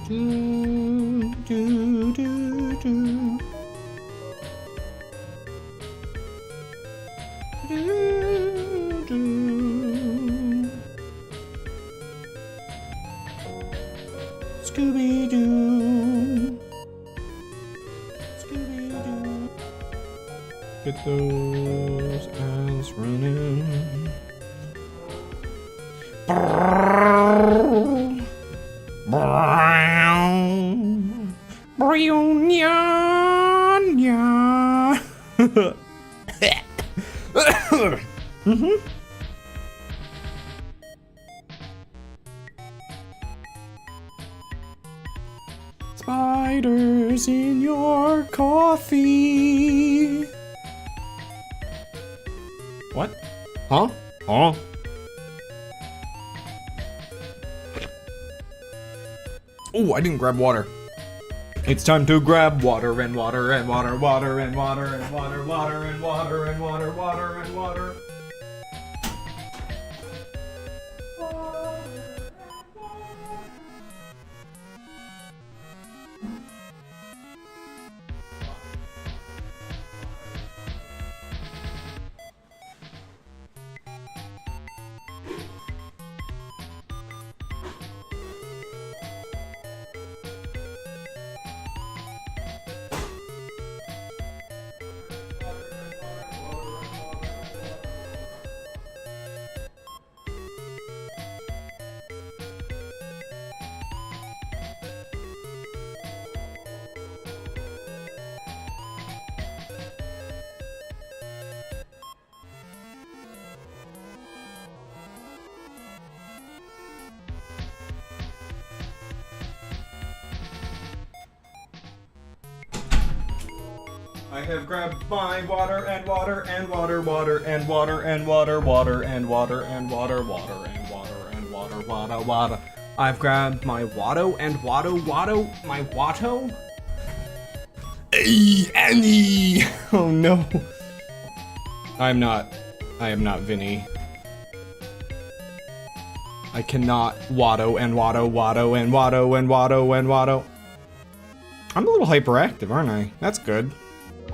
Do, do, do, do. Do, do. Scooby-Doo. Scooby-Doo. Get those ads running. Spiders in your coffee. What? Huh? Huh? Oh, I didn't grab water. It's time to grab water and water and water, water and water and water, water and water and water, water and water. I have grabbed my water and water and water, water and water and water, water and water and water, water and water and water, water, water. I've grabbed my Watto and Watto, Watto, my Watto. Hey, Annie! Oh no. I am not Vinny. I cannot Watto and Watto, Watto and Watto and Watto and Watto. I'm a little hyperactive, aren't I? That's good.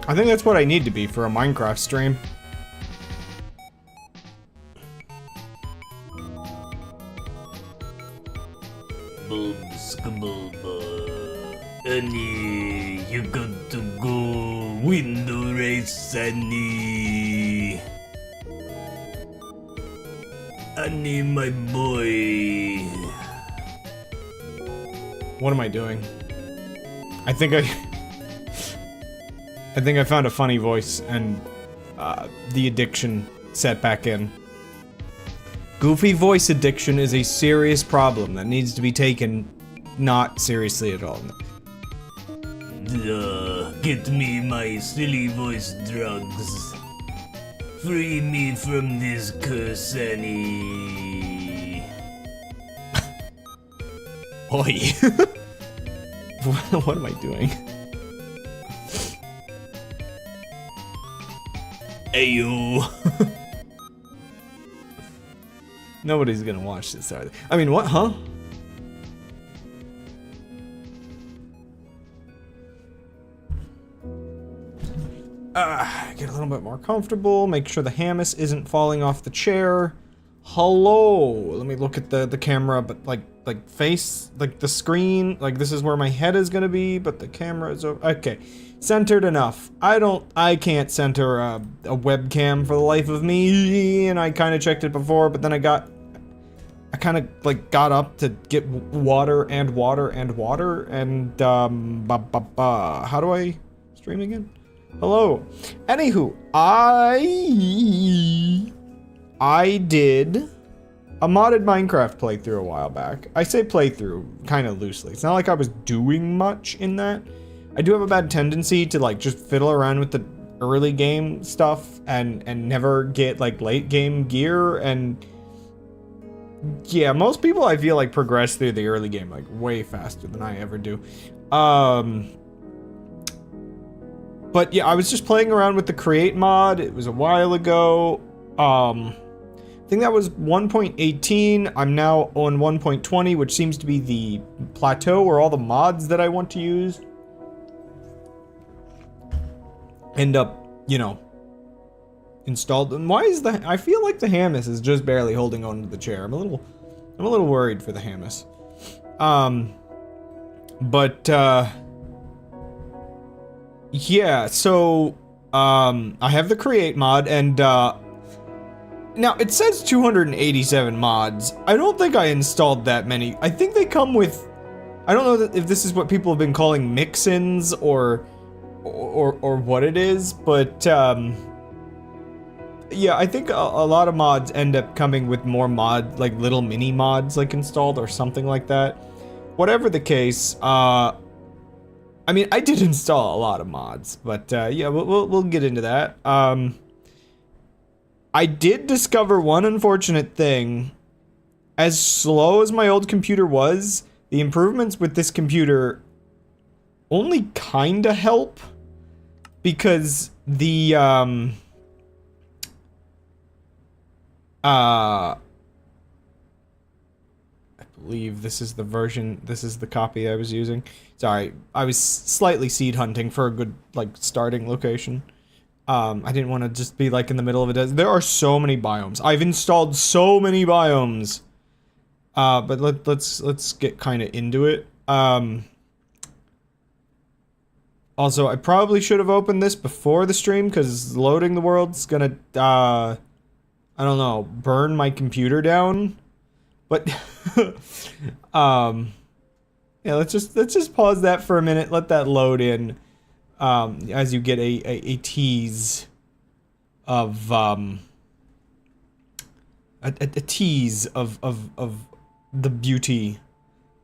I think that's what I need to be for a Minecraft stream. Annie, you got to go window race, Annie. Annie, my boy. What am I doing? I think I found a funny voice and the addiction set back in. Goofy voice addiction is a serious problem that needs to be taken not seriously at all. Get me my silly voice drugs. Free me from this curse, Annie. Oi. What am I doing? Ayo. Nobody's gonna watch this, are they? I mean, what, huh? Get a little bit more comfortable, make sure the hammock isn't falling off the chair. Hello! Let me look at the camera, but like face, like the screen, like this is where my head is gonna be, but the camera is over. Okay. Centered enough. I can't center a webcam for the life of me, and I kind of checked it before, but then I kind of like got up to get water and water and water, and how do I stream again? Hello. Anywho, I did a modded Minecraft playthrough a while back. I say playthrough kind of loosely. It's not like I was doing much in that. I do have a bad tendency to like just fiddle around with the early game stuff and never get like late game gear, and yeah, most people I feel like progress through the early game like way faster than I ever do. But yeah, I was just playing around with the create mod. It was a while ago. I think that was 1.18. I'm now on 1.20, which seems to be the plateau where all the mods that I want to use end up, you know, installed. And why is I feel like the Hamas is just barely holding on to the chair. I'm a little worried for the Hamas. Yeah, so I have the create mod, and now it says 287 mods. I don't think I installed that many. I think they come with, I don't know if this is what people have been calling mix-ins or what it is, but yeah, I think a lot of mods end up coming with more like little mini mods like installed or something like that. Whatever the case, I mean, I did install a lot of mods, but yeah, we'll get into that. I did discover one unfortunate thing. As slow as my old computer was, the improvements with this computer only kinda help, because the I believe this is the version, this is the copy I was using. Sorry, I was slightly seed hunting for a good, like, starting location. I didn't want to just be, like, in the middle of a desert. There are so many biomes. I've installed so many biomes. But let's get kind of into it. Also, I probably should have opened this before the stream, because loading the world's gonna, I don't know, burn my computer down. But, yeah, let's just pause that for a minute, let that load in, as you get a tease of, a tease of the beauty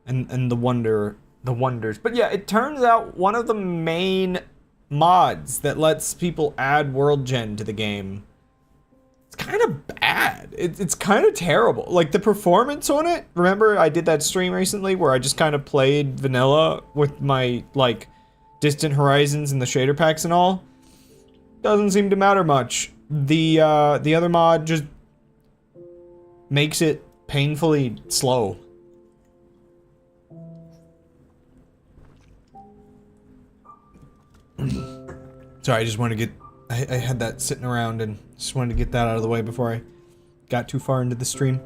and the wonders. But yeah, it turns out one of the main mods that lets people add world gen to the game, it's kind of bad. It's kind of terrible. Like, the performance on it, remember I did that stream recently where I just kind of played vanilla with my, like, Distant Horizons and the shader packs and all? Doesn't seem to matter much. The other mod just makes it painfully slow. Sorry, I just wanted to get, I had that sitting around and just wanted to get that out of the way before I got too far into the stream.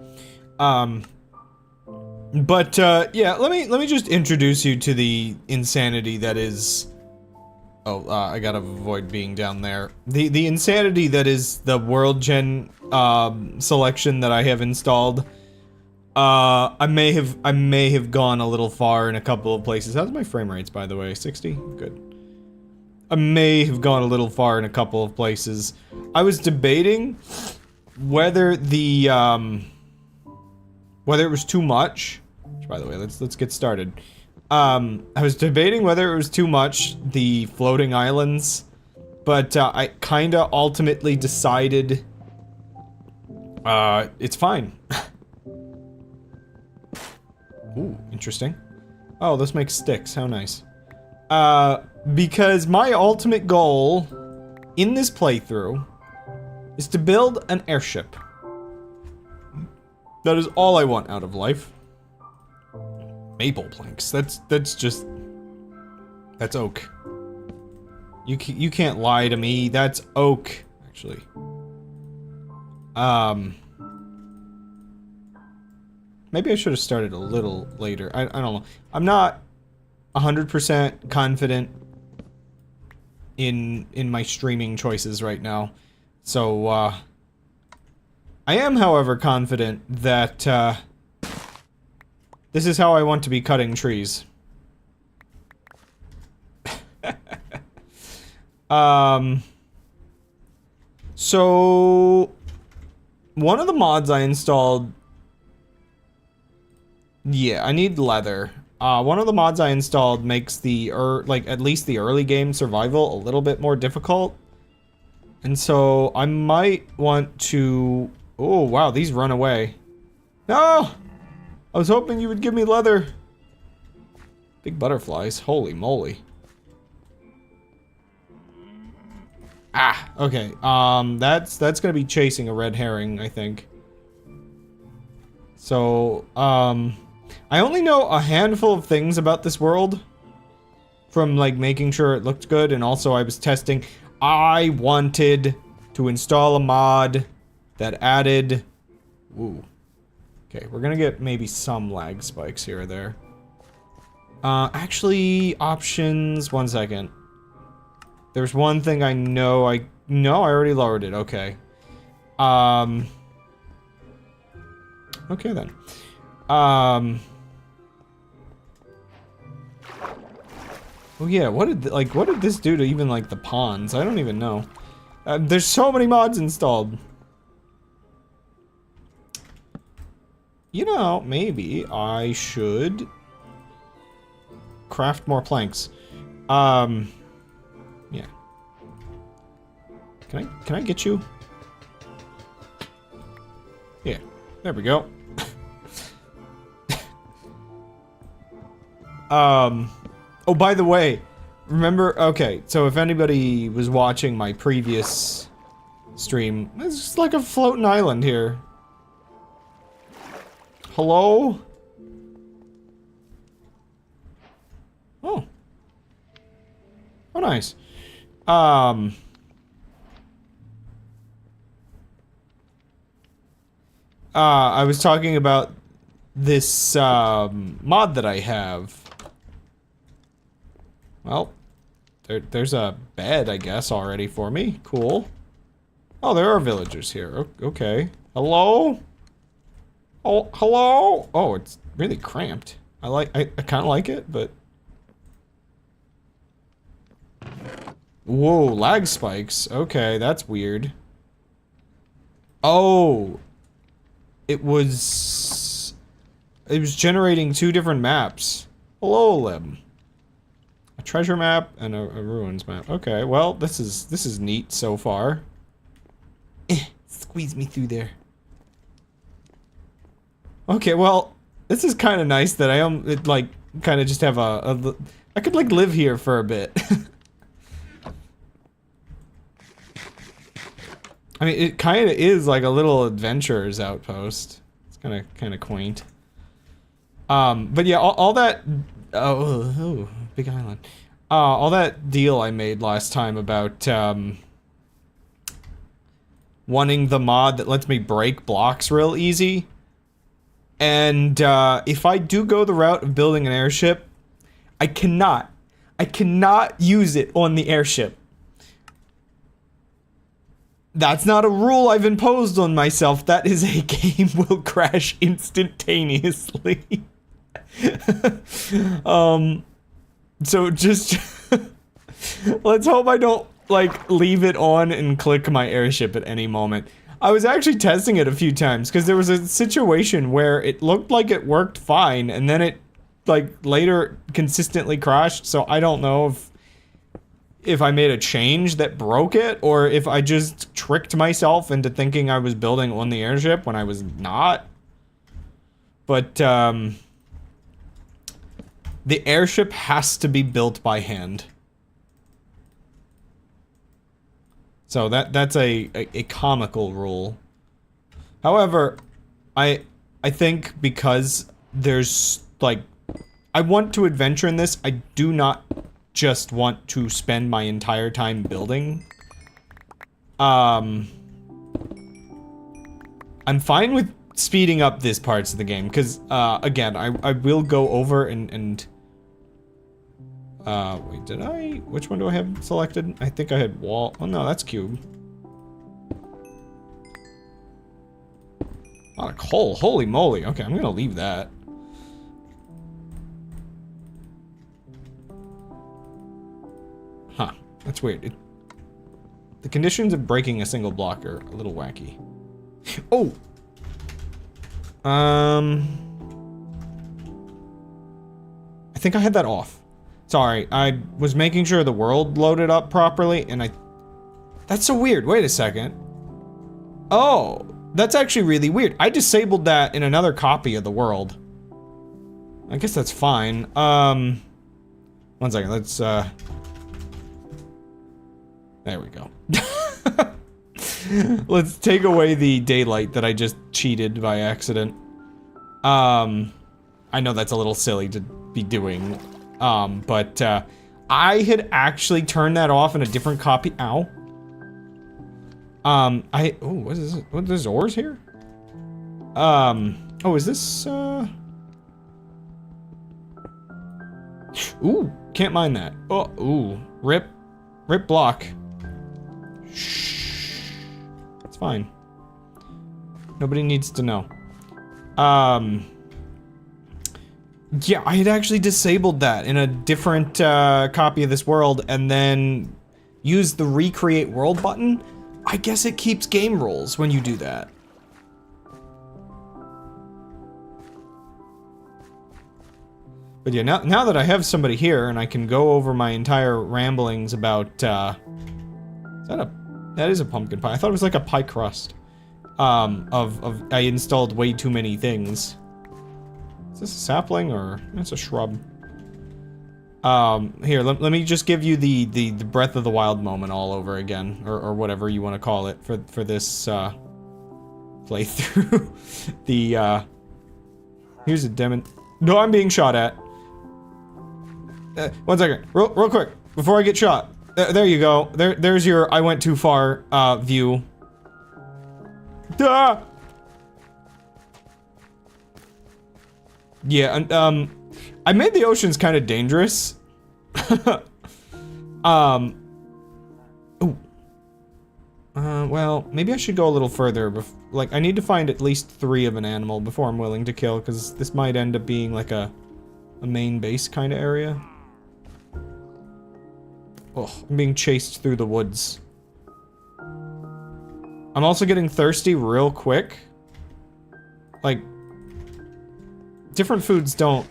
Yeah, let me just introduce you to the insanity that is, I gotta avoid being down there. The insanity that is the world gen selection that I have installed. I may have gone a little far in a couple of places. How's my frame rates, by the way? 60? Good. I may have gone a little far in a couple of places. I was debating whether the whether it was too much. Which, by the way, let's get started. I was debating whether it was too much, the floating islands, but I kinda ultimately decided it's fine. Ooh, interesting. Oh, this makes sticks. How nice. Because my ultimate goal in this playthrough is to build an airship. That is all I want out of life. Maple planks. That's oak. You can't lie to me. That's oak, actually. Maybe I should have started a little later. I don't know. I'm not 100% confident in my streaming choices right now. So, I am, however, confident that, this is how I want to be cutting trees. So, one of the mods I installed, yeah, I need leather. One of the mods I installed makes the, like, at least the early game survival a little bit more difficult. And so, I might want to... Oh, wow, these run away. No! I was hoping you would give me leather. Big butterflies, holy moly. Ah, okay, that's gonna be chasing a red herring, I think. So, I only know a handful of things about this world from, like, making sure it looked good, and also I was testing. I wanted to install a mod that added... Ooh. Okay, we're gonna get maybe some lag spikes here or there. Actually, options, 1 second. There's one thing I know I already lowered it, okay. Okay then. Oh yeah, what did this do to even, like, the ponds? I don't even know. There's so many mods installed. You know, maybe I should craft more planks. Yeah. Can I get you? Yeah, there we go. Oh, by the way, remember, okay, so if anybody was watching my previous stream, it's just like a floating island here. Hello? Oh. Oh, nice. I was talking about this, mod that I have. Well, there's a bed, I guess, already for me. Cool. Oh, there are villagers here. Okay. Hello? Oh, hello? Oh, it's really cramped. I kind of like it, but... Whoa, lag spikes. Okay, that's weird. Oh. It was generating 2 different maps. Hello, Lim. A treasure map and a ruins map. Okay, well, this is neat so far. Squeeze me through there. Okay, well, this is kind of nice that I like kind of just have I could like live here for a bit. I mean, it kind of is like a little adventurer's outpost. It's kind of quaint. But yeah, all that. Oh, big island. All that deal I made last time about wanting the mod that lets me break blocks real easy. And if I do go the route of building an airship, I cannot use it on the airship. That's not a rule I've imposed on myself. That is a game will crash instantaneously. So just let's hope I don't like leave it on and click my airship at any moment. I was actually testing it a few times because there was a situation where it looked like it worked fine and then it like later consistently crashed, so I don't know if I made a change that broke it, or if I just tricked myself into thinking I was building on the airship when I was not. But, the airship has to be built by hand. So that's a comical rule. However, I think because there's, like, I want to adventure in this, I do not just want to spend my entire time building. I'm fine with speeding up this parts of the game, because, again, I will go over and wait, which one do I have selected? I think I had wall. Oh no, that's cube. A lot of coal, holy moly. Okay, I'm gonna leave that. Huh, that's weird. The conditions of breaking a single block are a little wacky. Oh! I think I had that off. Sorry, I was making sure the world loaded up properly, and that's so weird. Wait a second. Oh, that's actually really weird. I disabled that in another copy of the world. I guess that's fine. 1 second, let's, there we go. Let's take away the daylight that I just cheated by accident. I know that's a little silly to be doing, but I had actually turned that off in a different copy. Ow. Oh, what is it? What, there's ores here? Oh, is this, Ooh, can't mine that. Oh, ooh, rip block. Shh. It's fine. Nobody needs to know. Yeah, I had actually disabled that in a different, copy of this world and then used the recreate world button. I guess it keeps game rules when you do that. But yeah, now that I have somebody here and I can go over my entire ramblings about, that is a pumpkin pie. I thought it was like a pie crust. I installed way too many things. Is this a sapling or that's a shrub? Here, let me just give you the Breath of the Wild moment all over again, or whatever you want to call it for this, playthrough. Here's a demon. No, I'm being shot at. 1 second, real quick, before I get shot. There you go. There's your I went too far, view. Ah! Yeah, and, I made the oceans kind of dangerous. Ooh. Well, maybe I should go a little further. Like, I need to find at least 3 of an animal before I'm willing to kill, because this might end up being like a main base kind of area. Oh, I'm being chased through the woods. I'm also getting thirsty real quick. Like, different foods don't...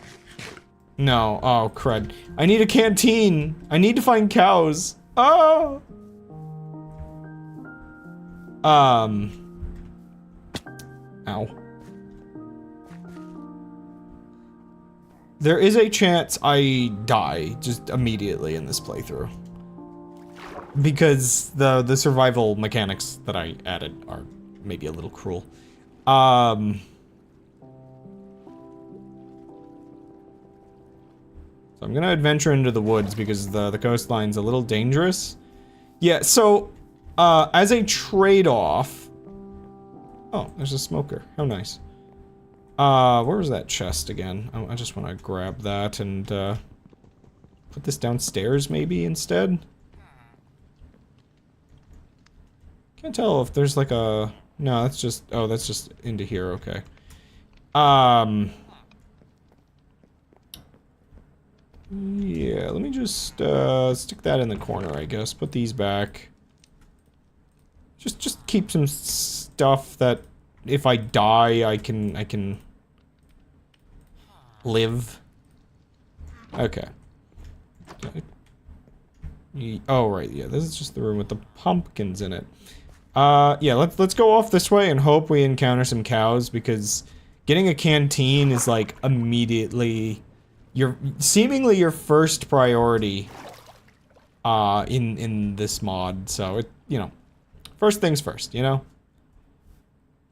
No, oh crud. I need a canteen! I need to find cows! Oh! Ow. There is a chance I die just immediately in this playthrough. Because the survival mechanics that I added are maybe a little cruel. So I'm gonna adventure into the woods because the coastline's a little dangerous. Yeah, so, as a trade-off... Oh, there's a smoker. How nice. Where was that chest again? I just want to grab that and, put this downstairs maybe instead? Can't tell if there's like a... No, that's just... Oh, that's just into here, okay. Yeah, let me just, stick that in the corner, I guess. Put these back. Just keep some stuff that if I die, I can live. Okay. Oh, right, yeah, this is just the room with the pumpkins in it. Yeah, let's go off this way and hope we encounter some cows, because getting a canteen is, like, immediately seemingly your first priority, in this mod, so it, you know, first things first, you know?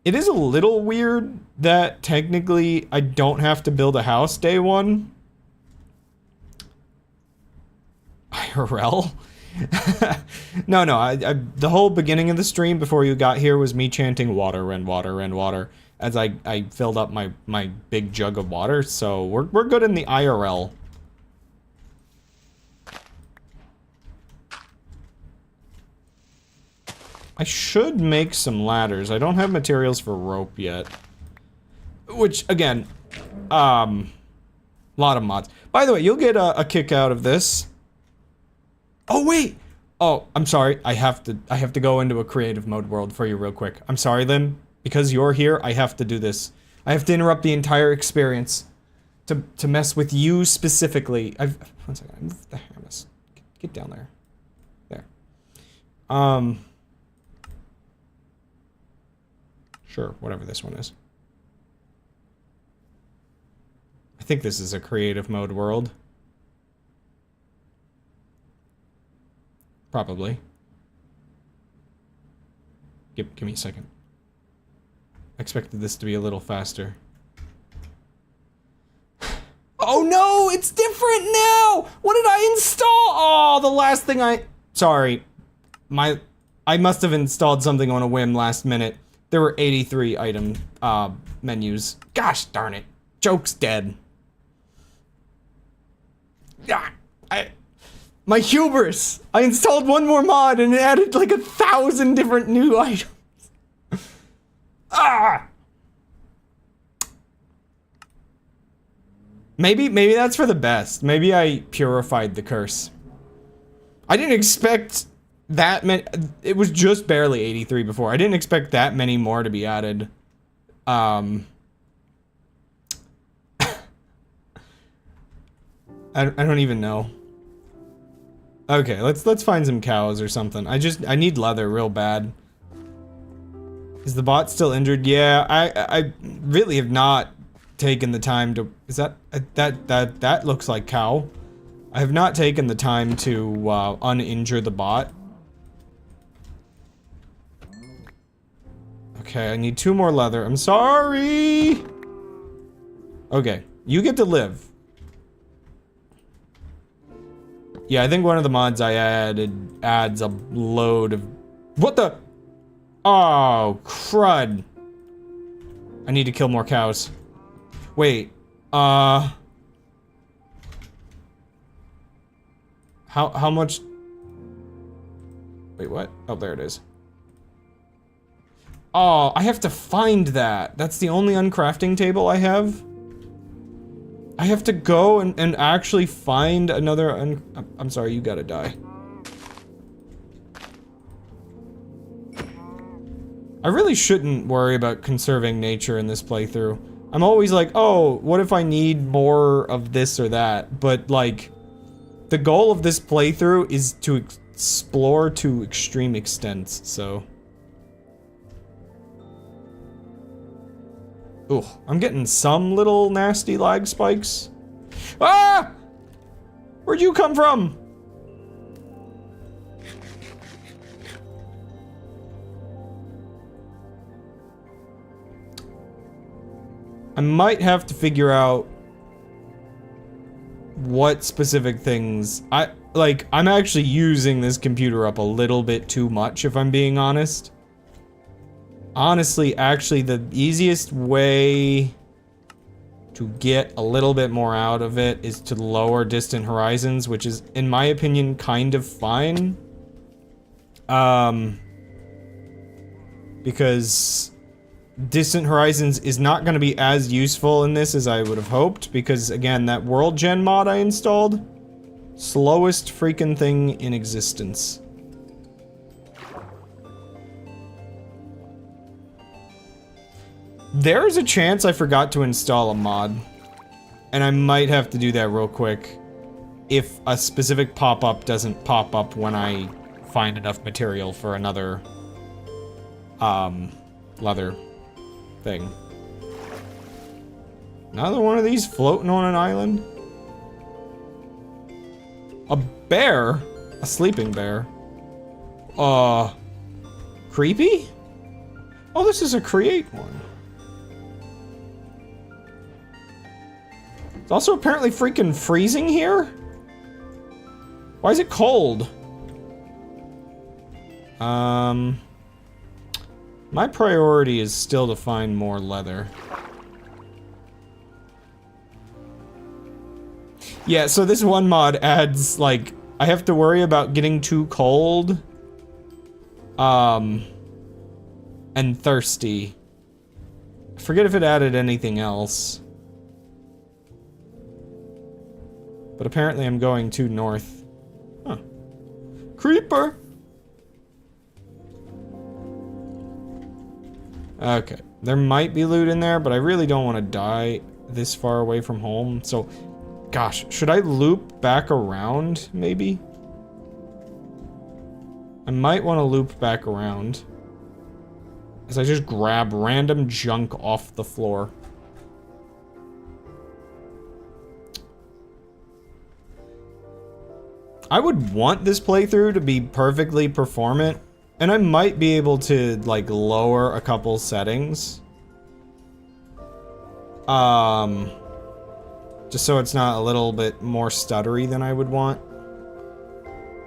It is a little weird that technically I don't have to build a house day 1. IRL? No, the whole beginning of the stream before you got here was me chanting water and water and water as I filled up my big jug of water, so we're good in the IRL. I should make some ladders. I don't have materials for rope yet. Which, again, lot of mods. By the way, you'll get a kick out of this. Oh, wait! Oh, I'm sorry. I have to go into a creative mode world for you real quick. I'm sorry, Lim. Because you're here, I have to do this. I have to interrupt the entire experience to mess with you specifically. 1 second, I moved the hammer. Get down there. There. Sure, whatever this one is. I think this is a creative mode world. Probably. Give me a second. I expected this to be a little faster. it now? What did I install? Oh, the last thing sorry. I must have installed something on a whim last minute. There were 83 item menus. Gosh darn it. Joke's dead. Ah, my hubris! I installed one more mod and it added like 1,000 different new items. Ah! Maybe that's for the best. Maybe I purified the curse. I didn't expect that many. It was just barely 83 before. I didn't expect that many more to be added. I don't even know. Okay, let's find some cows or something. I need leather real bad. Is the bot still injured? Yeah, I really have not taken the time to. Is that looks like cow? I have not taken the time to uninjure the bot. Okay, I need 2 more leather. I'm sorry. Okay, you get to live. Yeah, I think one of the mods I added adds a load of... What the? Oh, crud. I need to kill more cows. Wait, how much... Wait, what? Oh, there it is. Oh, I have to find that. That's the only uncrafting table I have. I have to go and actually find another I'm sorry, you gotta die. I really shouldn't worry about conserving nature in this playthrough. I'm always like, oh, what if I need more of this or that? But, like, the goal of this playthrough is to explore to extreme extents, so... Ooh, I'm getting some little nasty lag spikes. Ah! Where'd you come from? I might have to figure out what specific things I'm actually using this computer up a little bit too much, if I'm being honest. Honestly, actually, the easiest way to get a little bit more out of it is to lower distant horizons, which is, in my opinion, kind of fine. Because distant horizons is not going to be as useful in this as I would have hoped, because, again, that world gen mod I installed, slowest freaking thing in existence. There's a chance I forgot to install a mod, and I might have to do that real quick if a specific pop-up doesn't pop up when I find enough material for another leather thing. Another one of these floating on an island? A bear? A sleeping bear? Creepy? Oh, this is a create one. It's also apparently freaking freezing here? Why is it cold? My priority is still to find more leather. Yeah, so this one mod adds, like, I have to worry about getting too cold. And thirsty. I forget if it added anything else. But apparently I'm going too north. Huh. Creeper! Okay. There might be loot in there, but I really don't want to die this far away from home. So, gosh, should I loop back around, maybe? I might want to loop back around. As I just grab random junk off the floor. I would want this playthrough to be perfectly performant, and I might be able to, like, lower a couple settings. Just so it's not a little bit more stuttery than I would want.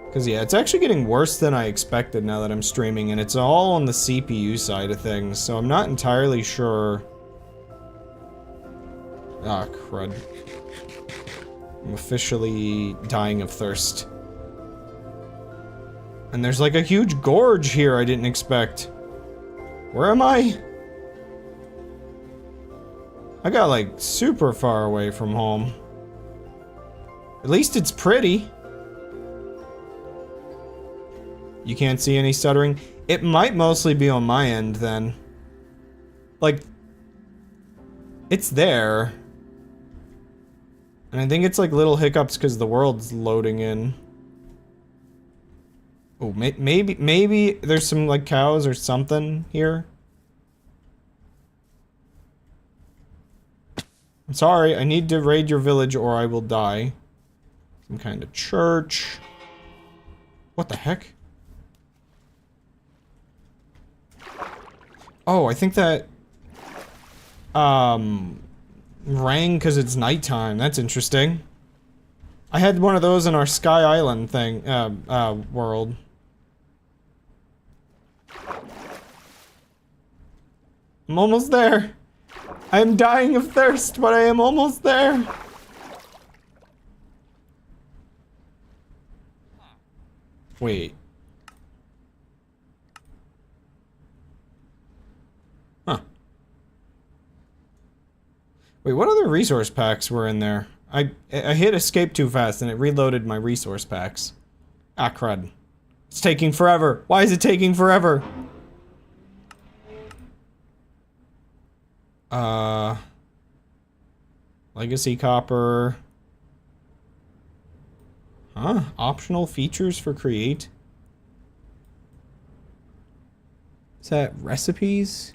Because yeah, it's actually getting worse than I expected now that I'm streaming, and it's all on the CPU side of things, so I'm not entirely sure. Ah, crud. I'm officially dying of thirst. And there's like a huge gorge here I didn't expect. Where am I? I got like super far away from home. At least it's pretty. You can't see any stuttering? It might mostly be on my end then. Like, it's there. And I think it's like little hiccups because the world's loading in. Oh, maybe there's some like cows or something here. I'm sorry, I need to raid your village or I will die. Some kind of church. What the heck? Oh, I think that rang because it's nighttime. That's interesting. I had one of those in our Sky Island thing, world. I'm almost there. I am dying of thirst, but I am almost there. Wait. Huh. Wait, what other resource packs were in there? I hit escape too fast and it reloaded my resource packs. Ah, crud. It's taking forever. Why is it taking forever? Legacy copper. Huh? Optional features for create? Is that recipes?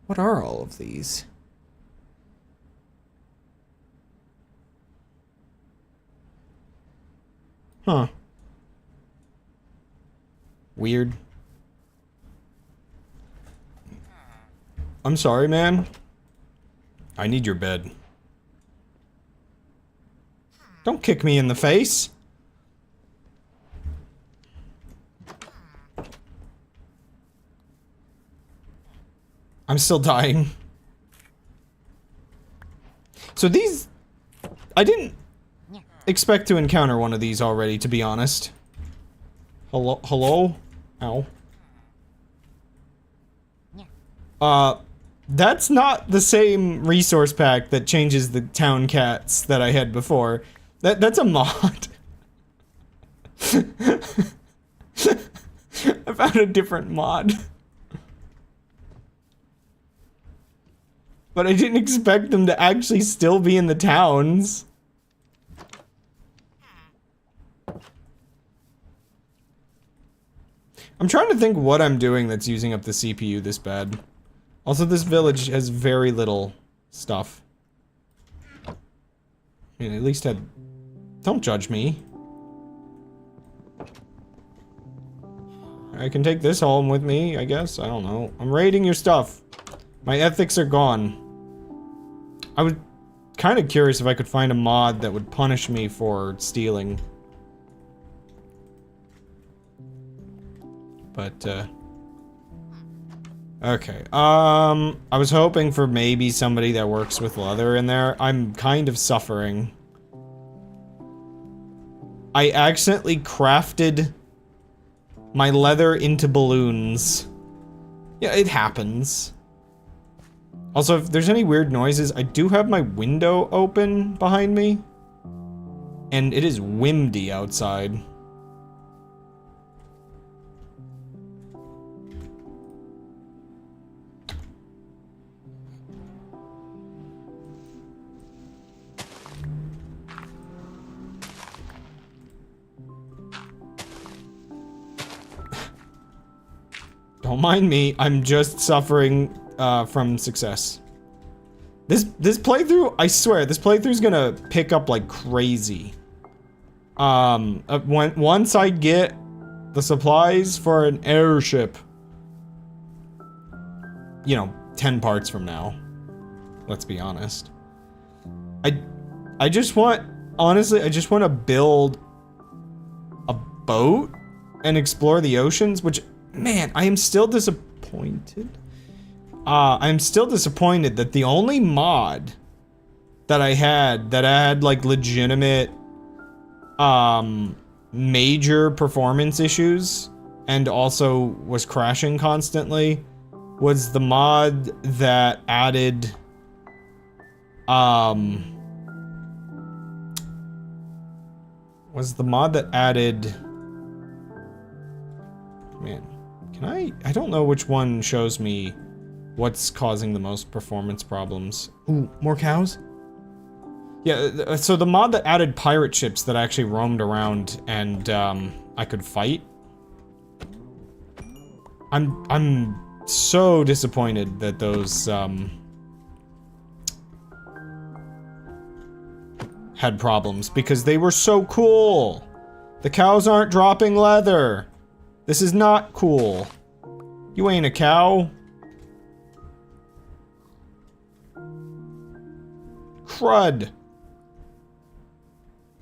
What are all of these? Huh. Weird. I'm sorry, man. I need your bed. Don't kick me in the face. I'm still dying. So these... I didn't expect to encounter one of these already, to be honest. Hello? Hello? Ow. That's not the same resource pack that changes the town cats that I had before. That's a mod. I found a different mod. But I didn't expect them to actually still be in the towns. I'm trying to think what I'm doing that's using up the CPU this bad. Also, this village has very little stuff. I mean, at least had... Don't judge me. I can take this home with me, I guess. I don't know. I'm raiding your stuff. My ethics are gone. I was kind of curious if I could find a mod that would punish me for stealing. But, okay, I was hoping for maybe somebody that works with leather in there. I'm kind of suffering. I accidentally crafted my leather into balloons. Yeah, it happens. Also, if there's any weird noises, I do have my window open behind me. And it is windy outside. Don't mind me, I'm just suffering from success. This playthrough, I swear, this playthrough's gonna pick up like crazy. Once I get the supplies for an airship. you know, 10 parts from now. Let's be honest. I just want, honestly, I just want to build a boat and explore the oceans, which, man, I am still disappointed. I'm still disappointed that the only mod that I had like legitimate, major performance issues and also was crashing constantly was the mod that added, man, I don't know which one shows me what's causing the most performance problems. Ooh, more cows? Yeah, so the mod that added pirate ships that actually roamed around and, I could fight. I'm so disappointed that those, had problems because they were so cool. The cows aren't dropping leather. This is not cool. You ain't a cow. Crud.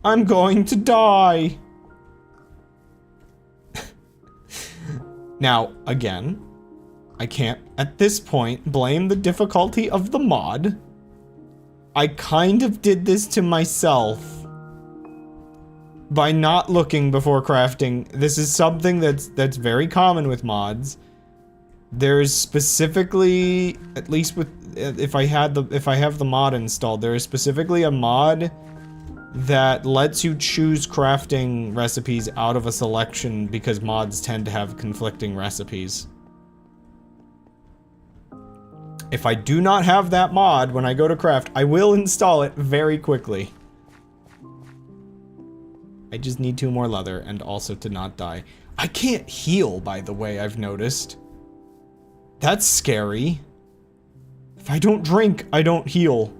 I'm going to die. Now, again, I can't, at this point, blame the difficulty of the mod. I kind of did this to myself by not looking before crafting. This is something that's very common with mods. There's specifically, at least with, if I have the mod installed, there is specifically a mod that lets you choose crafting recipes out of a selection because mods tend to have conflicting recipes. If I do not have that mod when I go to craft, I will install it very quickly. I just need 2 more leather and also to not die. I can't heal, by the way, I've noticed. That's scary. If I don't drink, I don't heal.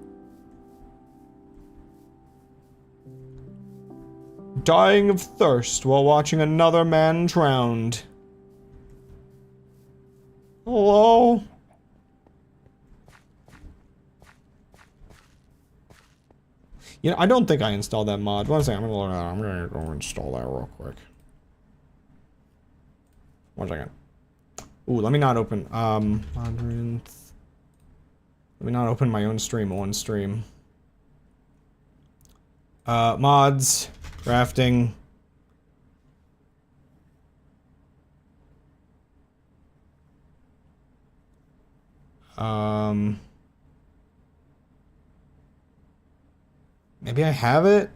Dying of thirst while watching another man drowned. Hello? You know, I don't think I installed that mod. One second, I'm gonna go install that real quick. One second. Ooh, let me not open, let me not open my own stream on stream. Mods, crafting. Maybe I have it?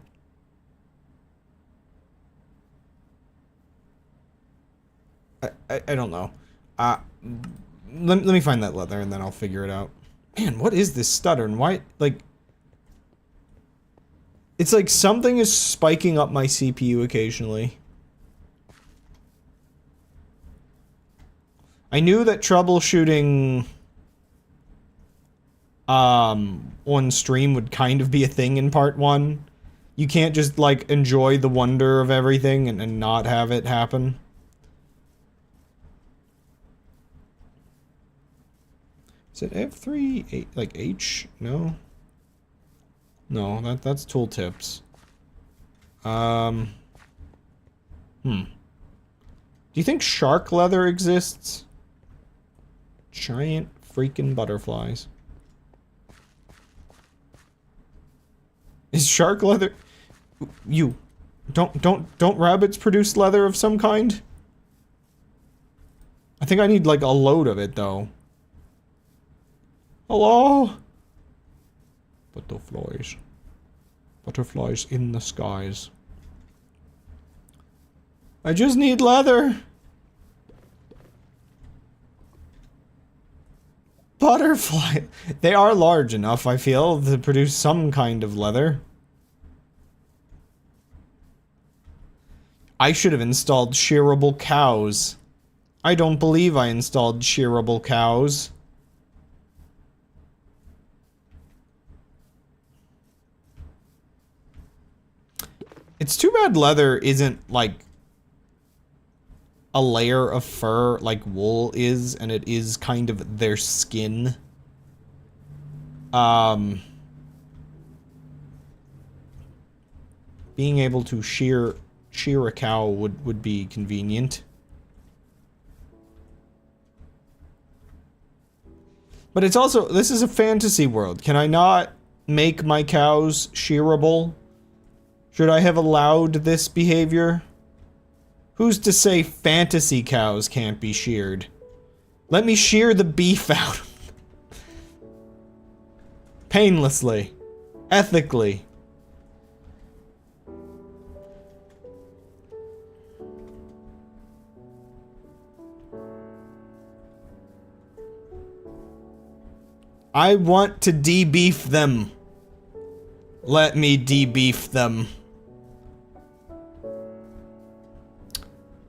I don't know. Let me find that leather and then I'll figure it out. Man, what is this stutter and why, like... It's like something is spiking up my CPU occasionally. I knew that troubleshooting on stream would kind of be a thing in part 1. You can't just like enjoy the wonder of everything and not have it happen. Is it F3, like H? No. No, that's tooltips. Do you think shark leather exists? Giant freaking butterflies. Is shark leather... Don't rabbits produce leather of some kind? I think I need like a load of it though. Hello? Butterflies. Butterflies in the skies. I just need leather. Butterfly. They are large enough, I feel, to produce some kind of leather. I should have installed shearable cows. I don't believe I installed shearable cows. It's too bad leather isn't, like, a layer of fur like wool is, and it is kind of their skin. Being able to shear a cow would be convenient. But it's also, this is a fantasy world. Can I not make my cows shearable? Should I have allowed this behavior? Who's to say fantasy cows can't be sheared? Let me shear the beef out. Painlessly. Ethically. I want to de-beef them. Let me de-beef them.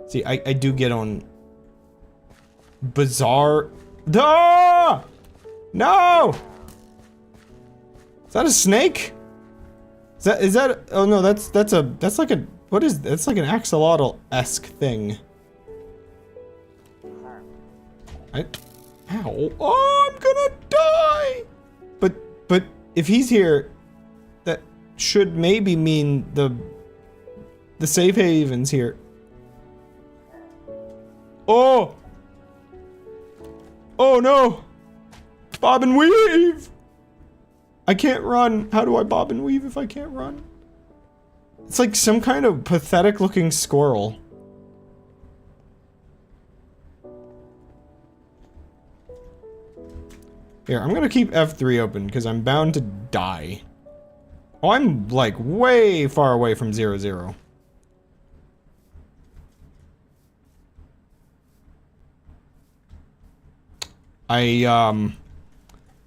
See, I do get on bizarre. Ah! No! Is that a snake? Is that oh no, that's like a, what is, that's like an axolotl-esque thing. Ow. Oh, I'm gonna die! But if he's here, that should maybe mean the safe haven's here. Oh! Oh no! Bob and weave! I can't run. How do I bob and weave if I can't run? It's like some kind of pathetic looking squirrel. Here, I'm gonna keep F3 open because I'm bound to die. Oh, I'm like way far away from 0-0.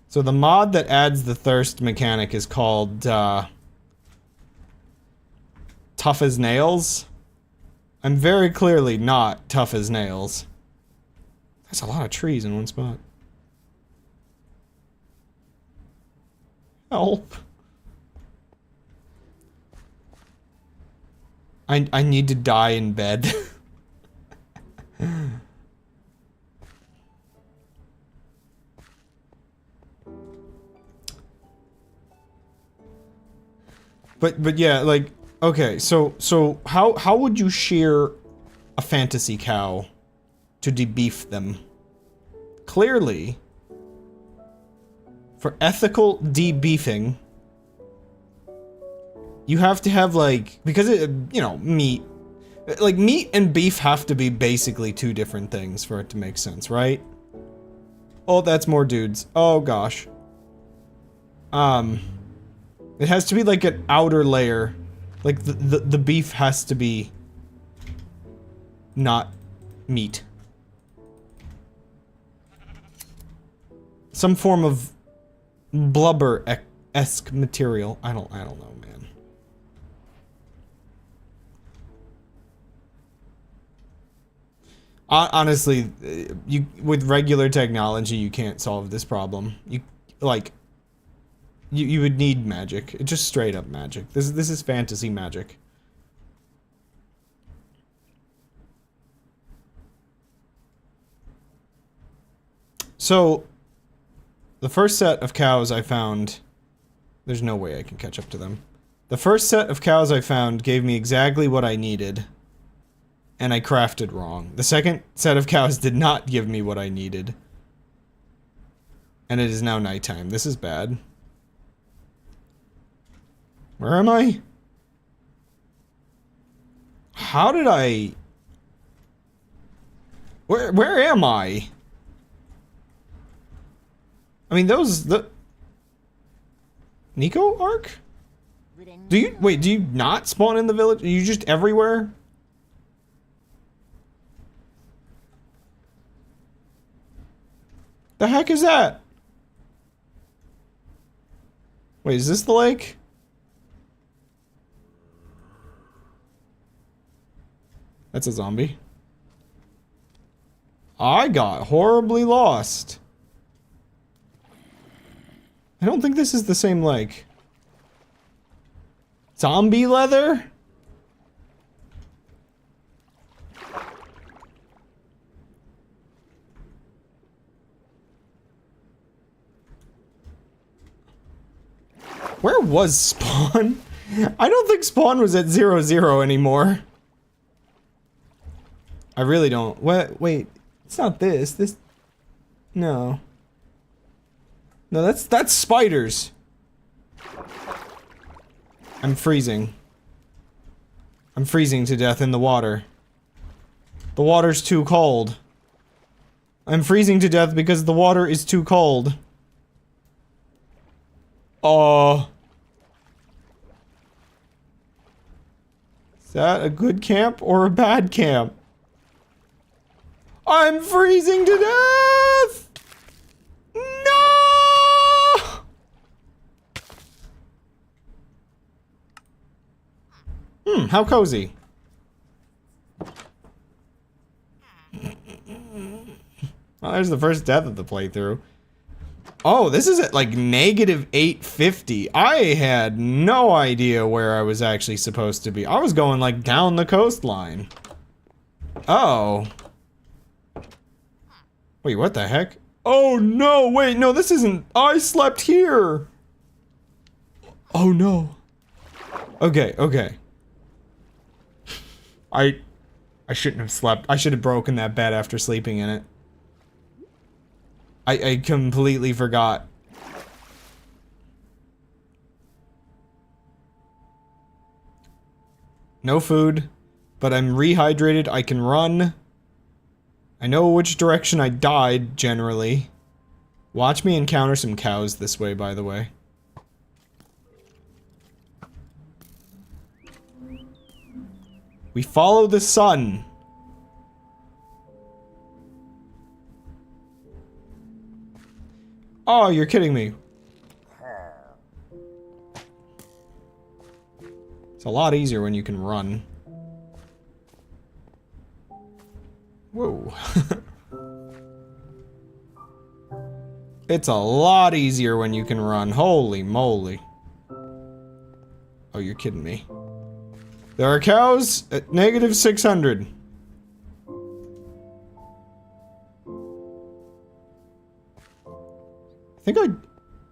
So the mod that adds the thirst mechanic is called, tough as nails. I'm very clearly not tough as nails. That's a lot of trees in one spot. Help. I need to die in bed. But yeah, like, okay, so how would you shear a fantasy cow to debeef them? Clearly, for ethical debeefing, you have to have, like, because it, you know, meat, like, meat and beef have to be basically two different things for it to make sense, right? Oh, that's more dudes. Oh gosh. It has to be like an outer layer. Like the beef has to be not meat. Some form of blubber-esque material. I don't know, man. Honestly, you with regular technology, you can't solve this problem. You would need magic. It's just straight up magic. This is fantasy magic. So, the first set of cows I found, there's no way I can catch up to them. The first set of cows I found gave me exactly what I needed, and I crafted wrong. The second set of cows did not give me what I needed, and it is now nighttime. This is bad. Where am I? How did I... Where am I? I mean, the... Nico Arc? Do you... Wait, do you not spawn in the village? Are you just everywhere? The heck is that? Wait, is this the lake? That's a zombie. I got horribly lost. I don't think this is the same lake. Zombie leather? Where was spawn? I don't think spawn was at 0, 0 anymore. I really don't. Wait, it's not this. This, no. No, that's spiders. I'm freezing. I'm freezing to death in the water. The water's too cold. I'm freezing to death because the water is too cold. Oh. Is that a good camp or a bad camp? I'm freezing to death! No! How cozy. Well, there's the first death of the playthrough. Oh, this is at like negative 850. I had no idea where I was actually supposed to be. I was going like down the coastline. Oh. Wait, what the heck? Oh no, wait, no, this isn't. I slept here. Oh no. Okay, okay. I shouldn't have slept. I should have broken that bed after sleeping in it. I completely forgot. No food, but I'm rehydrated. I can run. I know which direction I died, generally. Watch me encounter some cows this way, by the way. We follow the sun. Oh, you're kidding me. It's a lot easier when you can run. Whoa. It's a lot easier when you can run. Holy moly. Oh, you're kidding me. There are cows at negative 600. I think I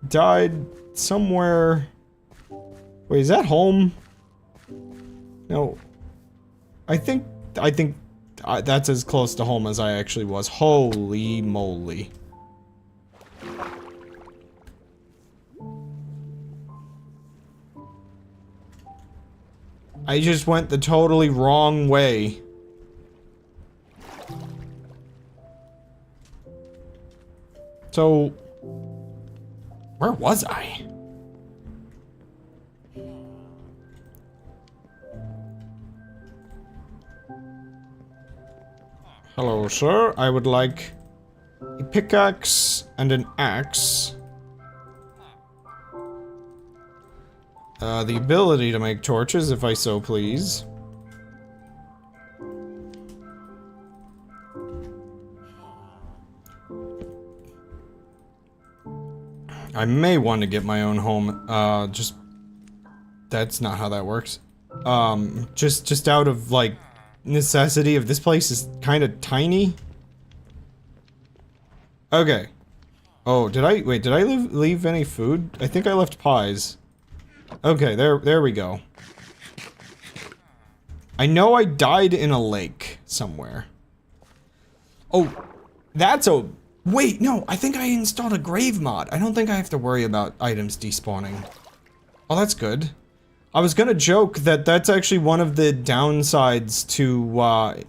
died somewhere. Wait, is that home? No. I think that's as close to home as I actually was. Holy moly. I just went the totally wrong way. So, where was I? Hello, sir. I would like a pickaxe and an axe. The ability to make torches, if I so please. I may want to get my own home, that's not how that works. Just out of, like, necessity of this place is kind of tiny. Okay. Oh, did I leave any food? I think I left pies. Okay, there we go. I know I died in a lake somewhere. Oh, that's a... Wait, no, I think I installed a grave mod. I don't think I have to worry about items despawning. Oh, that's good. I was gonna joke that that's actually one of the downsides to,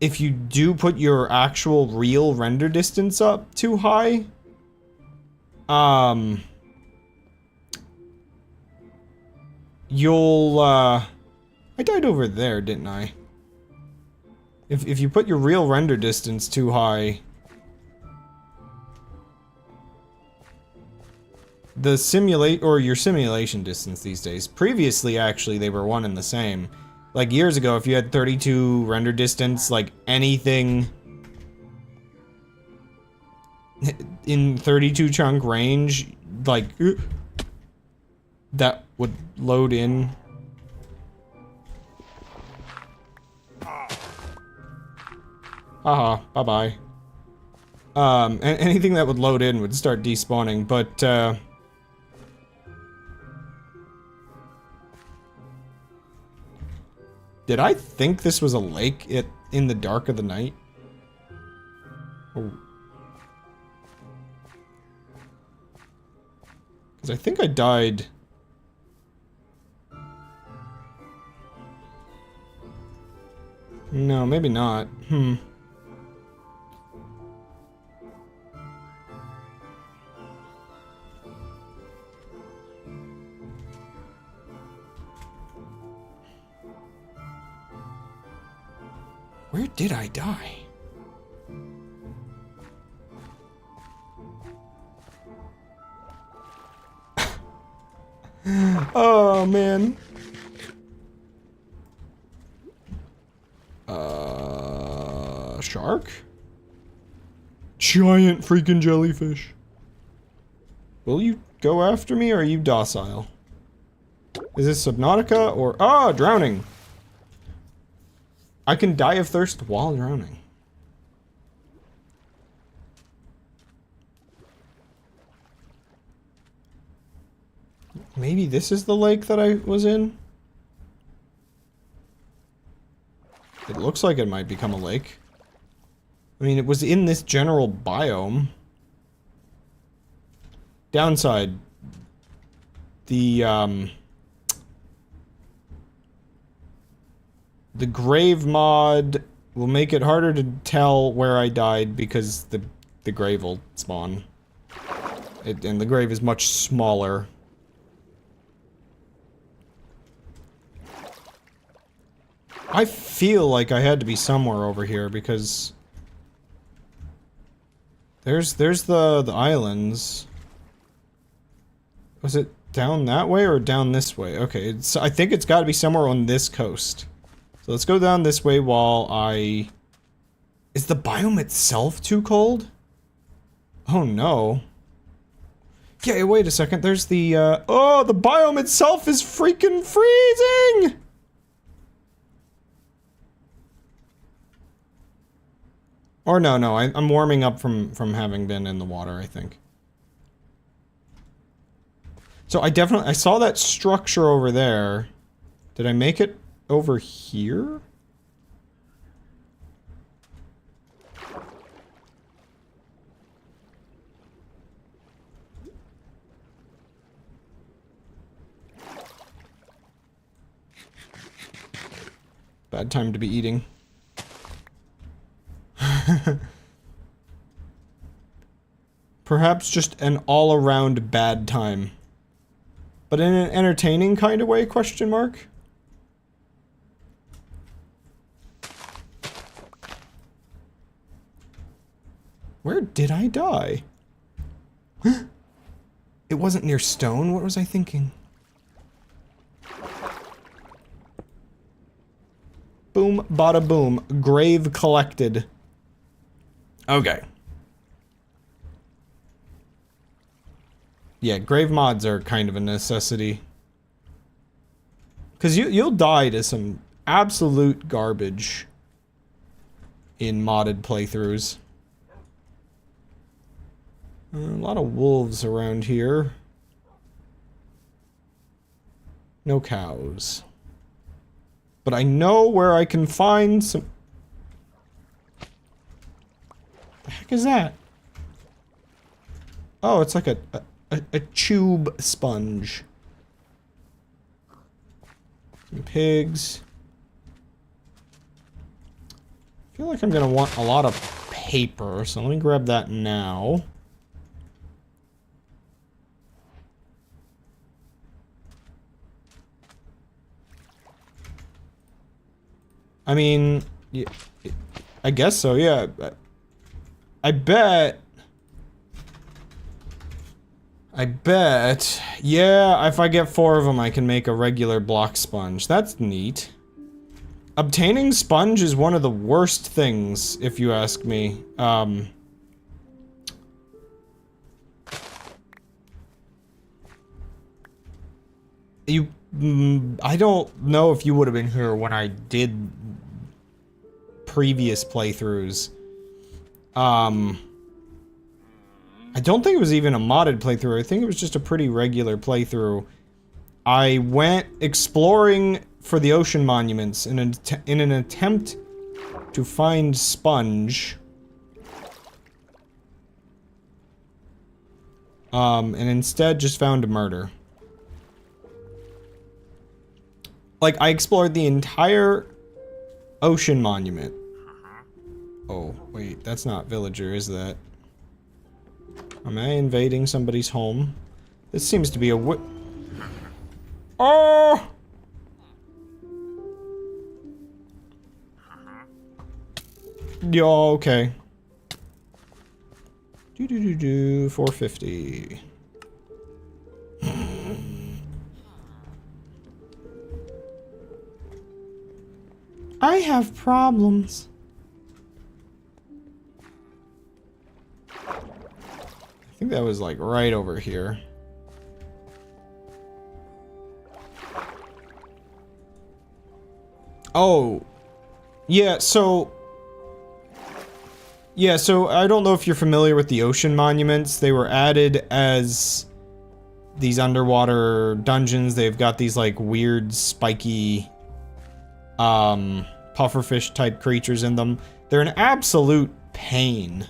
if you do put your actual real render distance up too high. You'll, I died over there, didn't I? If you put your real render distance too high... The your simulation distance these days. Previously, actually, they were one and the same. Like, years ago, if you had 32 render distance, like, anything... in 32 chunk range, like... that would load in. Haha, bye-bye. Anything that would load in would start despawning, but, Did I think this was a lake in the dark of the night? Oh. Because I think I died... No, maybe not. Where did I die? Oh, man. Shark? Giant freaking jellyfish. Will you go after me, or are you docile? Is this Subnautica, or... Ah, drowning! I can die of thirst while drowning. Maybe this is the lake that I was in? It looks like it might become a lake. I mean, it was in this general biome. Downside. The grave mod will make it harder to tell where I died because the grave will spawn. And the grave is much smaller. I feel like I had to be somewhere over here because there's the islands. Was it down that way or down this way? Okay, I think it's got to be somewhere on this coast. So let's go down this way while I... Is the biome itself too cold? Oh no. Yeah, wait a second, there's the oh, the biome itself is freaking freezing! Or no, I'm warming up from having been in the water, I think. So I saw that structure over there. Did I make it over here? Bad time to be eating. Perhaps just an all-around bad time. But in an entertaining kind of way, question mark? Where did I die? It wasn't near stone? What was I thinking? Boom, bada boom. Grave collected. Okay. Yeah, grave mods are kind of a necessity. Because you'll die to some absolute garbage in modded playthroughs. A lot of wolves around here. No cows. But I know where I can find some... The heck is that? Oh, it's like a tube sponge. Some pigs. I feel like I'm gonna want a lot of paper, so let me grab that now. I mean, yeah, I guess so, yeah. I bet, yeah, if I get 4 of them, I can make a regular block sponge. That's neat. Obtaining sponge is one of the worst things, if you ask me. I don't know if you would have been here when I did previous playthroughs. I don't think it was even a modded playthrough. I think it was just a pretty regular playthrough. I went exploring for the ocean monuments in an attempt to find Sponge. And instead just found a murder. Like, I explored the entire ocean monument. Oh, wait, that's not villager, is that? Am I invading somebody's home? This seems to be a Oh! Yeah, okay. 450. I have problems. I think that was like right over here. Oh. Yeah, so I don't know if you're familiar with the ocean monuments. They were added as these underwater dungeons. They've got these like weird spiky pufferfish type creatures in them. They're an absolute pain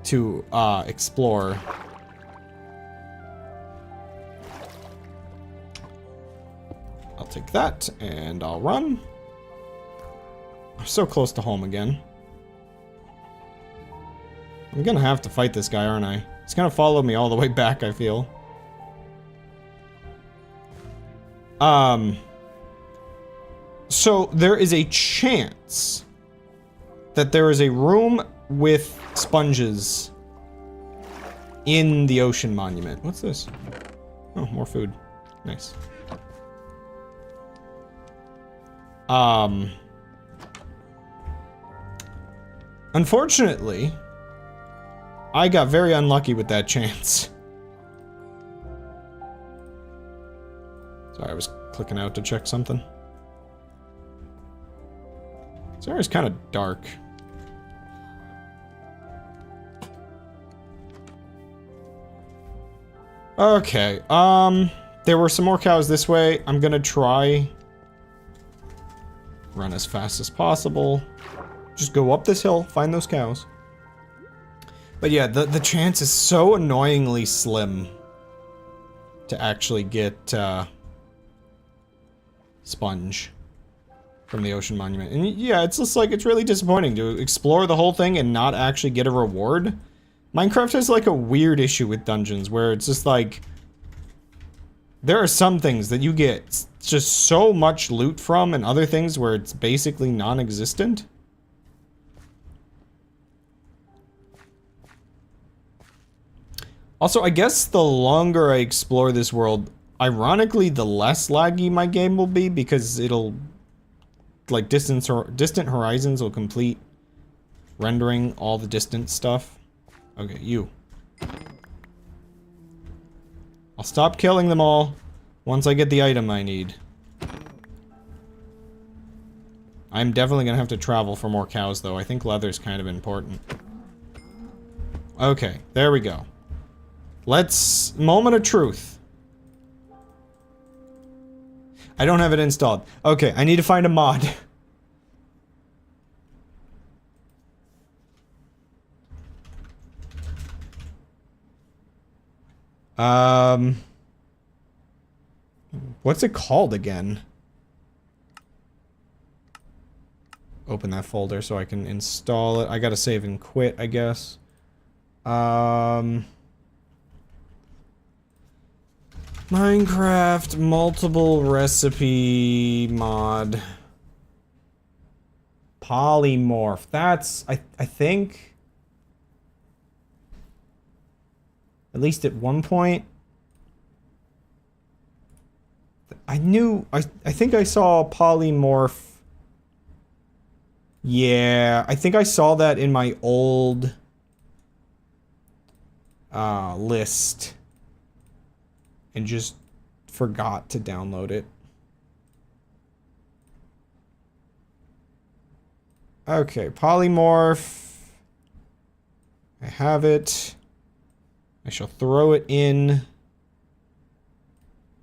to explore. I'll take that and I'll run. I'm so close to home again. I'm gonna have to fight this guy, aren't I? He's gonna follow me all the way back, I feel. So there is a chance that there is a room with sponges in the ocean monument. What's this? Oh, more food. Nice. Unfortunately, I got very unlucky with that chance. Sorry, I was clicking out to check something. This area's kind of dark. Okay, there were some more cows this way. I'm gonna try run as fast as possible. Just go up this hill, find those cows. But yeah, the chance is so annoyingly slim to actually get Sponge from the ocean monument. And yeah, it's just like, it's really disappointing to explore the whole thing and not actually get a reward. Minecraft has like a weird issue with dungeons where it's just like, there are some things that you get just so much loot from and other things where it's basically non-existent. Also, I guess the longer I explore this world, ironically, the less laggy my game will be because it'll, like, distant horizons will complete rendering all the distant stuff. Okay, you. I'll stop killing them all once I get the item I need. I'm definitely gonna have to travel for more cows, though. I think leather's kind of important. Okay, there we go. Let's... moment of truth. I don't have it installed. Okay, I need to find a mod. What's it called again? Open that folder so I can install it. I gotta save and quit, I guess. Minecraft multiple recipe mod. Polymorph. That's, I think, at least at one point, I think I saw polymorph. Yeah, I think I saw that in my old list and just forgot to download it. Okay, polymorph. I have it. I shall throw it in.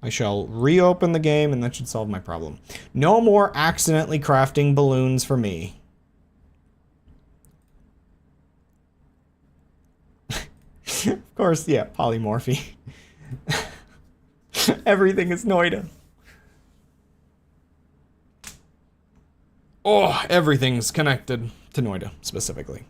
I shall reopen the game and that should solve my problem. No more accidentally crafting balloons for me. Of course, yeah, polymorphy. Everything is Noida. Oh, everything's connected to Noida, specifically.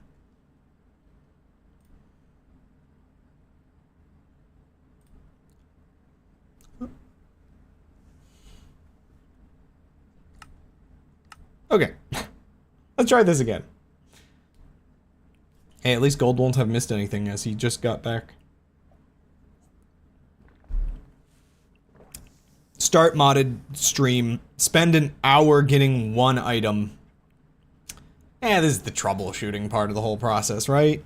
Okay, let's try this again. Hey, at least Gold won't have missed anything as he just got back. Start modded stream. Spend an hour getting one item. This is the troubleshooting part of the whole process, right?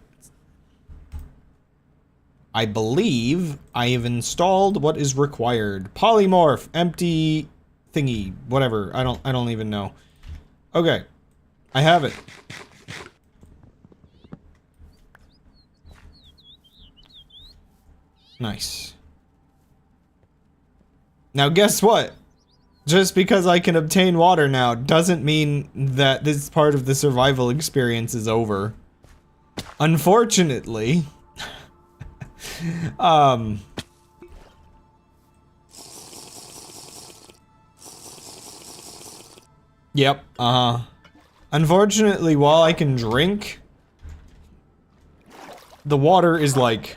I believe I have installed what is required. Polymorph, empty thingy, whatever. I don't even know. Okay, I have it. Nice. Now guess what? Just because I can obtain water now doesn't mean that this part of the survival experience is over. Unfortunately. Yep, unfortunately, while I can drink, the water is like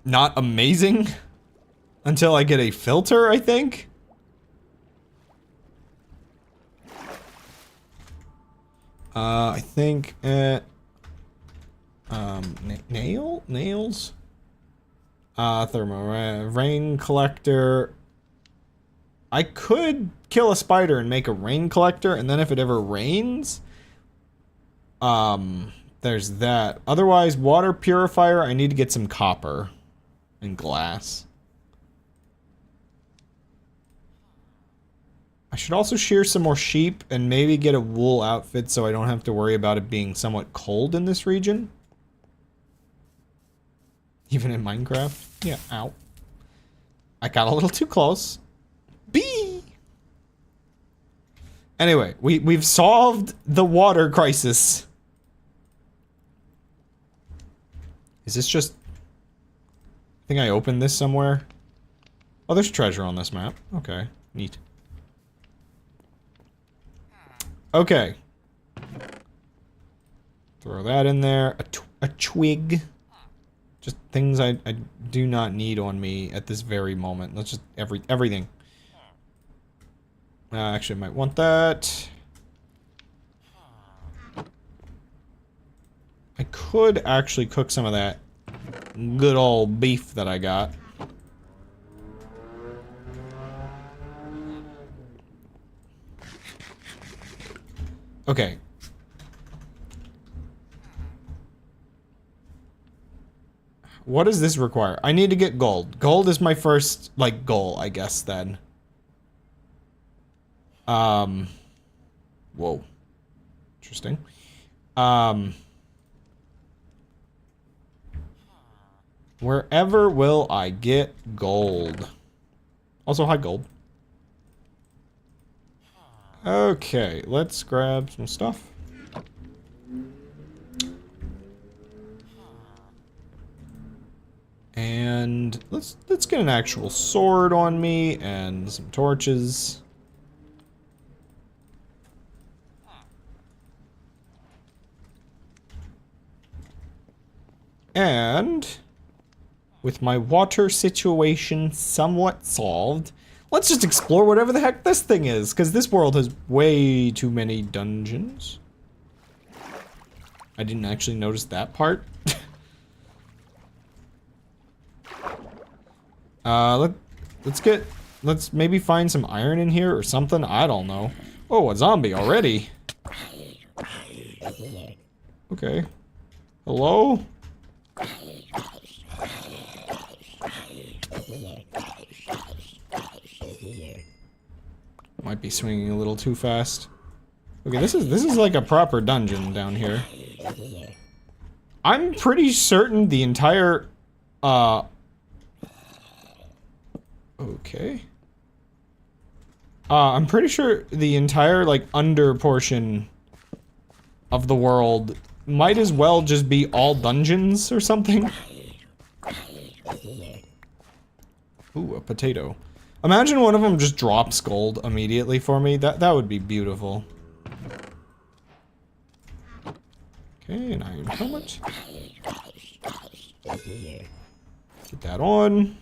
not amazing until I get a filter, I think. I think at nails? Rain collector. I could kill a spider and make a rain collector, and then if it ever rains, there's that. Otherwise, water purifier, I need to get some copper and glass. I should also shear some more sheep and maybe get a wool outfit so I don't have to worry about it being somewhat cold in this region. Even in Minecraft. Yeah, ow. I got a little too close. B. Anyway, we've solved the water crisis. Is this just... I think I opened this somewhere. Oh, there's treasure on this map. Okay, neat. Okay. Throw that in there. A twig. Just things I do not need on me at this very moment. Let's just... everything. Actually, I might want that. I could actually cook some of that good old beef that I got. Okay. What does this require? I need to get gold. Gold is my first, like, goal, I guess, then. Whoa. Interesting. Wherever will I get gold? Also, hi, gold. Okay, let's grab some stuff. And let's get an actual sword on me and some torches. And with my water situation somewhat solved, let's just explore whatever the heck this thing is, because this world has way too many dungeons. I didn't actually notice that part. Let's maybe find some iron in here or something. I don't know. Oh, a zombie already. Okay. Hello? Might be swinging a little too fast. Okay, this is like a proper dungeon down here. I'm pretty certain the entire Okay. I'm pretty sure the entire, like, under portion of the world might as well just be all dungeons or something. Ooh, a potato. Imagine one of them just drops gold immediately for me. That would be beautiful. Okay, an iron helmet. Get that on.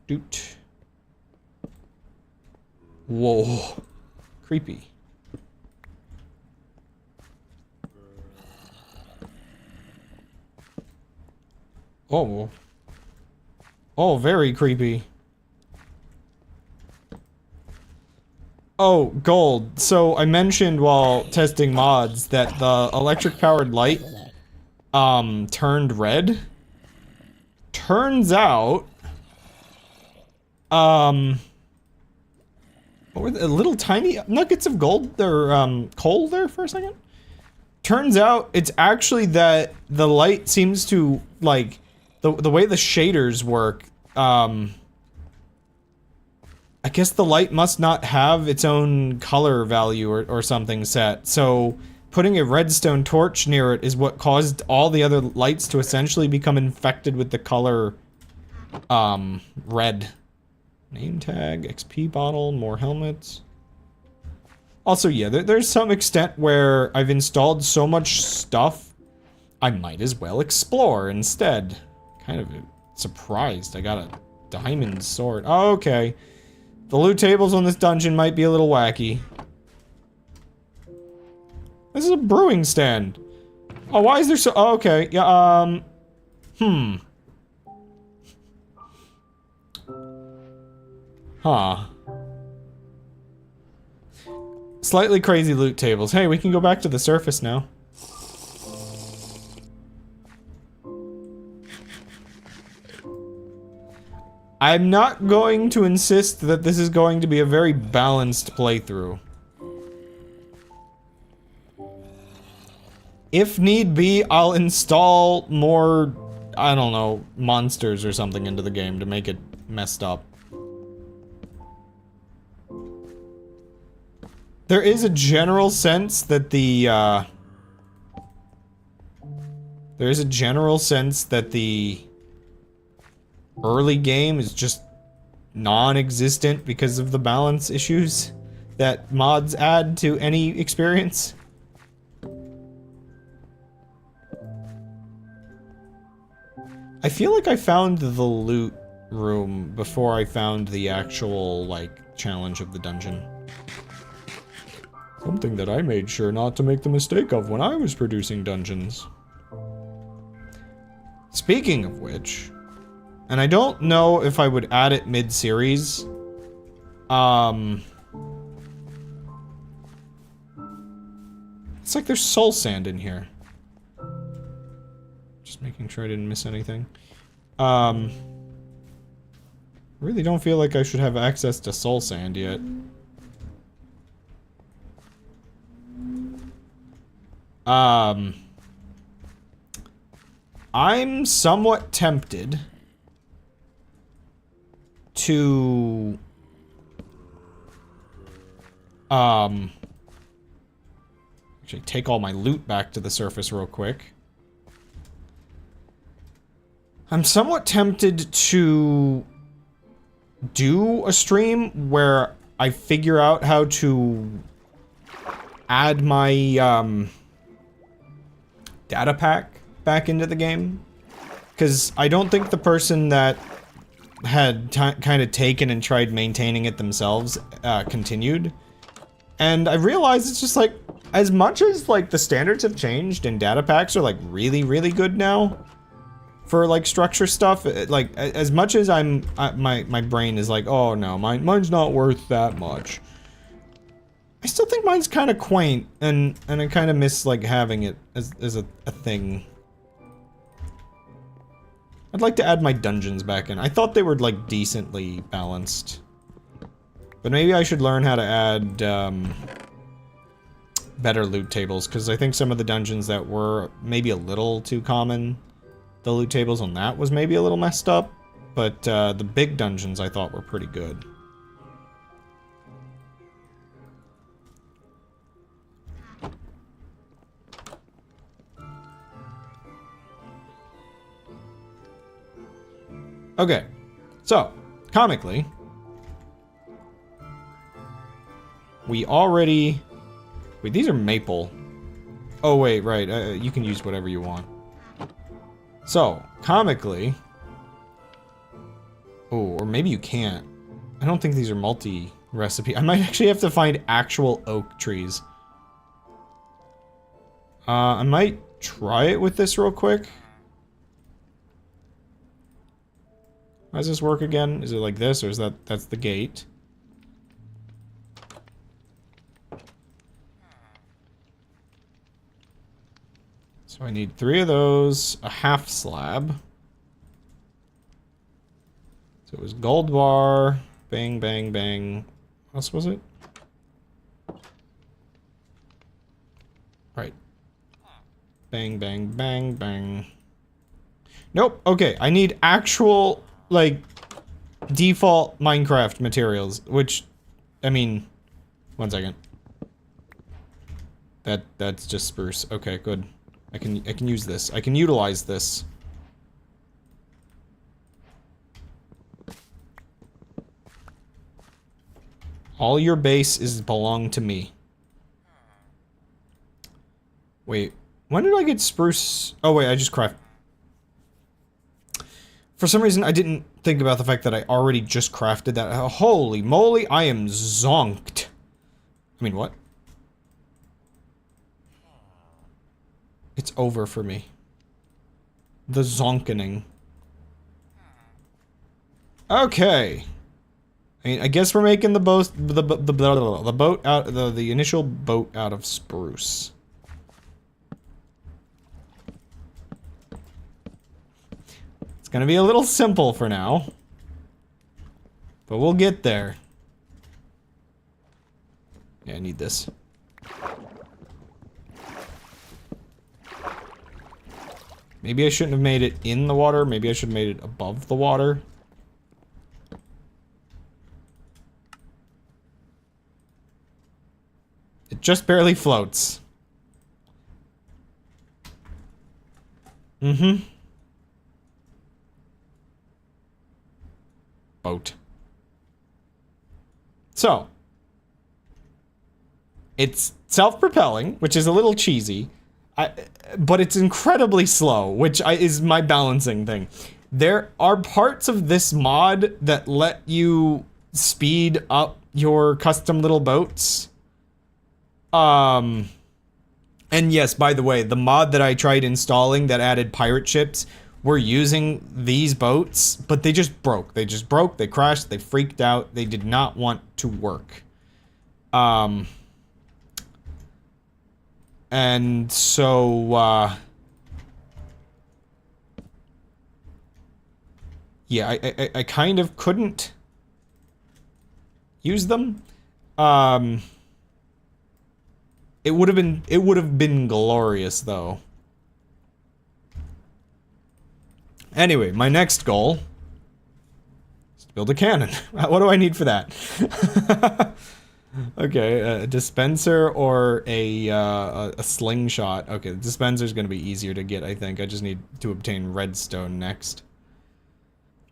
Doot. Whoa. Creepy. Oh. Oh, very creepy. Oh, gold. So I mentioned while testing mods that the electric powered light turned red. Turns out what were the little tiny nuggets of gold or coal there for a second? Turns out it's actually that the light seems to, like, the way the shaders work, I guess the light must not have its own color value or something set, so putting a redstone torch near it is what caused all the other lights to essentially become infected with the color, red. Name tag, XP bottle, more helmets. Also, yeah, there's some extent where I've installed so much stuff, I might as well explore instead. Kind of surprised I got a diamond sword. Oh, okay. The loot tables on this dungeon might be a little wacky. This is a brewing stand. Oh, why is there so... Oh, okay. Yeah, Huh. Slightly crazy loot tables. Hey, we can go back to the surface now. I'm not going to insist that this is going to be a very balanced playthrough. If need be, I'll install more, I don't know, monsters or something into the game to make it messed up. There is a general sense that the, early game is just non-existent because of the balance issues that mods add to any experience. I feel like I found the loot room before I found the actual, like, challenge of the dungeon. Something that I made sure not to make the mistake of when I was producing dungeons. Speaking of which... And I don't know if I would add it mid-series. It's like there's soul sand in here. Just making sure I didn't miss anything. Really don't feel like I should have access to soul sand yet. I'm somewhat tempted to actually take all my loot back to the surface real quick. I'm somewhat tempted to do a stream where I figure out how to add my data pack back into the game, because I don't think the person that had kind of taken and tried maintaining it themselves continued. And I realized it's just like, as much as like the standards have changed and data packs are like really, really good now for like structure stuff, like as much as my brain is like, oh no, mine's not worth that much. I still think mine's kind of quaint, and I kind of miss like having it as a thing. I'd like to add my dungeons back in. I thought they were like decently balanced. But maybe I should learn how to add better loot tables, because I think some of the dungeons that were maybe a little too common, the loot tables on that was maybe a little messed up. but the big dungeons I thought were pretty good. Okay, so, comically, we already... Wait, these are maple. Oh, wait, right, you can use whatever you want. So, comically... Oh, or maybe you can't. I don't think these are multi-recipe. I might actually have to find actual oak trees. I might try it with this real quick. How does this work again? Is it like this, or is that's the gate? So I need 3 of those, a half slab. So it was gold bar, bang, bang, bang. What else was it? Right. Bang, bang, bang, bang. Nope, okay, I need actual... like, default Minecraft materials, which, I mean, 1 second. That's just spruce. Okay, good. I can use this. I can utilize this. All your base belong to me. Wait, when did I get spruce? Oh wait, I just craft. For some reason, I didn't think about the fact that I already just crafted that. Holy moly, I am zonked. I mean, what? It's over for me. The zonkening. Okay. I mean, I guess we're making the boat out, the initial boat out of spruce. It's gonna be a little simple for now, but we'll get there. Yeah, I need this. Maybe I shouldn't have made it in the water. Maybe I should have made it above the water. It just barely floats. Mm-hmm. Boat. So, it's self-propelling, which is a little cheesy, but it's incredibly slow, which is my balancing thing. There are parts of this mod that let you speed up your custom little boats. And yes, by the way, the mod that I tried installing that added pirate ships, we're using these boats, but they just broke. They just broke, they crashed, they freaked out, they did not want to work. And so, yeah, I kind of couldn't use them. It would have been glorious though. Anyway, my next goal is to build a cannon. What do I need for that? Okay, a dispenser or a slingshot. Okay, the dispenser is going to be easier to get, I think. I just need to obtain redstone next.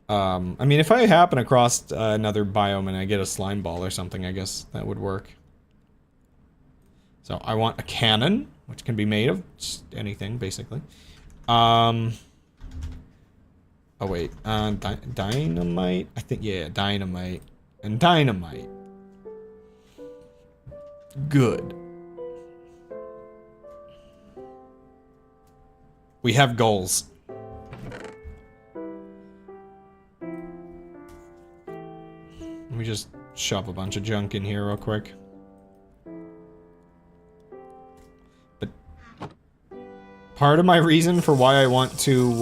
I mean, if I happen across another biome and I get a slime ball or something, I guess that would work. So, I want a cannon, which can be made of just anything, basically. Oh, wait. Dynamite? I think, yeah, dynamite. And dynamite. Good. We have goals. Let me just shove a bunch of junk in here real quick. But part of my reason for why I want to,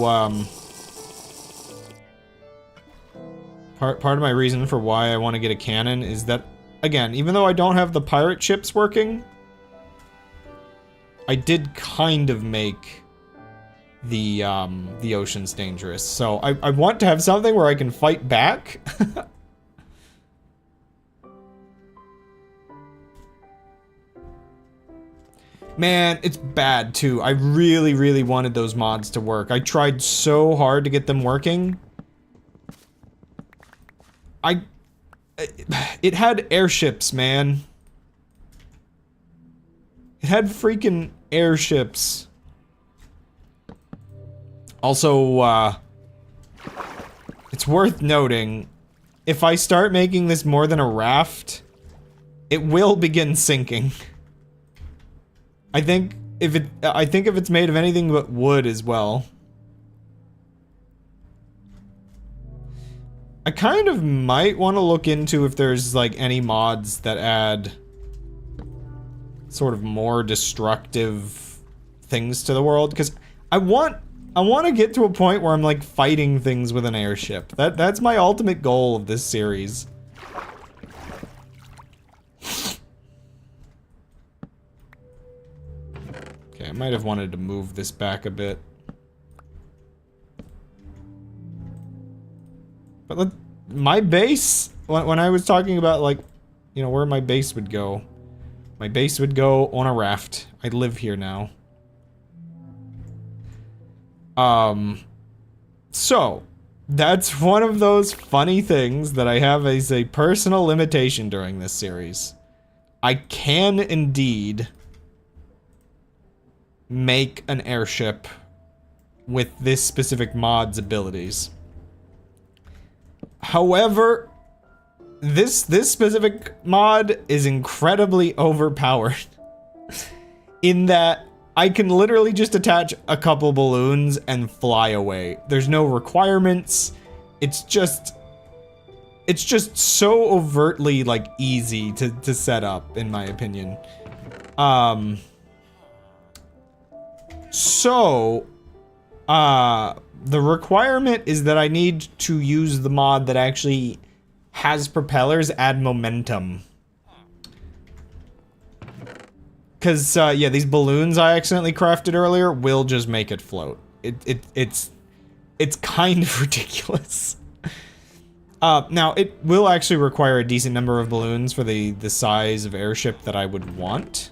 part of my reason for why I want to get a cannon is that, again, even though I don't have the pirate ships working, I did kind of make the ocean's dangerous. So I want to have something where I can fight back. Man, it's bad too. I really, really wanted those mods to work. I tried so hard to get them working. It had airships, man. It had freaking airships. Also, it's worth noting, if I start making this more than a raft, it will begin sinking. I think if it's made of anything but wood as well. I kind of might want to look into if there's like any mods that add sort of more destructive things to the world, because I want to get to a point where I'm like fighting things with an airship. That's my ultimate goal of this series. Okay, I might have wanted to move this back a bit. But my base, when I was talking about like, you know, where my base would go. My base would go on a raft. I live here now. So, that's one of those funny things that I have as a personal limitation during this series. I can indeed make an airship with this specific mod's abilities. However, this specific mod is incredibly overpowered in that I can literally just attach a couple balloons and fly away. There's no requirements. It's just so overtly like easy to set up, in my opinion. The requirement is that I need to use the mod that actually has propellers add momentum. Because, yeah, these balloons I accidentally crafted earlier will just make it float. It's kind of ridiculous. Now, it will actually require a decent number of balloons for the size of airship that I would want.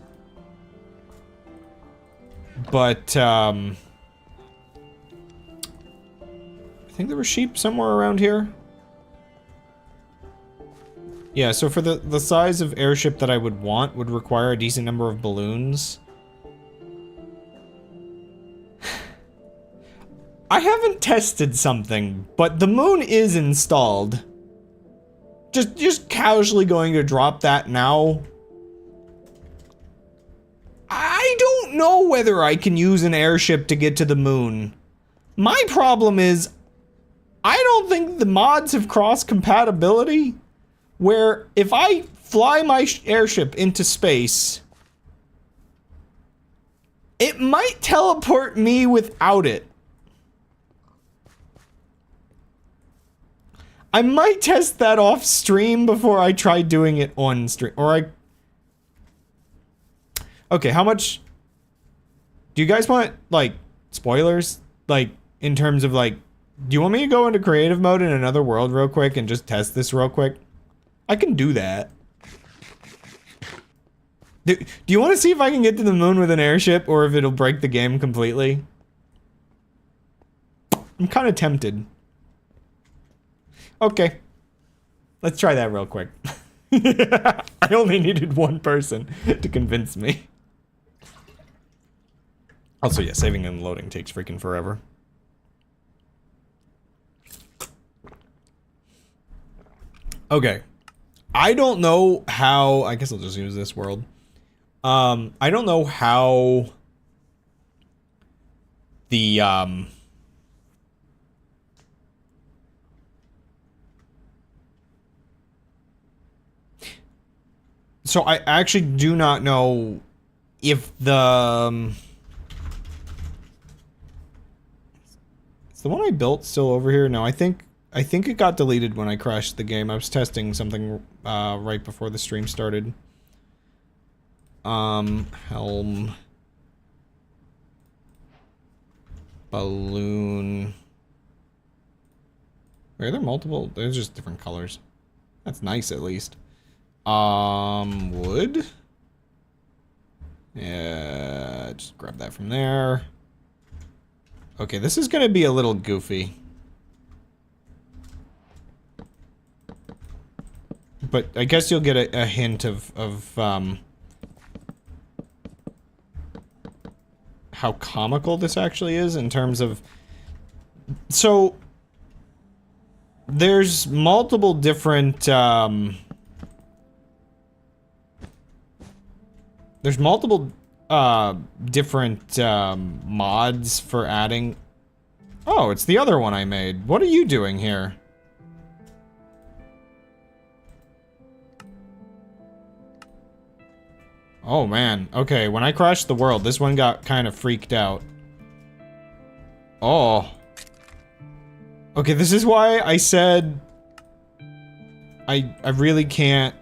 But, I think there were sheep somewhere around here. Yeah, so for the size of airship that I would want would require a decent number of balloons. I haven't tested something, but the moon is installed. Just casually going to drop that now. I don't know whether I can use an airship to get to the moon. My problem is, I don't think the mods have cross compatibility, where if I fly my airship into space, it might teleport me without it. I might test that off stream before I try doing it on stream, Okay, how much... Do you guys want, like, spoilers? Like, in terms of, like... Do you want me to go into creative mode in another world real quick and just test this real quick? I can do that. Do you want to see if I can get to the moon with an airship, or if it'll break the game completely? I'm kind of tempted. Okay. Let's try that real quick. I only needed one person to convince me. Also, yeah, saving and loading takes freaking forever. Okay. I don't know how... I guess I'll just use this world. I don't know how... The, So I actually do not know if the... Is the one I built still over here? No, I think it got deleted when I crashed the game. I was testing something right before the stream started. Helm. balloon. Are there multiple? There's just different colors. That's nice, at least. Wood? Yeah, just grab that from there. Okay, this is gonna be a little goofy. But I guess you'll get a hint of how comical this actually is in terms of... So, there's multiple different, there's multiple, different, mods for adding... Oh, it's the other one I made. What are you doing here? Oh man, okay, when I crashed the world, this one got kind of freaked out. Oh. Okay, this is why I said... I really can't...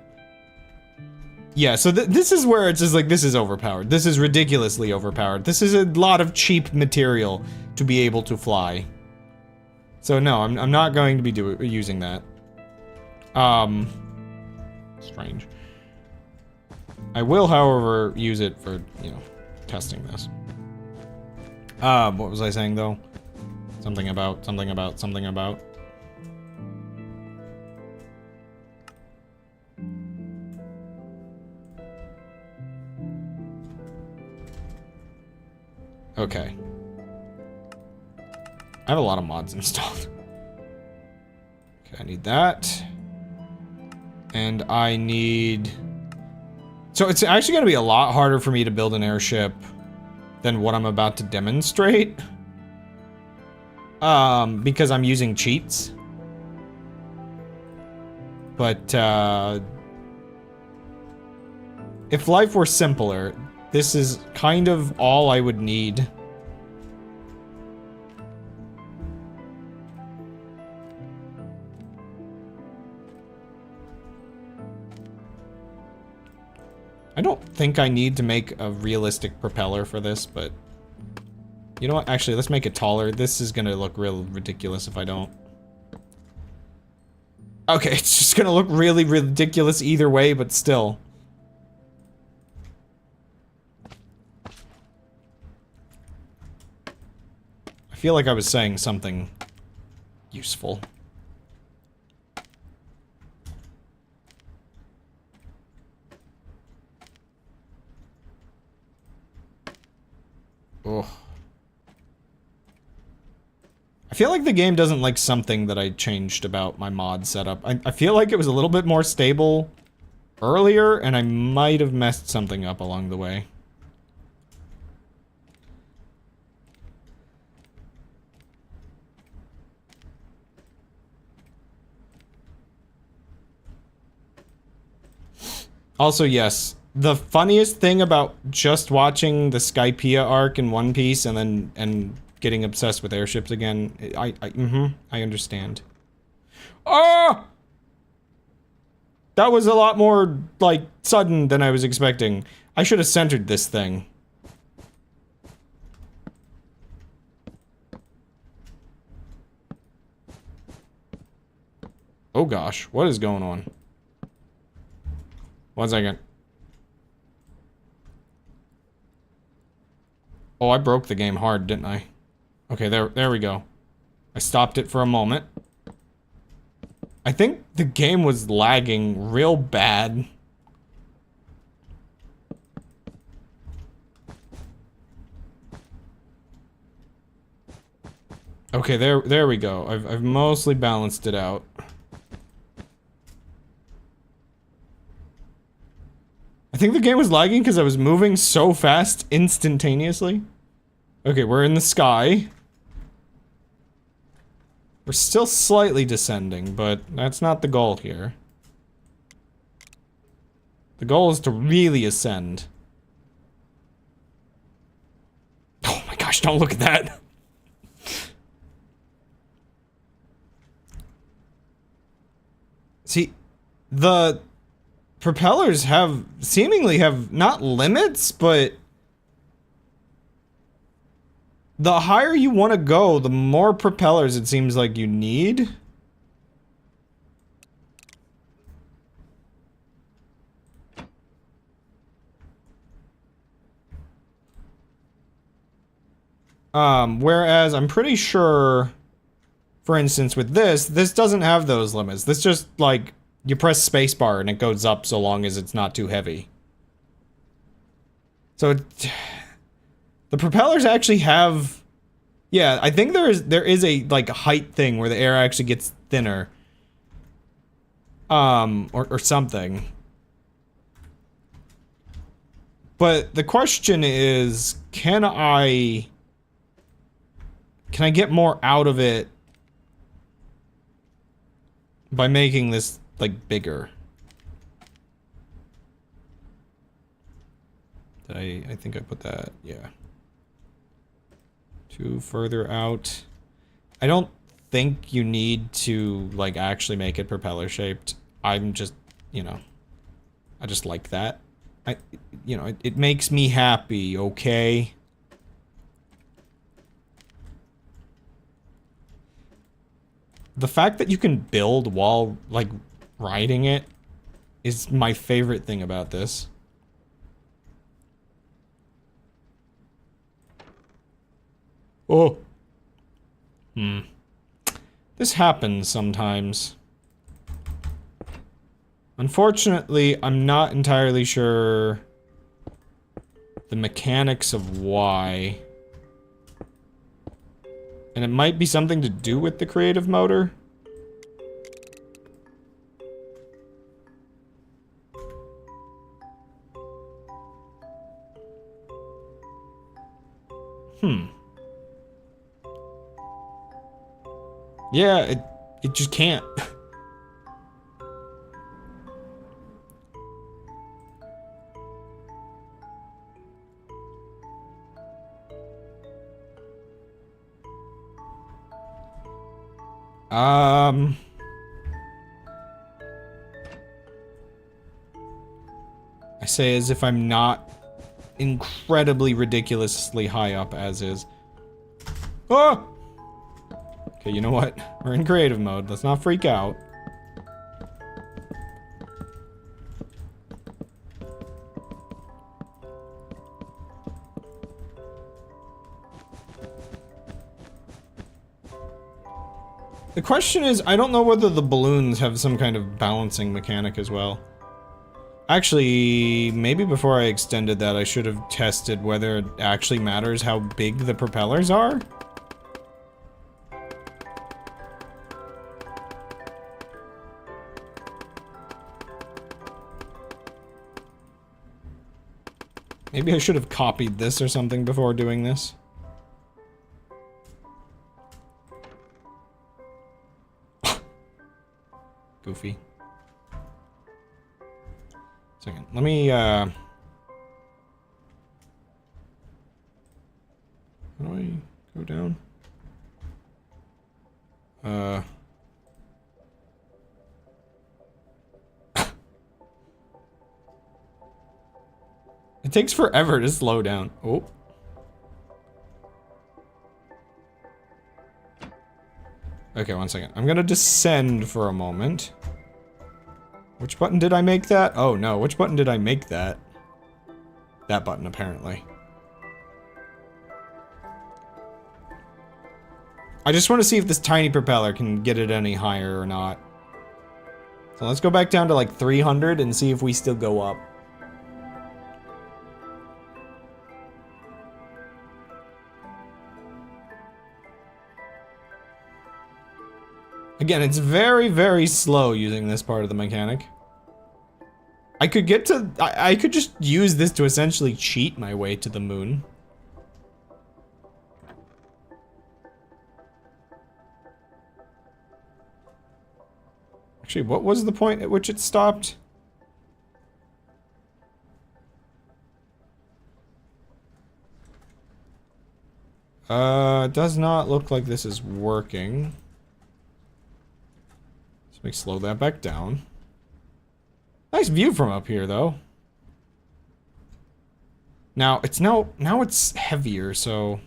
Yeah, so this is where it's just like, this is overpowered. This is ridiculously overpowered. This is a lot of cheap material to be able to fly. So no, I'm not going to be using that. Strange. I will, however, use it for, you know, testing this. What was I saying, though? Something about... Okay. I have a lot of mods installed. Okay, I need that. And I need... So it's actually going to be a lot harder for me to build an airship than what I'm about to demonstrate. Because I'm using cheats. But, if life were simpler, this is kind of all I would need. I don't think I need to make a realistic propeller for this, but... You know what? Actually, let's make it taller. This is gonna look real ridiculous if I don't. Okay, it's just gonna look really ridiculous either way, but still. I feel like I was saying something useful. Ugh. I feel like the game doesn't like something that I changed about my mod setup. I feel like it was a little bit more stable earlier, and I might have messed something up along the way. Also, yes, the funniest thing about just watching the Skypiea arc in One Piece and getting obsessed with airships again, I understand. Ah! That was a lot more, like, sudden than I was expecting. I should have centered this thing. Oh gosh, what is going on? 1 second. Oh, I broke the game hard, didn't I? Okay, there we go. I stopped it for a moment. I think the game was lagging real bad. Okay, there we go. I've mostly balanced it out. I think the game was lagging because I was moving so fast instantaneously. Okay, we're in the sky. We're still slightly descending, but that's not the goal here. The goal is to really ascend. Oh my gosh, don't look at that. See, the propellers seemingly have not limits, but The higher you want to go, the more propellers it seems like you need. Whereas I'm pretty sure, for instance, with this doesn't have those limits. This just, like, you press spacebar and it goes up so long as it's not too heavy. So, the propellers actually have... Yeah, I think there is a, like, height thing where the air actually gets thinner. Or something. But the question is, can I get more out of it by making this, like, bigger? Did I think I put that, yeah. Two further out. I don't think you need to, like, actually make it propeller shaped. I'm just, you know, I just like that. You know, it makes me happy, okay? The fact that you can build while, like, riding it is my favorite thing about this. Oh. This happens sometimes. Unfortunately, I'm not entirely sure the mechanics of why. And it might be something to do with the creative motor. Yeah, it just can't. I say as if I'm not incredibly ridiculously high up as is. Oh! Okay, you know what? We're in creative mode. Let's not freak out. The question is, I don't know whether the balloons have some kind of balancing mechanic as well. Actually, maybe before I extended that, I should have tested whether it actually matters how big the propellers are. Maybe I should have copied this or something before doing this. Goofy. Second, let me, how do I go down? It takes forever to slow down. Oh. Okay, one second. I'm gonna descend for a moment. Which button did I make that? Oh no, which button did I make that? That button, apparently. I just want to see if this tiny propeller can get it any higher or not. So let's go back down to like 300 and see if we still go up. Again, it's very, very slow using this part of the mechanic. I could get to... I could just use this to essentially cheat my way to the moon. Actually, what was the point at which it stopped? It does not look like this is working. Let me slow that back down. Nice view from up here, though. Now it's heavier, so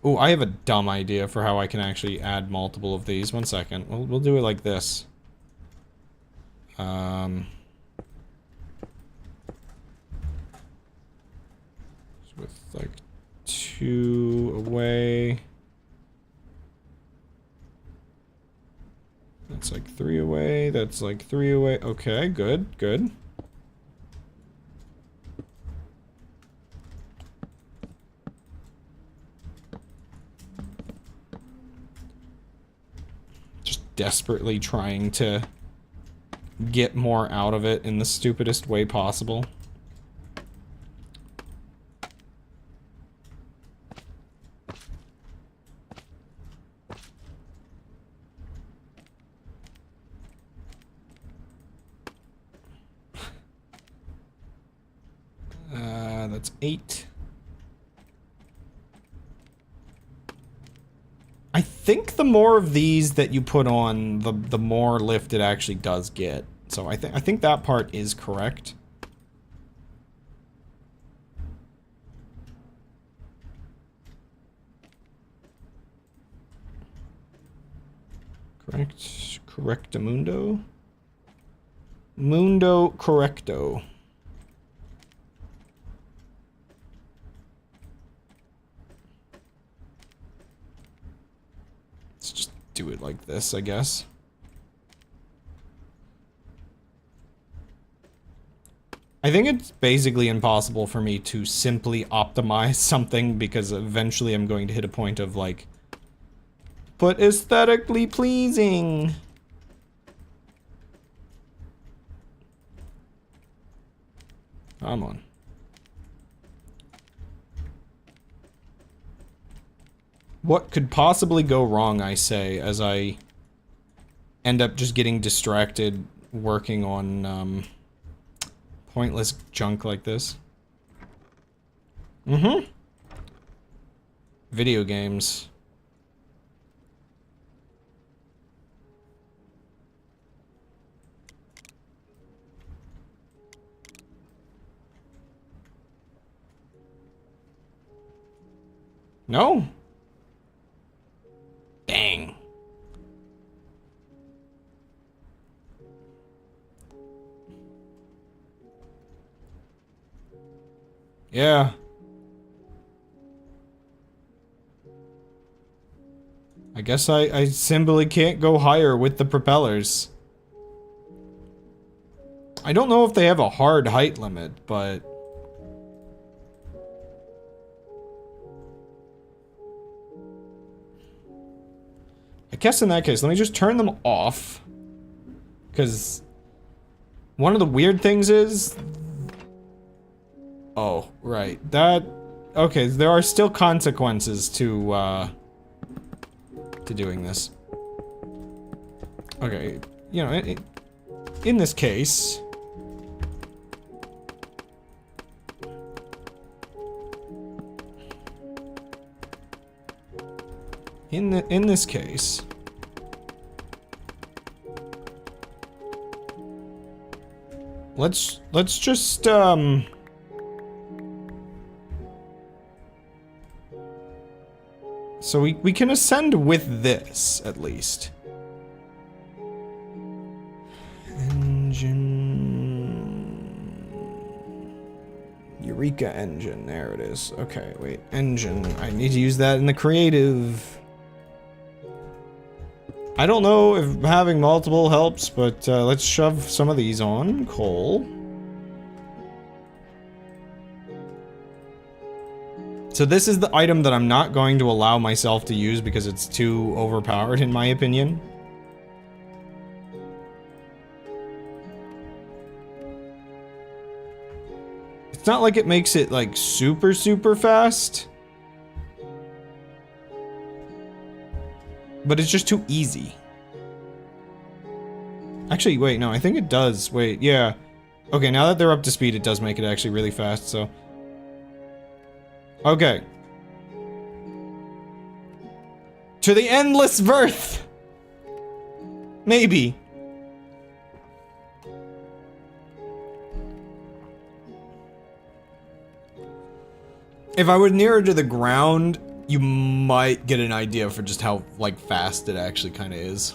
Oh, I have a dumb idea for how I can actually add multiple of these. One second. We'll do it like this. With like 2 away. That's like 3 away. That's like 3 away. Okay, good, good. Just desperately trying to get more out of it in the stupidest way possible. That's 8. I think the more of these that you put on, the more lift it actually does get. So I think that part is correct. Correctamundo. Mundo correcto. Let's just do it like this, I guess. I think it's basically impossible for me to simply optimize something because eventually I'm going to hit a point of like, but aesthetically pleasing. Come on. What could possibly go wrong, I say, as I end up just getting distracted working on, pointless junk like this? Mm-hmm. Video games. No. Dang. Yeah. I guess I simply can't go higher with the propellers. I don't know if they have a hard height limit, but... I guess in that case, let me just turn them off. Because... one of the weird things is... Oh, right. That... Okay, there are still consequences to doing this. Okay, you know, in this case... In this case... Let's just, So we can ascend with this, at least. Engine... Eureka engine, there it is. Okay, wait, engine. I need to use that in the creative. I don't know if having multiple helps, but let's shove some of these on. Coal. So this is the item that I'm not going to allow myself to use because it's too overpowered in my opinion. It's not like it makes it like super fast. But it's just too easy. Actually, wait, no, I think it does. Wait, yeah. Okay, now that they're up to speed, it does make it actually really fast, so... Okay. To the endless birth! Maybe. If I were nearer to the ground, you might get an idea for just how, like, fast it actually kind of is.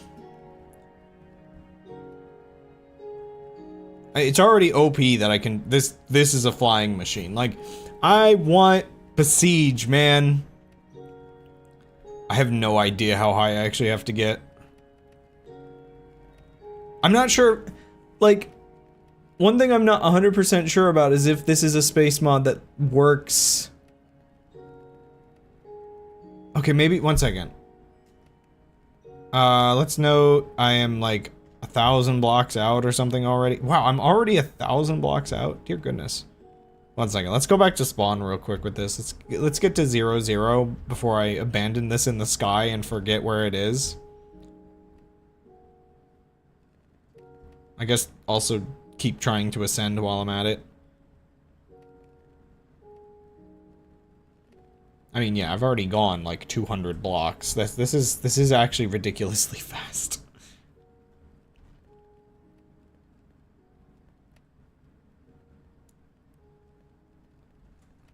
It's already OP that I can, this is a flying machine. Like, I want Besiege, man. I have no idea how high I actually have to get. I'm not sure, like, one thing I'm not 100% sure about is if this is a space mod that works. Okay, maybe, one second. Let's note I am like 1,000 blocks out or something already. Wow, I'm already 1,000 blocks out? Dear goodness. One second, let's go back to spawn real quick with this. Let's get to 0, before I abandon this in the sky and forget where it is. I guess also keep trying to ascend while I'm at it. I mean, yeah, I've already gone like 200 blocks. This is actually ridiculously fast.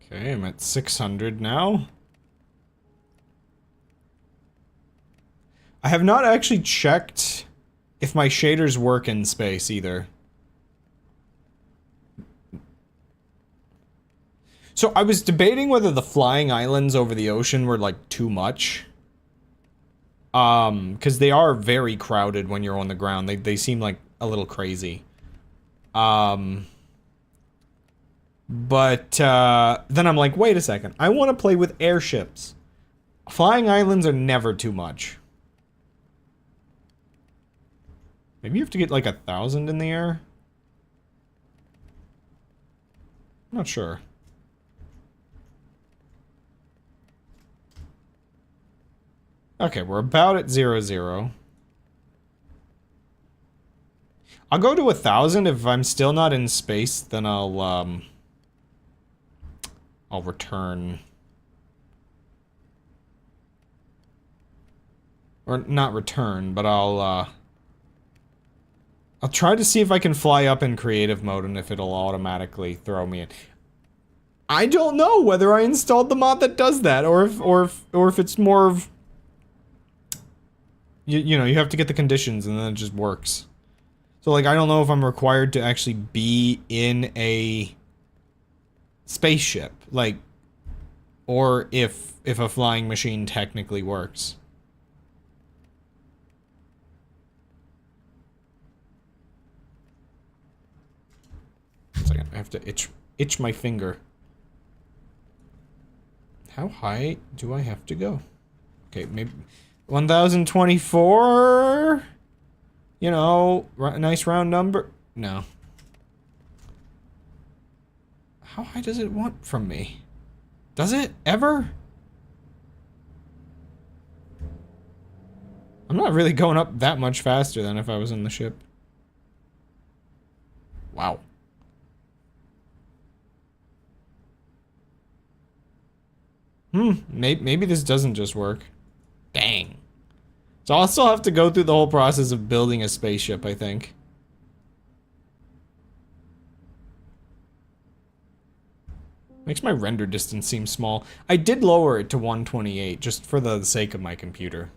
Okay, I'm at 600 now. I have not actually checked if my shaders work in space either. So I was debating whether the flying islands over the ocean were like too much. Because they are very crowded when you're on the ground. They seem like a little crazy. But then I'm like, wait a second. I want to play with airships. Flying islands are never too much. Maybe you have to get like 1,000 in the air? I'm not sure. Okay, we're about at 0. I'll go to 1,000 if I'm still not in space, then I'll return. Or not return, but I'll try to see if I can fly up in creative mode and if it'll automatically throw me in. I don't know whether I installed the mod that does that or if it's more of you know, you have to get the conditions and then it just works. So like I don't know if I'm required to actually be in a spaceship, like, or if a flying machine technically works. One second, I have to itch my finger. How high do I have to go? Okay, maybe 1,024. You know, nice round number. No. How high does it want from me? Does it ever? I'm not really going up that much faster than if I was in the ship. Wow. Maybe this doesn't just work. Dang. So I'll still have to go through the whole process of building a spaceship, I think. Makes my render distance seem small. I did lower it to 128, just for the sake of my computer.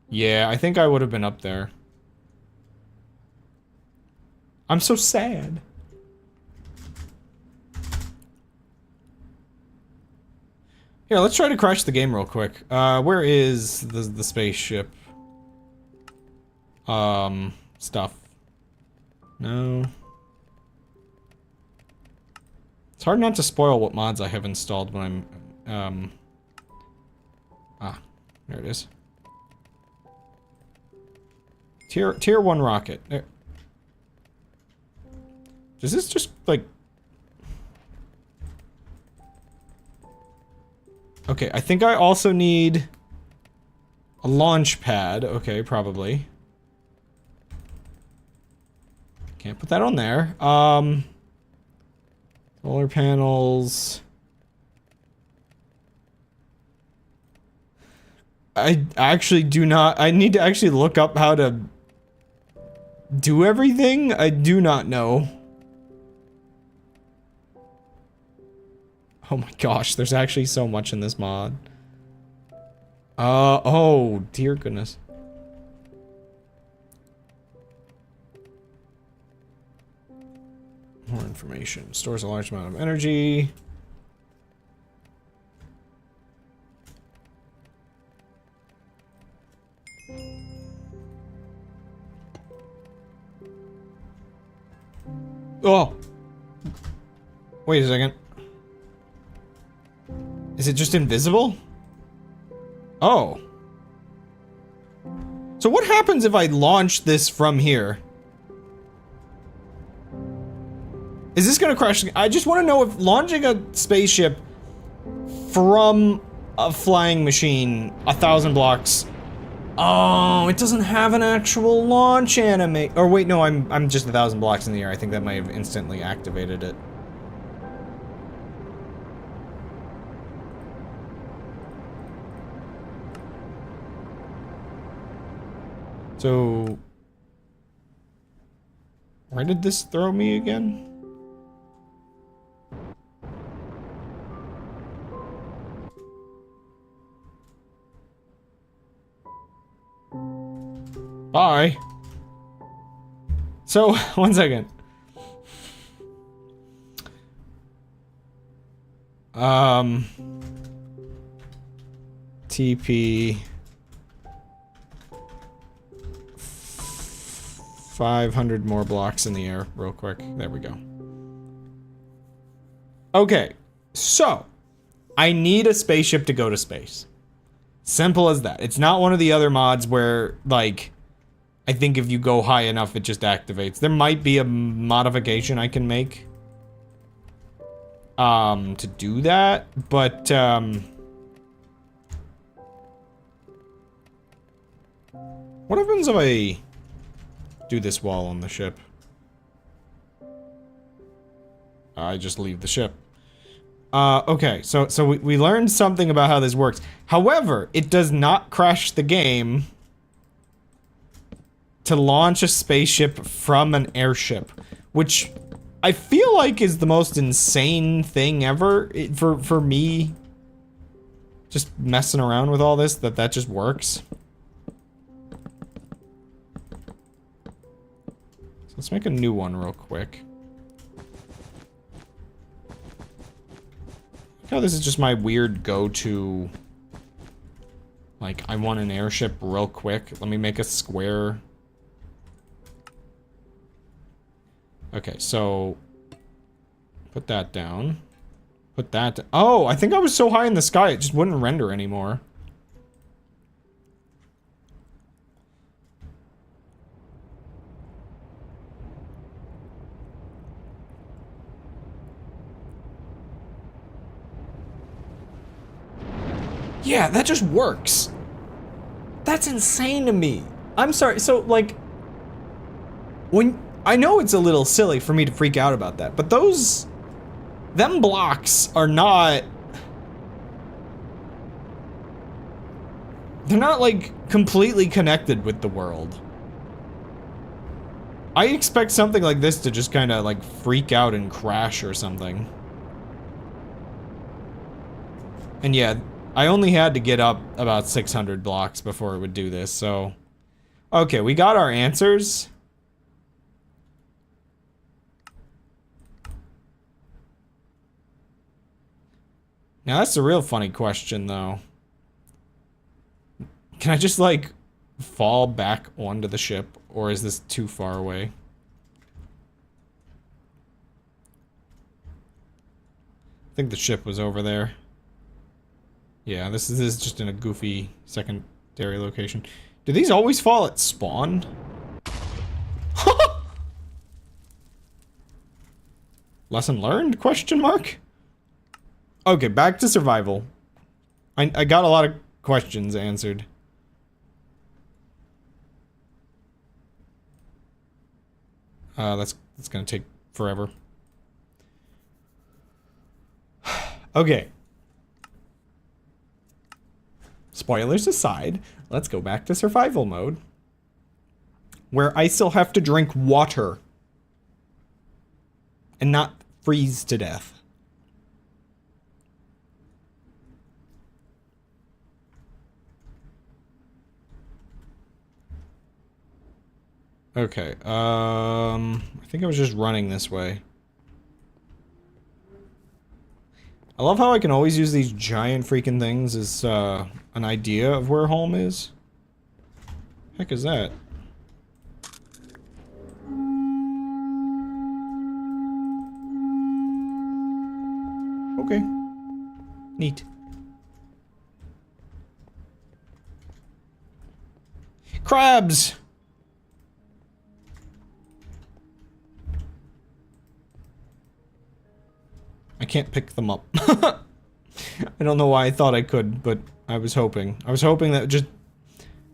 Yeah, I think I would have been up there. I'm so sad. Here, let's try to crash the game real quick. Where is the spaceship? Stuff. No. It's hard not to spoil what mods I have installed when I'm, there it is. Tier 1 rocket. There. Does this just, like... Okay, I think I also need a launch pad. Okay, probably. Can't put that on there. Solar panels. I actually do not... I need to actually look up how to do everything. I do not know. Oh my gosh, there's actually so much in this mod. Oh, dear goodness. More information. Stores a large amount of energy. Oh! Wait a second. Is it just invisible? Oh. So what happens if I launch this from here? Is this gonna crash? I just want to know if launching a spaceship from a flying machine 1,000 blocks. Oh, it doesn't have an actual launch animate. Or wait, no, I'm just 1,000 blocks in the air. I think that might have instantly activated it. So, where did this throw me again? Bye. So, one second. TP 500 more blocks in the air real quick. There we go. Okay, so I need a spaceship to go to space. Simple as that. It's not one of the other mods where, like, I think if you go high enough, it just activates. There might be a modification I can make to do that, but what happens if I do this while on the ship? I just leave the ship. Okay, so we learned something about how this works. However, it does not crash the game to launch a spaceship from an airship, which I feel like is the most insane thing ever for me. Just messing around with all this, that just works. So let's make a new one real quick. Oh, this is just my weird go-to. Like, I want an airship real quick. Let me make a square. Okay, so put that down. Put that. Oh, I think I was so high in the sky it just wouldn't render anymore. Yeah, that just works. That's insane to me. I'm sorry, so, like, when, I know it's a little silly for me to freak out about that, but them blocks are not, they're not, like, completely connected with the world. I expect something like this to just kind of, like, freak out and crash or something. And yeah, I only had to get up about 600 blocks before it would do this, so... Okay, we got our answers. Now that's a real funny question, though. Can I just, like, fall back onto the ship, or is this too far away? I think the ship was over there. Yeah, this is just in a goofy secondary location. Do these always fall at spawn? Lesson learned? Question mark? Okay, back to survival. I got a lot of questions answered. That's gonna take forever. Okay. Spoilers aside, let's go back to survival mode, where I still have to drink water and not freeze to death. Okay, I think I was just running this way. I love how I can always use these giant freaking things as, an idea of where home is. Heck is that? Okay. Neat. Crabs! I can't pick them up. I don't know why I thought I could, but I was hoping. I was hoping that just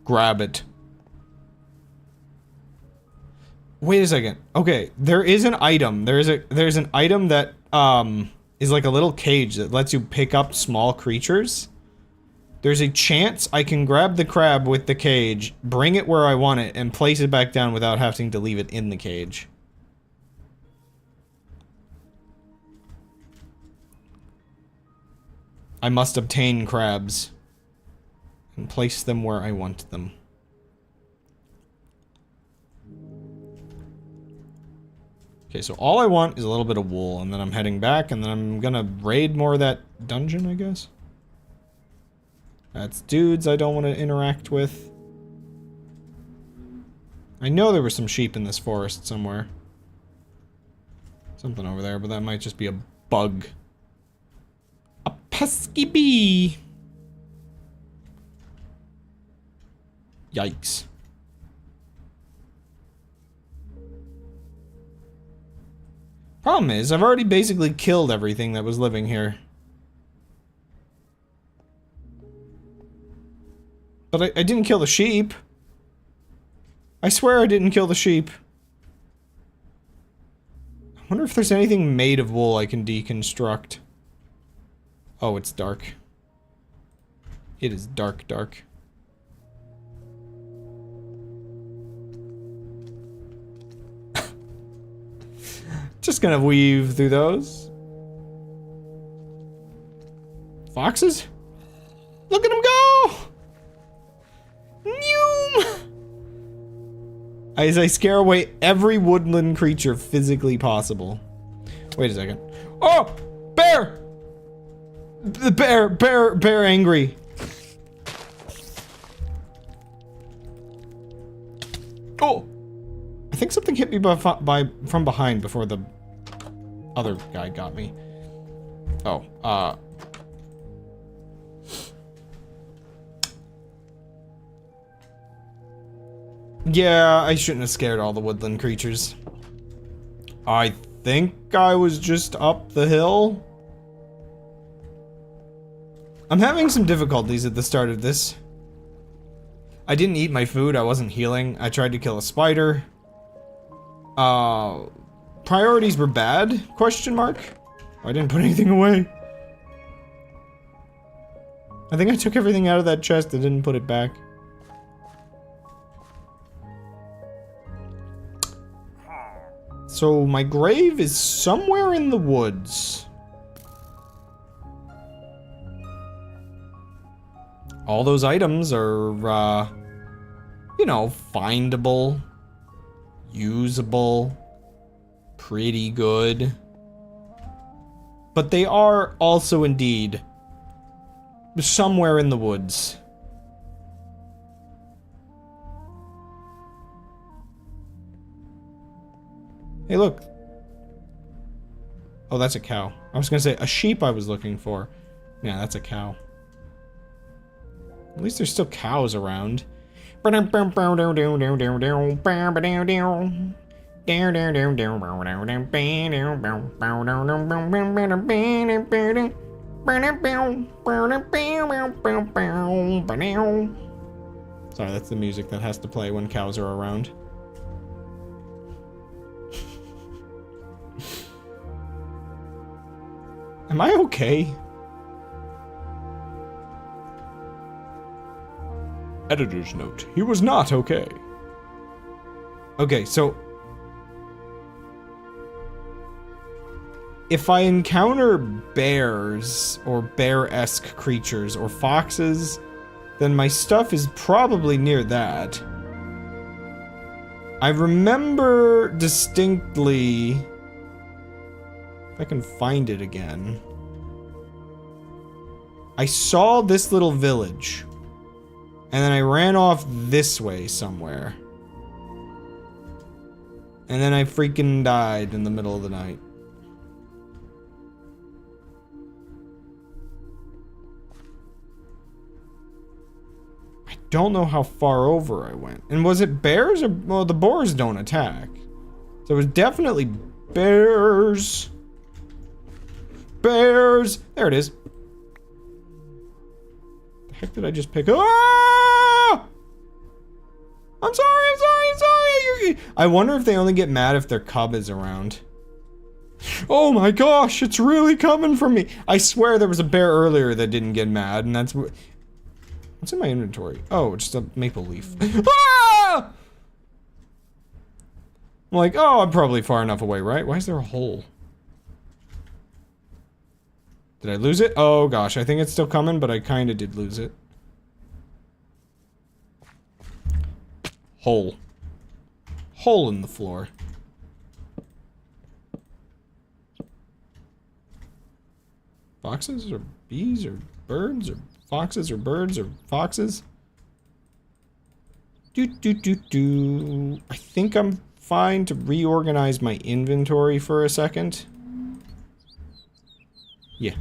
grab it. Wait a second. Okay, there is an item. There's an item that is like a little cage that lets you pick up small creatures. There's a chance I can grab the crab with the cage, bring it where I want it, and place it back down without having to leave it in the cage. I must obtain crabs and place them where I want them. Okay, so all I want is a little bit of wool, and then I'm heading back, and then I'm gonna raid more of that dungeon, I guess. That's dudes I don't want to interact with. I know there were some sheep in this forest somewhere. Something over there, but that might just be a bug. A pesky bee! Yikes. Problem is, I've already basically killed everything that was living here. But I didn't kill the sheep. I swear I didn't kill the sheep. I wonder if there's anything made of wool I can deconstruct. Oh, it's dark. It is dark, dark. Just gonna weave through those. Foxes? Look at them go! Noom! As I scare away every woodland creature physically possible. Wait a second. Oh! Bear! The bear angry. Oh! I think something hit me from behind before the other guy got me. Oh, yeah, I shouldn't have scared all the woodland creatures. I think I was just up the hill. I'm having some difficulties at the start of this. I didn't eat my food, I wasn't healing. I tried to kill a spider. Priorities were bad? Question mark? I didn't put anything away. I think I took everything out of that chest and didn't put it back. So my grave is somewhere in the woods. All those items are, you know, findable, usable, pretty good. But they are also indeed somewhere in the woods. Hey, look. Oh, that's a cow. I was gonna say a sheep I was looking for. Yeah, that's a cow. At least there's still cows around. Sorry, that's the music that has to play when cows are around. Am I okay? Editor's note. He was not okay. Okay, so if I encounter bears or bear-esque creatures or foxes, then my stuff is probably near that. I remember distinctly, if I can find it again, I saw this little village, and then I ran off this way somewhere. And then I freaking died in the middle of the night. I don't know how far over I went. And was it bears or... well, the boars don't attack. So it was definitely bears. Bears! There it is. The heck did I just pick? Ah! I'm sorry, I'm sorry, I'm sorry! I wonder if they only get mad if their cub is around. Oh my gosh, it's really coming for me! I swear there was a bear earlier that didn't get mad, and that's what... what's in my inventory? Oh, just a maple leaf. Ah! I'm like, oh, I'm probably far enough away, right? Why is there a hole? Did I lose it? Oh gosh, I think it's still coming, but I kinda did lose it. Hole. Hole in the floor. Foxes or bees or birds or foxes or birds or foxes? I think I'm fine to reorganize my inventory for a second. Yeah.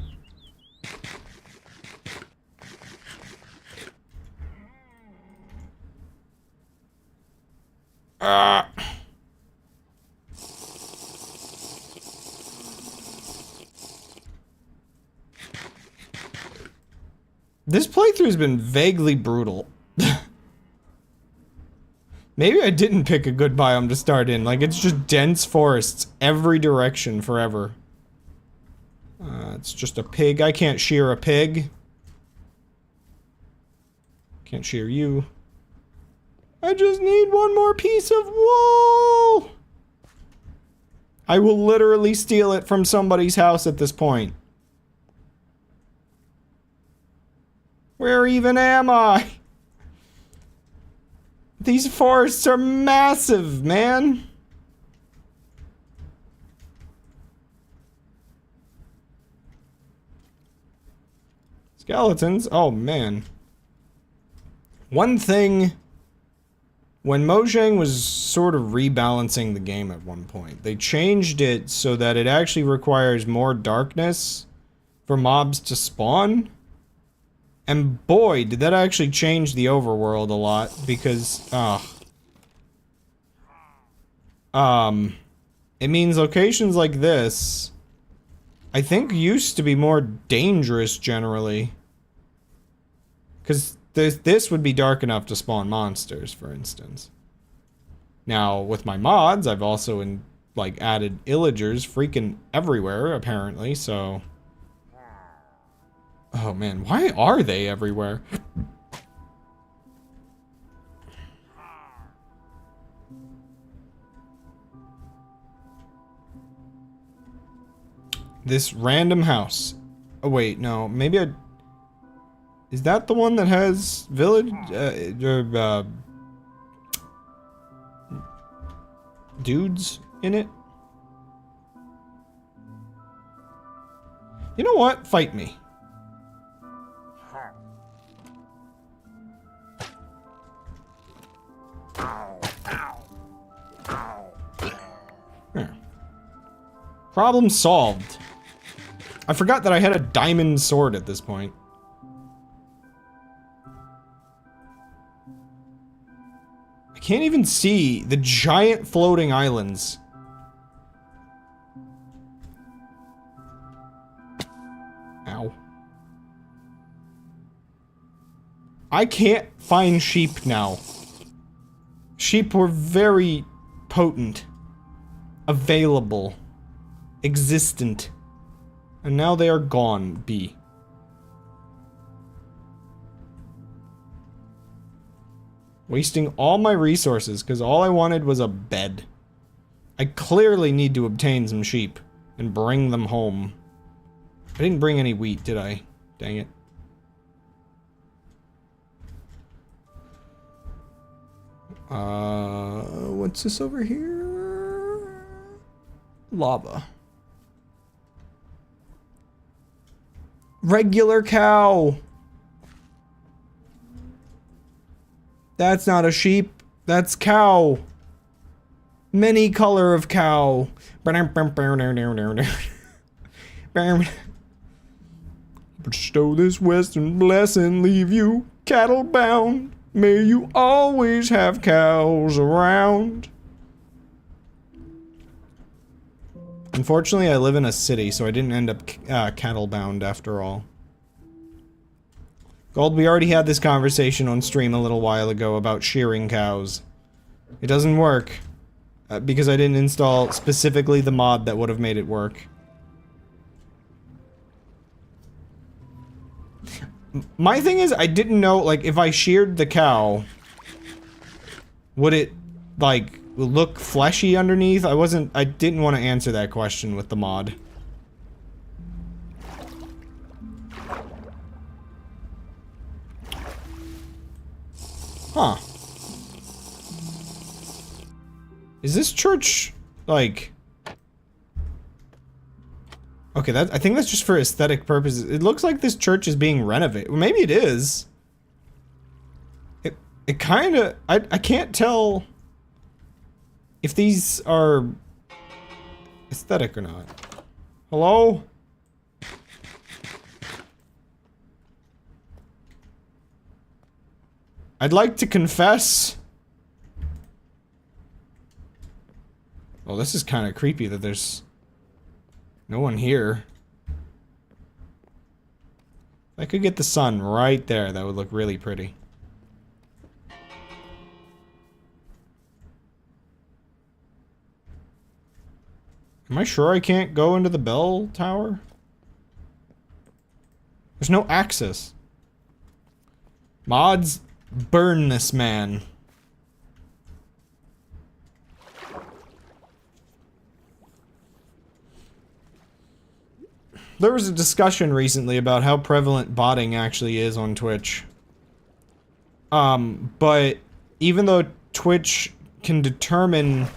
This playthrough's been vaguely brutal. Maybe I didn't pick a good biome to start in. Like, it's just dense forests every direction forever. It's just a pig. I can't shear a pig. Can't shear you. I just need one more piece of wool! I will literally steal it from somebody's house at this point. Where even am I? These forests are massive, man. Skeletons? Oh, man. One thing... when Mojang was sort of rebalancing the game at one point, they changed it so that it actually requires more darkness for mobs to spawn. And boy, did that actually change the overworld a lot, because, it means locations like this, I think, used to be more dangerous generally. Because this would be dark enough to spawn monsters, for instance. Now, with my mods, I've also, added illagers freaking everywhere, apparently, so... oh man, why are they everywhere? This random house. Oh wait, no, maybe I... is that the one that has village? Dudes in it? You know what? Fight me. There. Problem solved. I forgot that I had a diamond sword at this point. I can't even see the giant floating islands. Ow. I can't find sheep now. Sheep were very potent, available, existent, and now they are gone, B. Wasting all my resources because all I wanted was a bed. I clearly need to obtain some sheep and bring them home. I didn't bring any wheat, did I? Dang it. What's this over here? Lava. Regular cow. That's not a sheep. That's cow. Many color of cow. Bestow this western blessing, leave you cattle bound. May you always have cows around. Unfortunately, I live in a city, so I didn't end up cattle bound after all. Gold, we already had this conversation on stream a little while ago about shearing cows. It doesn't work. Because I didn't install specifically the mod that would have made it work. My thing is, I didn't know, like, if I sheared the cow, would it, like, look fleshy underneath? I didn't want to answer that question with the mod. Huh. Is this church, like... Okay, I think that's just for aesthetic purposes. It looks like this church is being renovated. Well, maybe it is. It kinda... I can't tell if these are aesthetic or not. Hello? I'd like to confess. Well, this is kind of creepy that there's no one here. If I could get the sun right there, that would look really pretty. Am I sure I can't go into the bell tower? There's no access. Mods, burn this man. There was a discussion recently about how prevalent botting actually is on Twitch. But even though Twitch can determine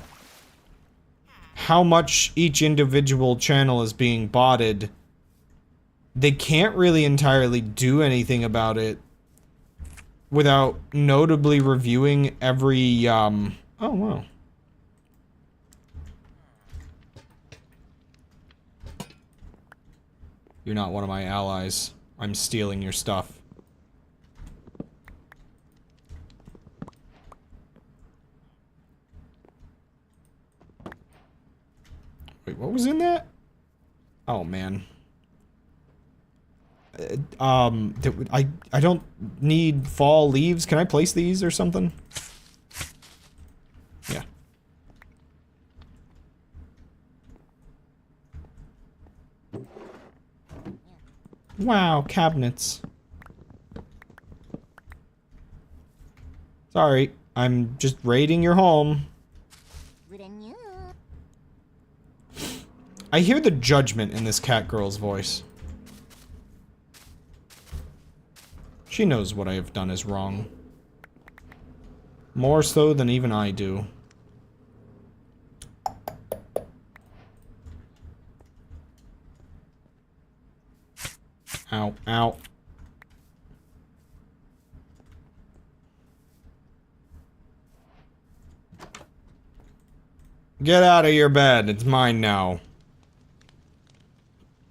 how much each individual channel is being botted, they can't really entirely do anything about it without notably reviewing every, oh wow. You're not one of my allies. I'm stealing your stuff. Wait, what was in that? Oh, man. I don't need fall leaves. Can I place these or something? Yeah. Wow, cabinets. Sorry, I'm just raiding your home. I hear the judgment in this cat girl's voice. She knows what I have done is wrong. More so than even I do. Ow, ow. Get out of your bed, it's mine now.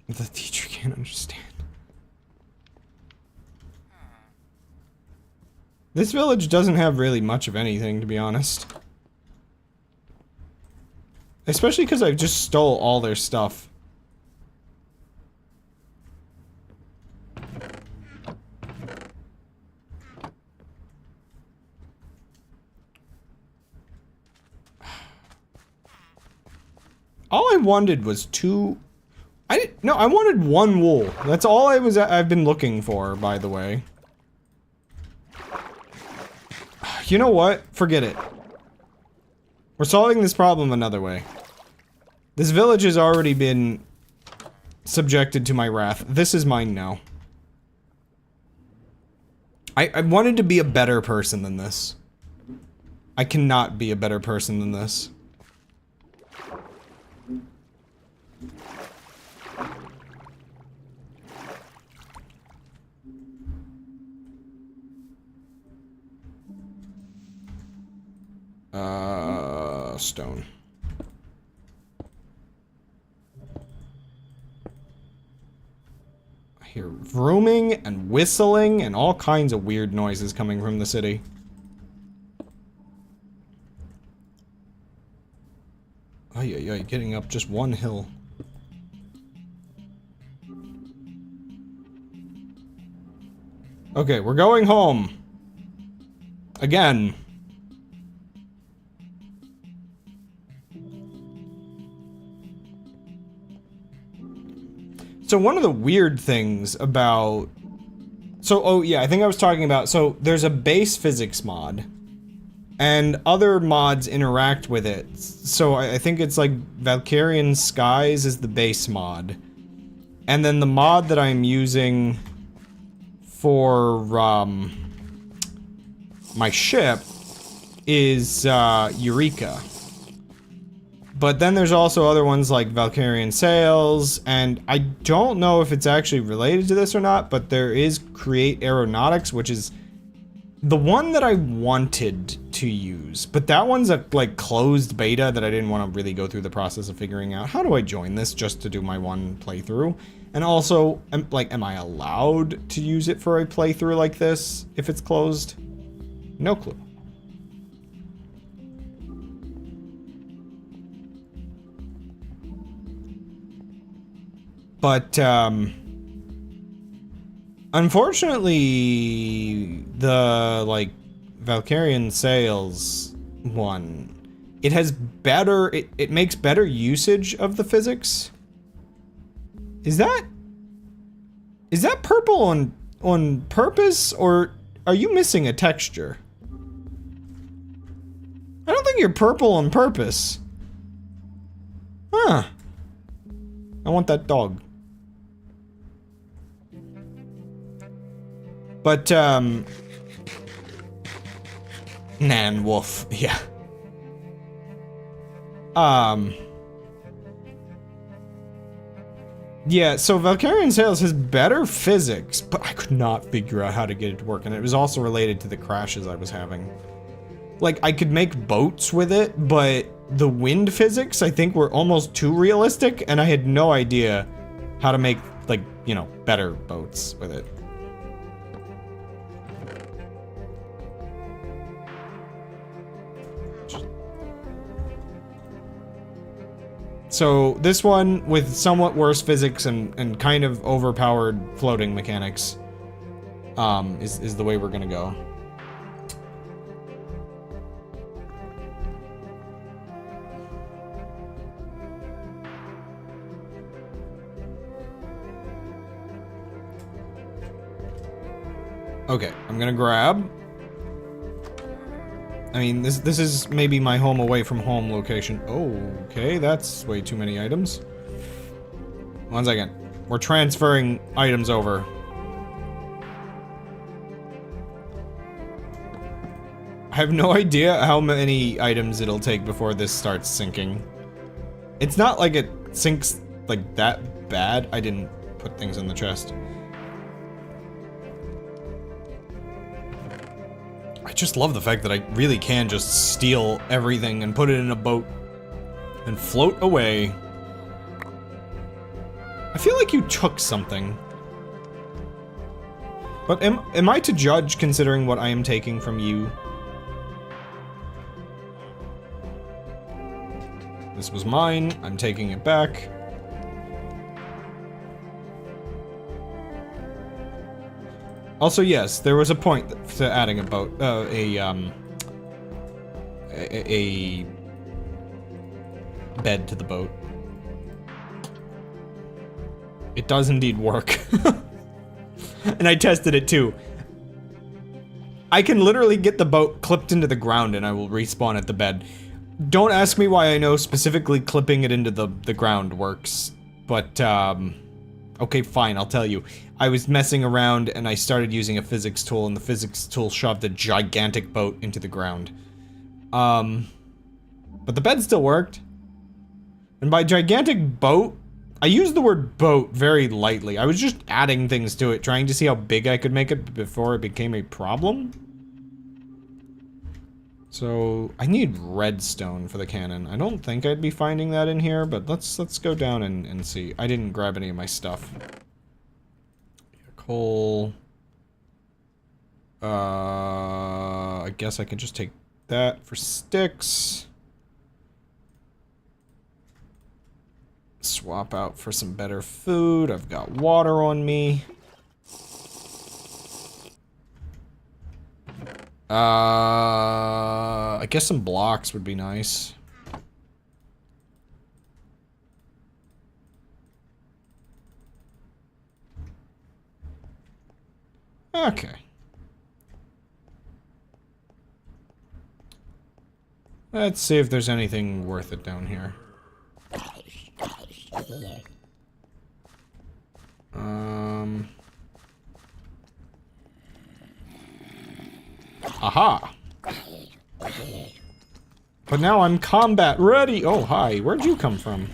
The teacher can't understand. This village doesn't have really much of anything, to be honest. Especially because I just stole all their stuff. All I wanted was two... No, I wanted one wool. That's all I've been looking for, by the way. You know what? Forget it. We're solving this problem another way. This village has already been subjected to my wrath. This is mine now. I wanted to be a better person than this. I cannot be a better person than this. Stone. I hear vrooming and whistling and all kinds of weird noises coming from the city. Oh yeah, getting up just one hill. Okay, we're going home. Again. So one of the weird things about... So, oh yeah, I think I was talking about... So, there's a base physics mod. And other mods interact with it. So, I think it's like Valkyrian Skies is the base mod. And then the mod that I'm using for, my ship is, Eureka. But then there's also other ones like Valkyrian Sails, and I don't know if it's actually related to this or not, but there is Create Aeronautics, which is the one that I wanted to use. But that one's a, like, closed beta that I didn't want to really go through the process of figuring out. How do I join this just to do my one playthrough? And also, am I allowed to use it for a playthrough like this if it's closed? No clue. But, unfortunately, the, like, Valkyrian Sails one, it has better, it makes better usage of the physics. Is that purple on purpose, or are you missing a texture? I don't think you're purple on purpose. Huh. I want that dog. But, Nan Wolf, yeah. Yeah, so Valkyrian Sails has better physics, but I could not figure out how to get it to work, and it was also related to the crashes I was having. Like, I could make boats with it, but the wind physics, I think, were almost too realistic, and I had no idea how to make, like, you know, better boats with it. So, this one, with somewhat worse physics and kind of overpowered floating mechanics, is the way we're gonna go. Okay, I'm gonna grab... I mean, this is maybe my home away from home location. Oh, okay, that's way too many items. 1 second. We're transferring items over. I have no idea how many items it'll take before this starts sinking. It's not like it sinks like that bad. I didn't put things in the chest. I just love the fact that I really can just steal everything and put it in a boat and float away. I feel like you took something. But am I to judge considering what I am taking from you? This was mine. I'm taking it back. Also, yes, there was a point to adding a boat, a bed to the boat. It does indeed work. And I tested it too. I can literally get the boat clipped into the ground and I will respawn at the bed. Don't ask me why I know specifically clipping it into the ground works, but, okay, fine, I'll tell you. I was messing around and I started using a physics tool, and the physics tool shoved a gigantic boat into the ground. But the bed still worked. And by gigantic boat, I used the word boat very lightly. I was just adding things to it, trying to see how big I could make it before it became a problem. So, I need redstone for the cannon. I don't think I'd be finding that in here, but let's go down and see. I didn't grab any of my stuff. Coal. I guess I can just take that for sticks. Swap out for some better food. I've got water on me. I guess some blocks would be nice. Okay. Let's see if there's anything worth it down here. Aha! But now I'm combat ready! Oh, hi. Where'd you come from?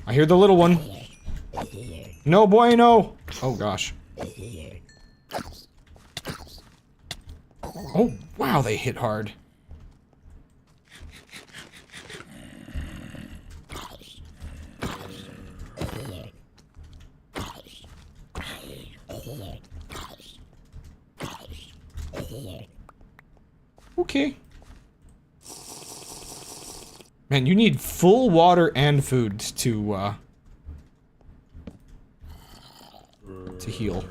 I hear the little one. No bueno! Oh, gosh. Oh, wow, they hit hard. Okay. Man, you need full water and food to heal.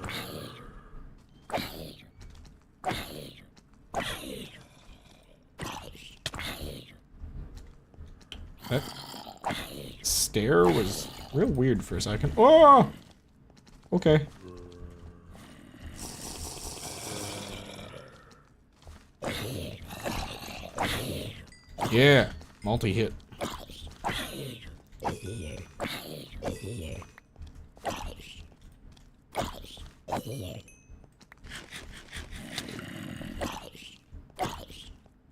That stair was real weird for a second. Oh! Okay. Yeah, multi-hit.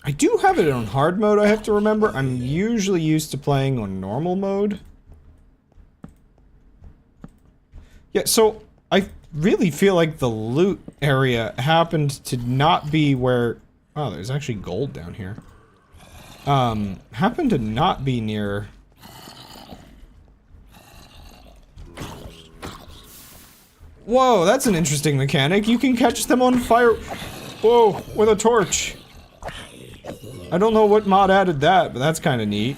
I do have it on hard mode, I have to remember. I'm usually used to playing on normal mode. Yeah, so I really feel like the loot area happened to not be where... Oh, there's actually gold down here. Happened to not be near... Whoa, that's an interesting mechanic. You can catch them on fire... Whoa, with a torch. I don't know what mod added that, but that's kind of neat.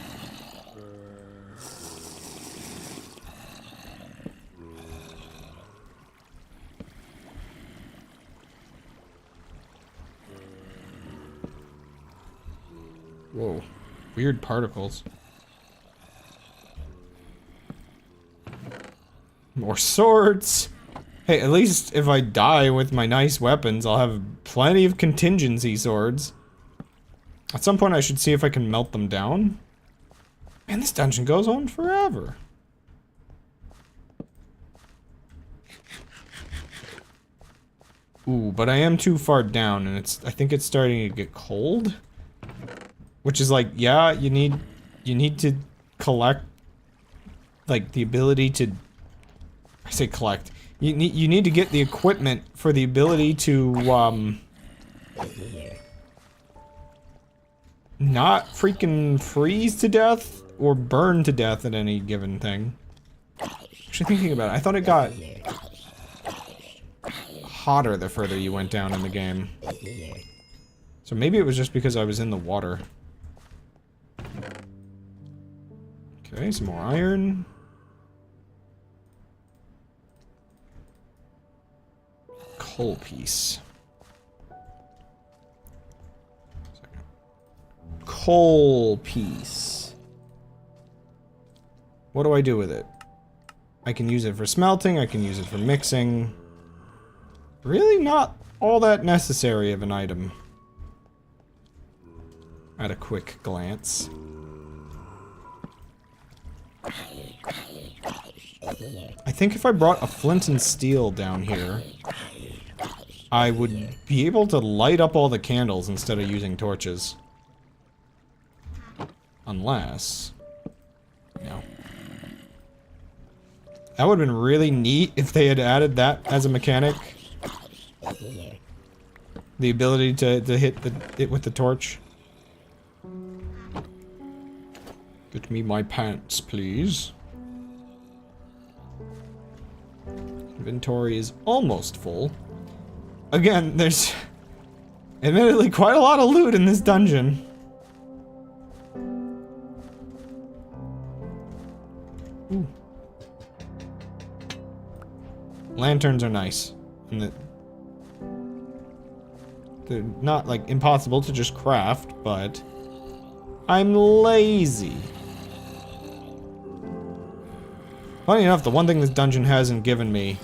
Whoa, weird particles. More swords. Hey, at least if I die with my nice weapons, I'll have plenty of contingency swords. At some point I should see if I can melt them down. Man, this dungeon goes on forever. Ooh, but I am too far down and I think it's starting to get cold. Which is like, yeah, you need to collect, like, the ability to, I say collect. You need to get the equipment for the ability to, not freaking freeze to death or burn to death at any given thing. Actually thinking about it, I thought it got hotter the further you went down in the game. So maybe it was just because I was in the water. Okay, some more iron. Coal piece. Coal piece. What do I do with it? I can use it for smelting, I can use it for mixing. Really not all that necessary of an item. At a quick glance. I think if I brought a flint and steel down here, I would be able to light up all the candles instead of using torches. Unless... No. That would have been really neat if they had added that as a mechanic. The ability to hit it with the torch. Get me my pants, please. Inventory is almost full. Again, there's admittedly quite a lot of loot in this dungeon. Ooh. Lanterns are nice. And they're not, like, impossible to just craft, but I'm lazy. Funny enough, the one thing this dungeon hasn't given me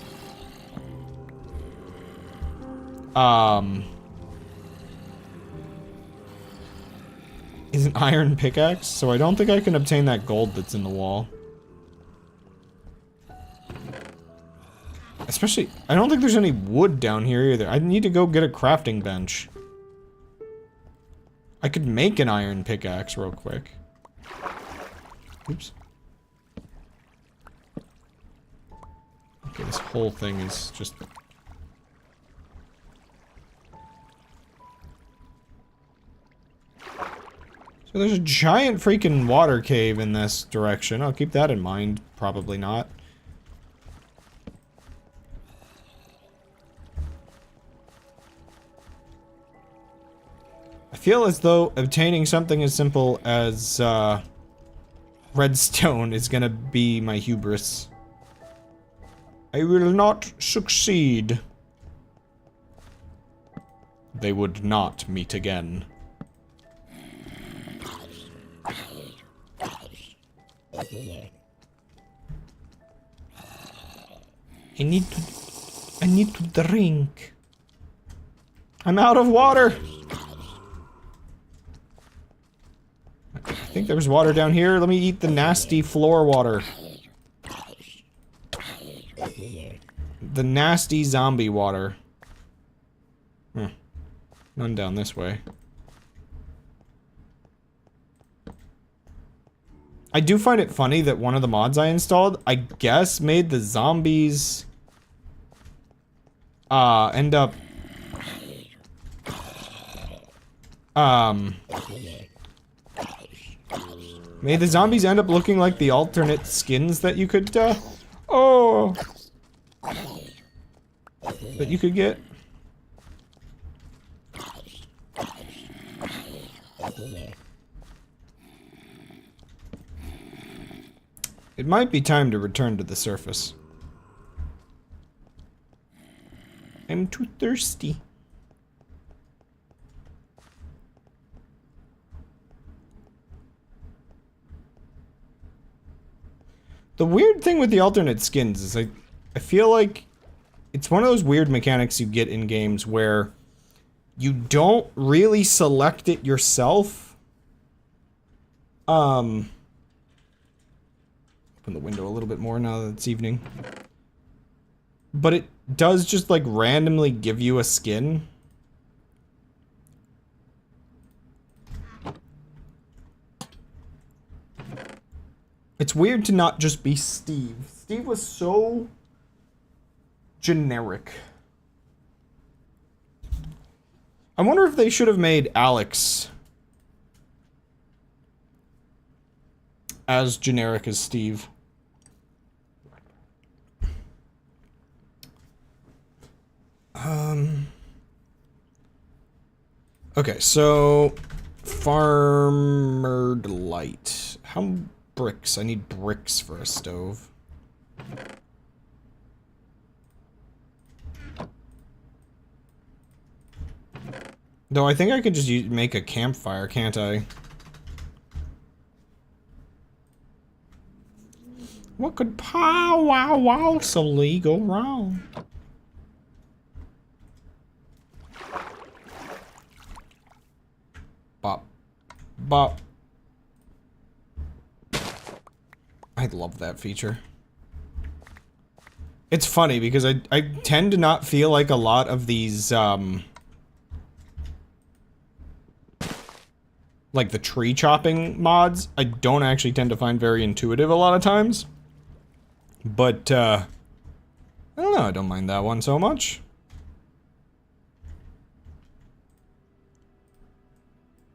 is an iron pickaxe, so I don't think I can obtain that gold that's in the wall. Especially, I don't think there's any wood down here either. I need to go get a crafting bench. I could make an iron pickaxe real quick. Oops. Okay, this whole thing is just... So there's a giant freaking water cave in this direction. I'll keep that in mind. Probably not. I feel as though obtaining something as simple as, redstone is gonna be my hubris. I will not succeed. They would not meet again. I need to drink. I'm out of water. I think there was water down here. Let me eat the nasty floor water. The nasty zombie water. None down this way. I do find it funny that one of the mods I installed, I guess, made the zombies end up made the zombies end up looking like the alternate skins that you could that you could get. It might be time to return to the surface. I'm too thirsty. The weird thing with the alternate skins is I feel like it's one of those weird mechanics you get in games where you don't really select it yourself. Open the window a little bit more now that it's evening. But it does just like randomly give you a skin. It's weird to not just be Steve. Steve was so generic. I wonder if they should have made Alex as generic as Steve. Okay, so Farmered Light. How bricks? I need bricks for a stove. Though I think I could just make a campfire, can't I? What could possibly go wrong? Bop. Bop. I love that feature. It's funny because I tend to not feel like a lot of these, like the tree chopping mods, I don't actually tend to find very intuitive a lot of times. But, I don't know, I don't mind that one so much.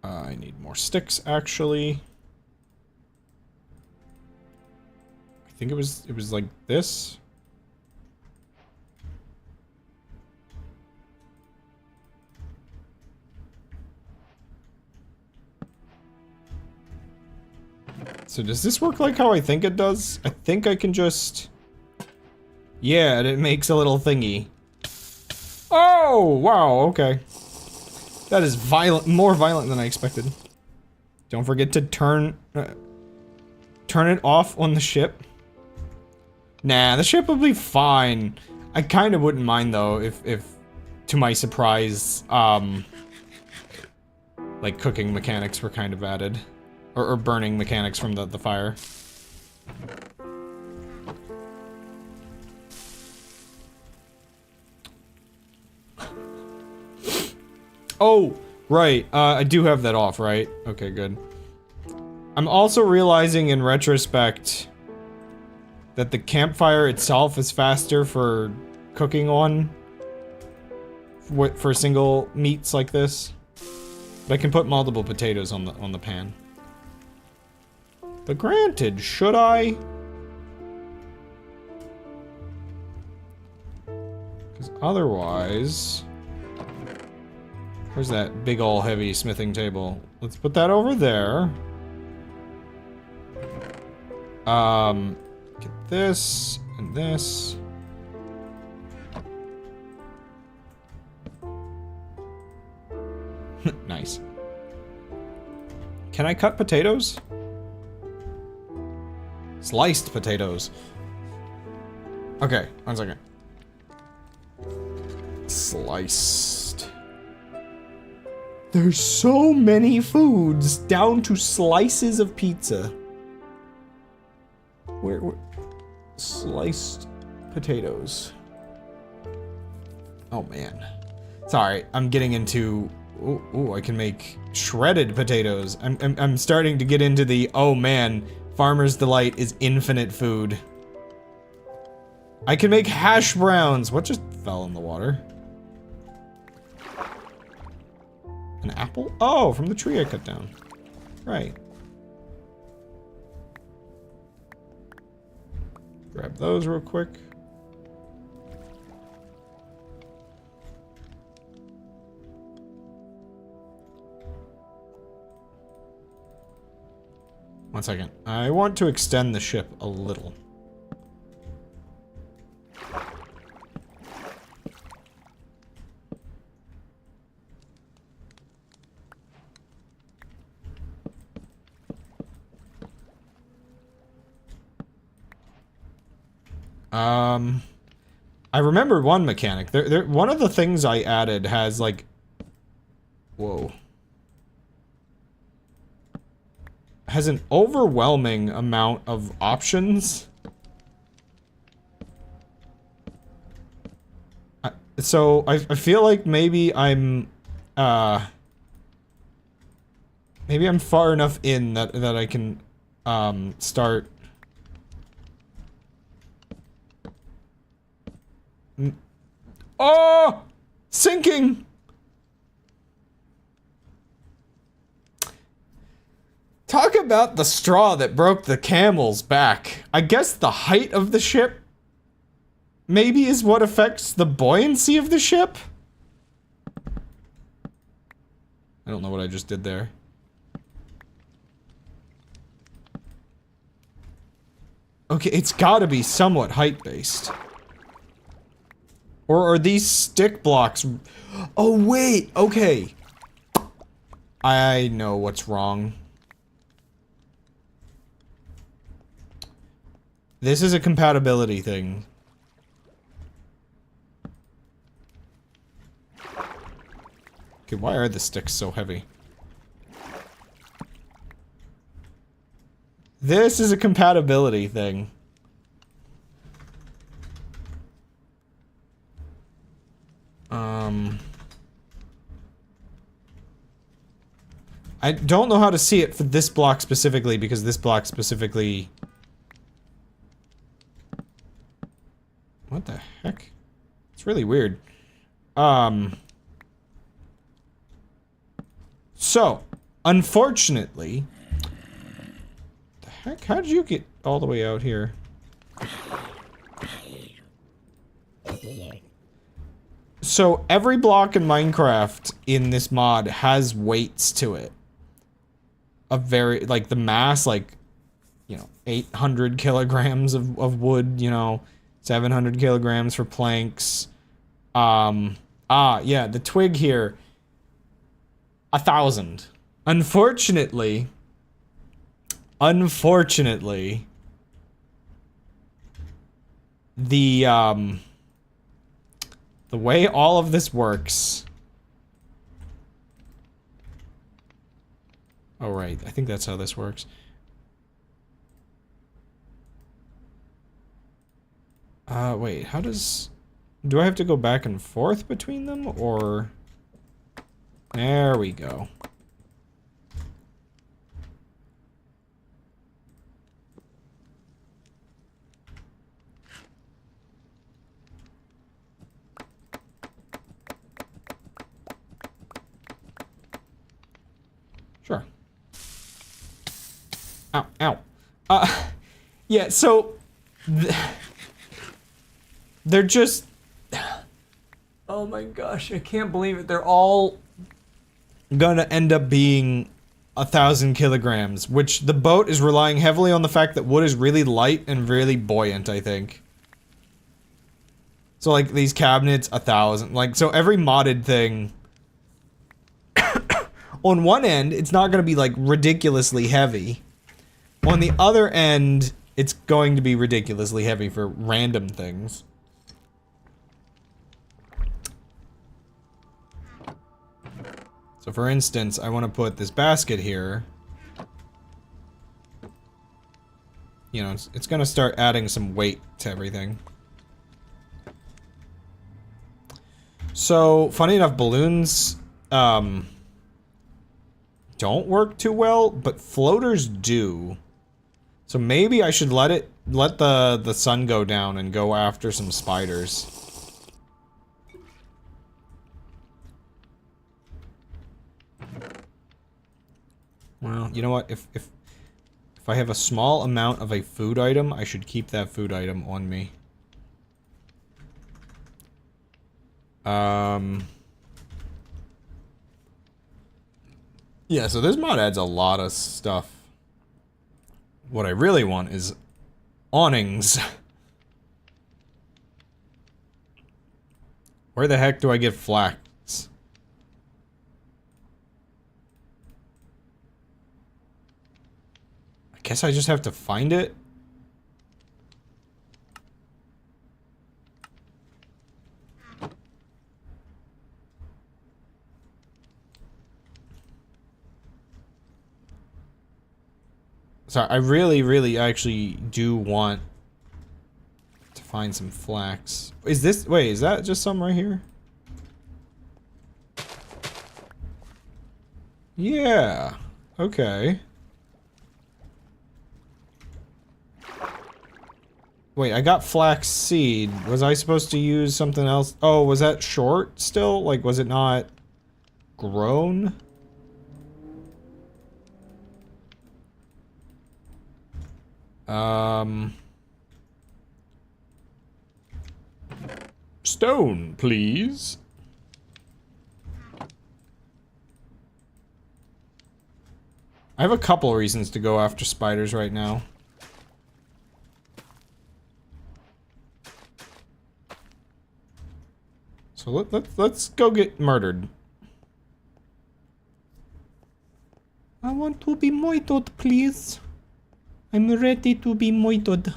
I need more sticks, actually. I think it was like this. So does this work like how I think it does? I think I can just... Yeah, and it makes a little thingy. Oh, wow, okay. That is violent, more violent than I expected. Don't forget to turn it off on the ship. Nah, the ship will be fine. I kind of wouldn't mind though if to my surprise, like cooking mechanics were kind of added. Or burning mechanics from the fire. Oh, right. I do have that off, right? Okay, good. I'm also realizing in retrospect that the campfire itself is faster for cooking on for single meats like this. But I can put multiple potatoes on the pan. But granted, should I? Because otherwise... Where's that big ol' heavy smithing table? Let's put that over there. Get this and this. Nice. Can I cut potatoes? Sliced potatoes. Okay, 1 second. Sliced. There's so many foods, down to slices of pizza. Where sliced potatoes. Oh man. Sorry, I'm getting into... Ooh, I can make shredded potatoes. I'm starting to get into the, oh man, Farmer's Delight is infinite food. I can make hash browns. What just fell in the water? An apple? Oh, from the tree I cut down. Right. Grab those real quick. One second. I want to extend the ship a little. I remember one mechanic. One of the things I added has like... Whoa. Has an overwhelming amount of options. So I feel like maybe I'm far enough in that I can start. Oh, sinking. Talk about the straw that broke the camel's back. I guess the height of the ship maybe is what affects the buoyancy of the ship? I don't know what I just did there. Okay, it's gotta be somewhat height-based. Or are these stick blocks... Oh, wait! Okay. I know what's wrong. This is a compatibility thing. Okay, why are the sticks so heavy? This is a compatibility thing. I don't know how to see it for this block specifically, because this block specifically... What the heck? It's really weird. So, unfortunately... The heck? How did you get all the way out here? So, every block in Minecraft in this mod has weights to it. A very, like, the mass, like, you know, 800 kilograms of wood, you know, 700 kilograms for planks. Yeah, the twig here, 1,000. Unfortunately, the way all of this works... Oh, right. I think that's how this works. Wait. How does... Do I have to go back and forth between them, or... There we go. Sure. Ow, ow. Yeah, so... They're just... Oh my gosh, I can't believe it. They're all gonna end up being 1,000 kilograms, which the boat is relying heavily on the fact that wood is really light and really buoyant, I think. So, like, these cabinets, 1,000. Like, so every modded thing... On one end, it's not gonna be, like, ridiculously heavy. On the other end, it's going to be ridiculously heavy for random things. So for instance, I want to put this basket here. You know, it's going to start adding some weight to everything. So, funny enough, balloons don't work too well, but floaters do. So maybe I should let the sun go down and go after some spiders. Well, you know what? If I have a small amount of a food item, I should keep that food item on me. Yeah, so this mod adds a lot of stuff. What I really want is awnings. Where the heck do I get flax? I guess I just have to find it. Sorry, I really actually do want to find some flax. Is this... Wait, is that just some right here? Yeah. Okay. Wait, I got flax seed. Was I supposed to use something else? Oh, was that short still? Like, was it not grown? Stone, please. I have a couple reasons to go after spiders right now. So let's go get murdered. I want to be moited, please. I'm ready to be moited.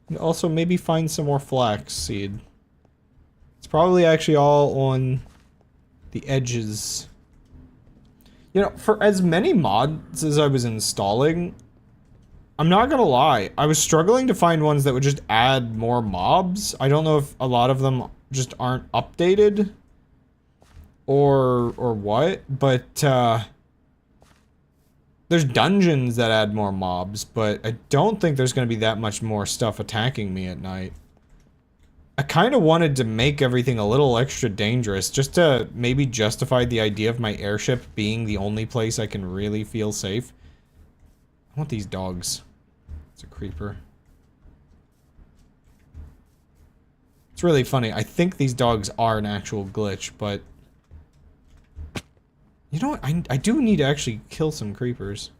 And also maybe find some more flax seed. It's probably actually all on the edges. You know, for as many mods as I was installing, I'm not gonna lie, I was struggling to find ones that would just add more mobs. I don't know if a lot of them just aren't updated or what, but there's dungeons that add more mobs, but I don't think there's going to be that much more stuff attacking me at night. I kind of wanted to make everything a little extra dangerous, just to maybe justify the idea of my airship being the only place I can really feel safe. I want these dogs. It's a creeper. It's really funny. I think these dogs are an actual glitch, but... You know what? I do need to actually kill some creepers.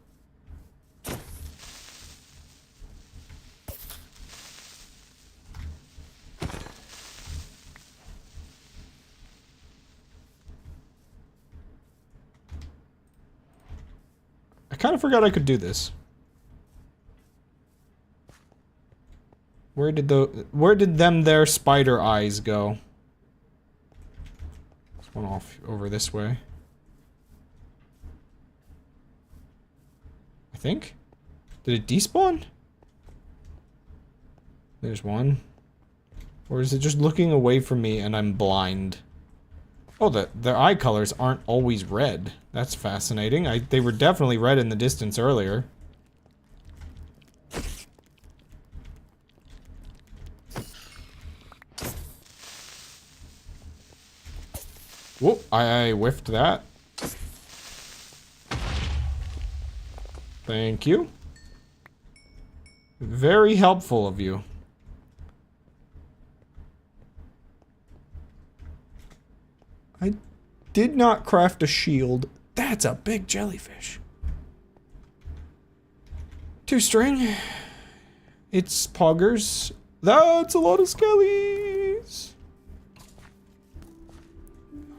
I kind of forgot I could do this. Where did them their spider eyes go? There's one off over this way. I think? Did it despawn? There's one. Or is it just looking away from me and I'm blind? Oh, their eye colors aren't always red. That's fascinating. They were definitely red in the distance earlier. Whoop, I whiffed that. Thank you. Very helpful of you. I did not craft a shield. That's a big jellyfish. 2 string. It's poggers. That's a lot of skellies.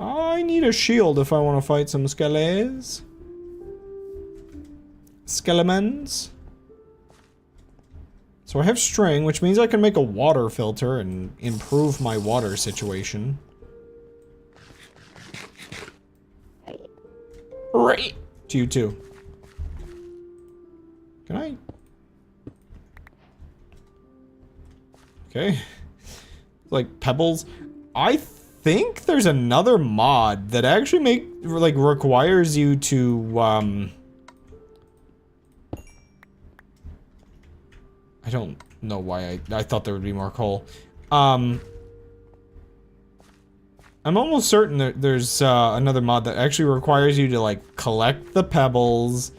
I need a shield if I want to fight some skellies. Skelemans. So I have string, which means I can make a water filter and improve my water situation. Right. To you too. Can I? Okay. Like pebbles. I think there's another mod that actually requires you to I don't know why I thought there would be more coal. I'm almost certain that there's another mod that actually requires you to like collect the pebbles,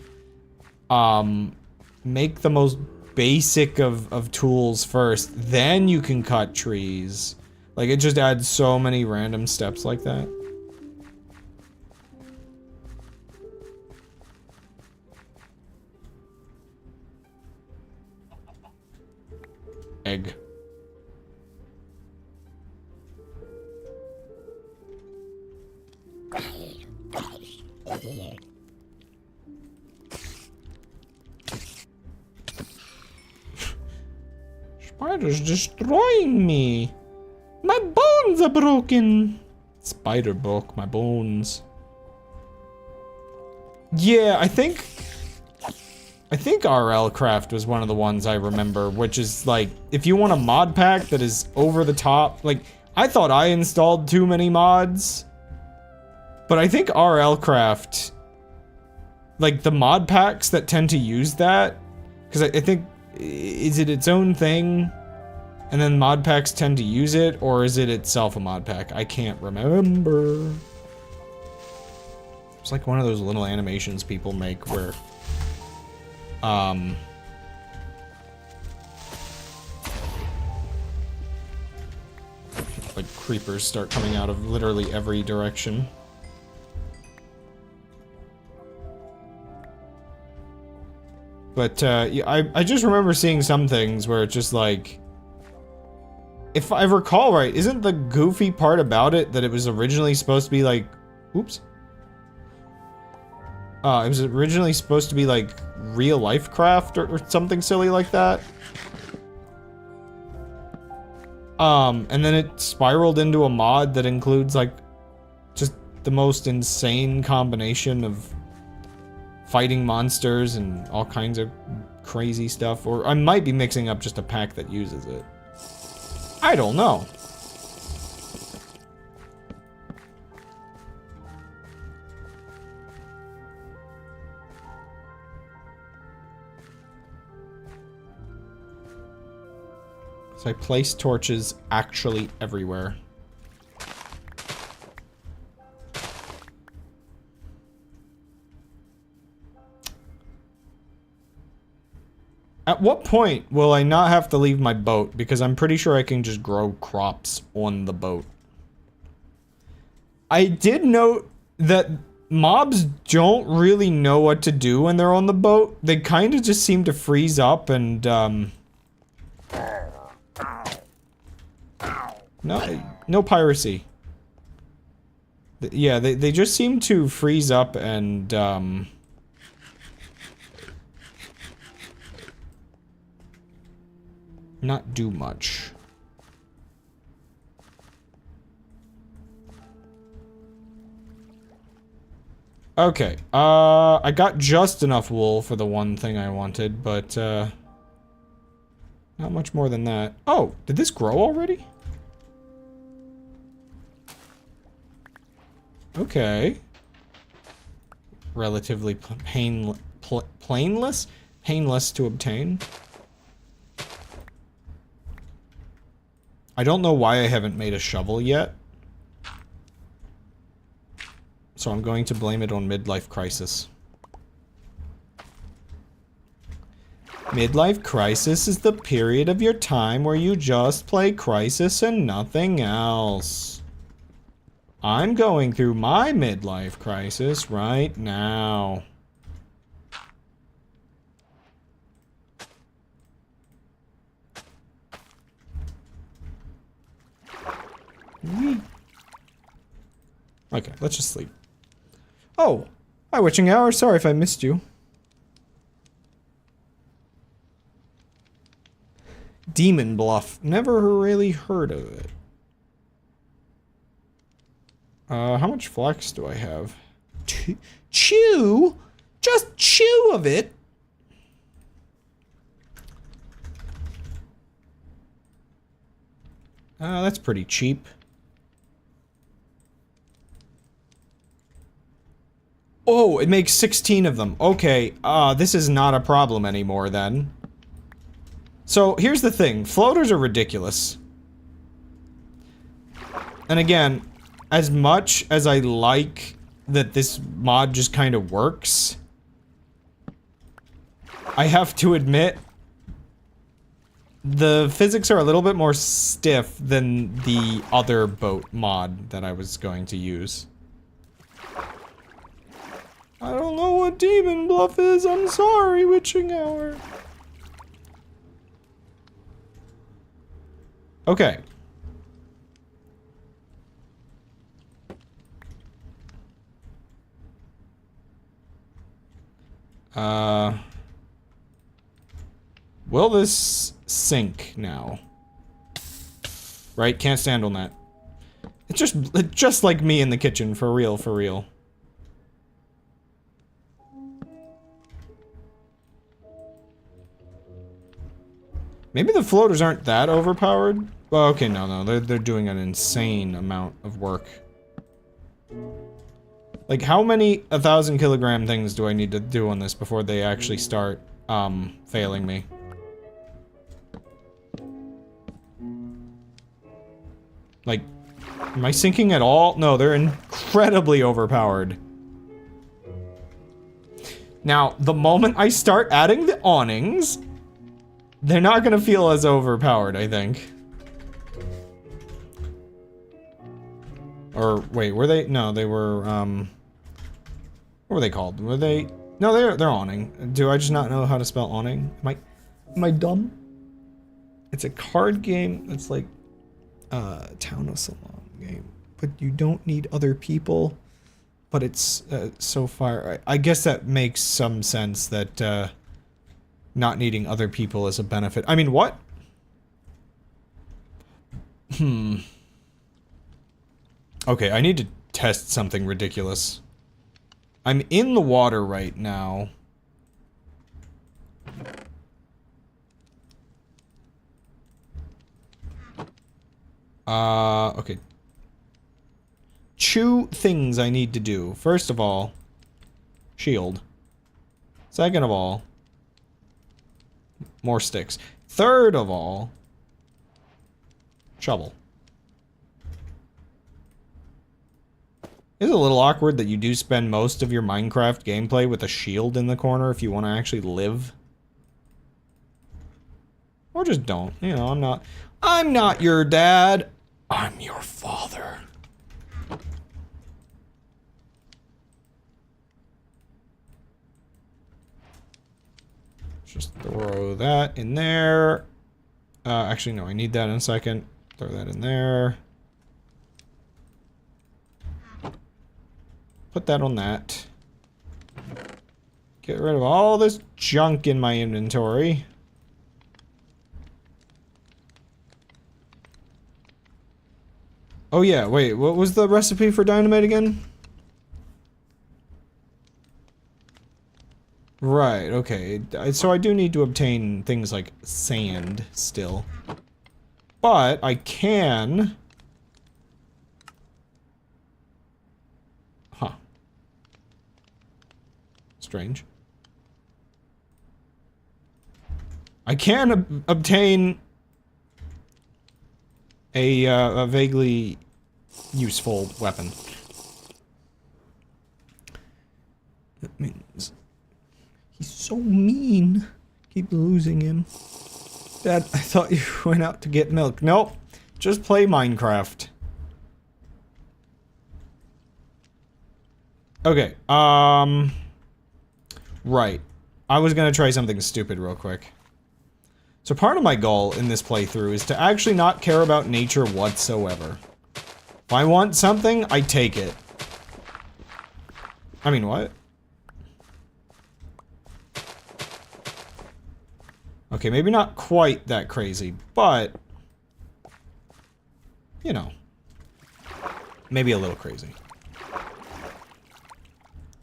make the most basic of tools first, then you can cut trees. Like it just adds so many random steps like that. Egg. Spider's destroying me. My bones are broken. Spider broke my bones. Yeah, I think RL Craft was one of the ones I remember, which is like, if you want a mod pack that is over the top, like, I thought I installed too many mods, but I think RL Craft, like the mod packs that tend to use that, because I think, is it its own thing, and then mod packs tend to use it, or is it itself a mod pack? I can't remember. It's like one of those little animations people make where like creepers start coming out of literally every direction. But yeah, I just remember seeing some things where it's just like, if I recall right, isn't the goofy part about it that it was originally supposed to be like, oops. It was originally supposed to be like real life craft or something silly like that. And then it spiraled into a mod that includes like just the most insane combination of fighting monsters and all kinds of crazy stuff. Or I might be mixing up just a pack that uses it. I don't know. So I place torches actually everywhere. At what point will I not have to leave my boat? Because I'm pretty sure I can just grow crops on the boat. I did note that mobs don't really know what to do when they're on the boat. They kind of just seem to freeze up and, no piracy. Yeah, they just seem to freeze up and, not do much. Okay, I got just enough wool for the one thing I wanted, but, not much more than that. Oh, did this grow already? Okay. Relatively painless? Painless to obtain. I don't know why I haven't made a shovel yet. So I'm going to blame it on midlife crisis. Midlife crisis is the period of your time where you just play Crisis and nothing else. I'm going through my midlife crisis right now. Okay, let's just sleep. Oh, hi witching hour, sorry if I missed you. Demon Bluff, never really heard of it. How much flax do I have? Chew? Just chew of it? That's pretty cheap. Oh, it makes 16 of them. Okay, this is not a problem anymore then. So, here's the thing. Floaters are ridiculous. And again, as much as I like that this mod just kind of works, I have to admit, the physics are a little bit more stiff than the other boat mod that I was going to use. I don't know what Demon Bluff is, I'm sorry, witching hour. Okay. Will this sink now? Right, can't stand on that. It's just like me in the kitchen, for real, for real. Maybe the floaters aren't that overpowered? Well, okay, no, they're doing an insane amount of work. Like, how many 1,000 kilogram things do I need to do on this before they actually start, failing me? Like, am I sinking at all? No, they're incredibly overpowered. Now, the moment I start adding the awnings, they're not gonna feel as overpowered, I think. Or, wait, were they? No, they were, what were they called? Were they? No, they're awning. Do I just not know how to spell awning? Am I dumb? It's a card game that's like, Town of Salon game. But you don't need other people. But it's, so far, I guess that makes some sense that, not needing other people is a benefit. I mean, what? Okay, I need to test something ridiculous. I'm in the water right now. Okay. Two things I need to do. First of all, shield. Second of all, more sticks. Third of all, Shovel. It's a little awkward that you do spend most of your Minecraft gameplay with a shield in the corner if you want to actually live. Or just don't. You know, I'm not your dad. I'm your father. Just throw that in there. Actually, no, I need that in a second. Throw that in there. Put that on that. Get rid of all this junk in my inventory. Oh yeah, wait, what was the recipe for dynamite again? Right, okay. So I do need to obtain things like sand still. But I can... Huh. Strange. I can obtain a vaguely useful weapon. That means he's so mean. Keep losing him. Dad, I thought you went out to get milk. Nope. Just play Minecraft. Okay, right. I was gonna try something stupid real quick. So part of my goal in this playthrough is to actually not care about nature whatsoever. If I want something, I take it. I mean, what? Okay, maybe not quite that crazy, but... You know. Maybe a little crazy.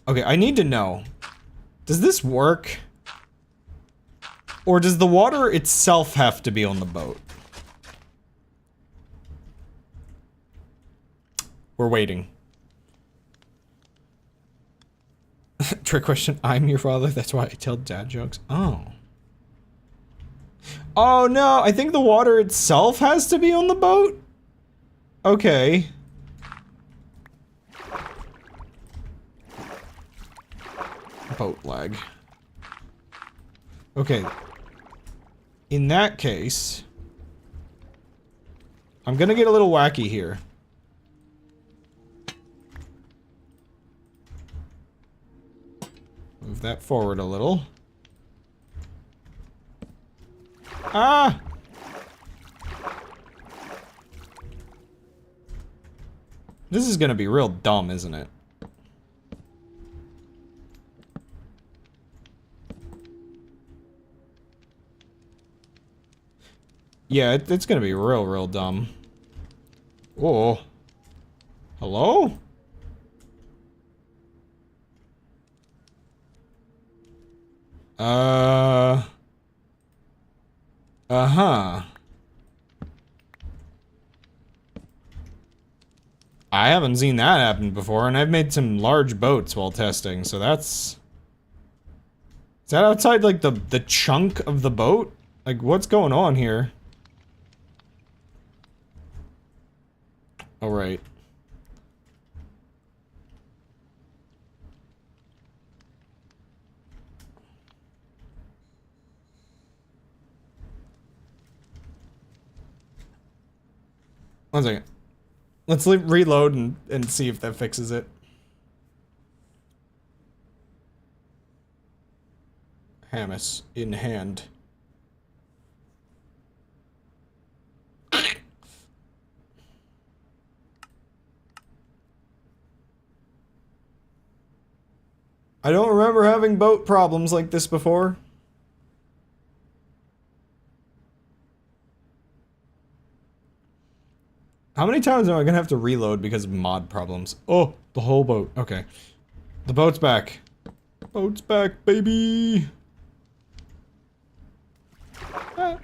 Okay, I need to know. Does this work? Or does the water itself have to be on the boat? We're waiting. Trick question, I'm your father, that's why I tell dad jokes. Oh. Oh no, I think the water itself has to be on the boat? Okay. Boat lag. Okay. In that case, I'm gonna get a little wacky here. Move that forward a little. Ah! This is gonna be real dumb, isn't it? Yeah, it's gonna be real dumb. Oh. Hello? Uh-huh. I haven't seen that happen before, and I've made some large boats while testing, so that's... Is that outside, like, the chunk of the boat? Like, what's going on here? Oh, right. One second. Let's reload and see if that fixes it. Hamas in hand. I don't remember having boat problems like this before. How many times am I gonna have to reload because of mod problems? Oh, the whole boat. Okay. The boat's back. Boat's back, baby! Ah.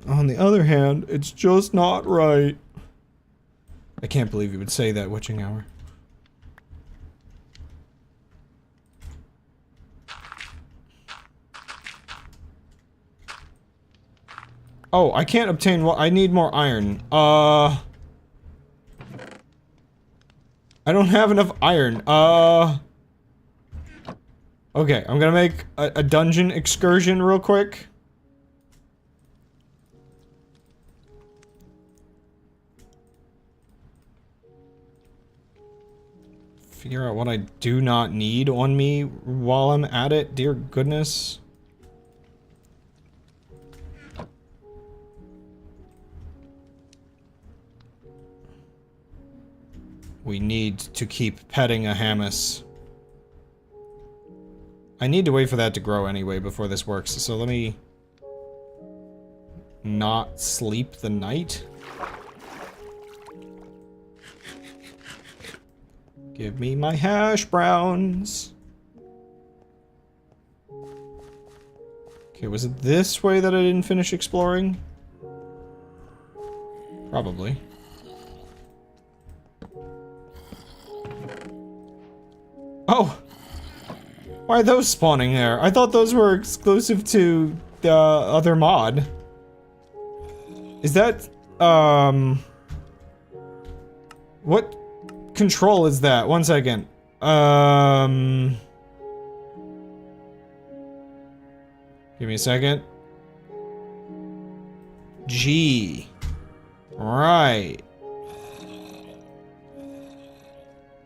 On the other hand, it's just not right. I can't believe you would say that, witching hour. Oh, I can't obtain what I need more iron. I don't have enough iron. Okay, I'm gonna make a dungeon excursion real quick. Figure out what I do not need on me while I'm at it, dear goodness. We need to keep petting a Hamas. I need to wait for that to grow anyway before this works, so let me not sleep the night. Give me my hash browns. Okay, was it this way that I didn't finish exploring? Probably. Oh! Why are those spawning there? I thought those were exclusive to the other mod. Is that, what control is that? One second. Give me a second. G. Right.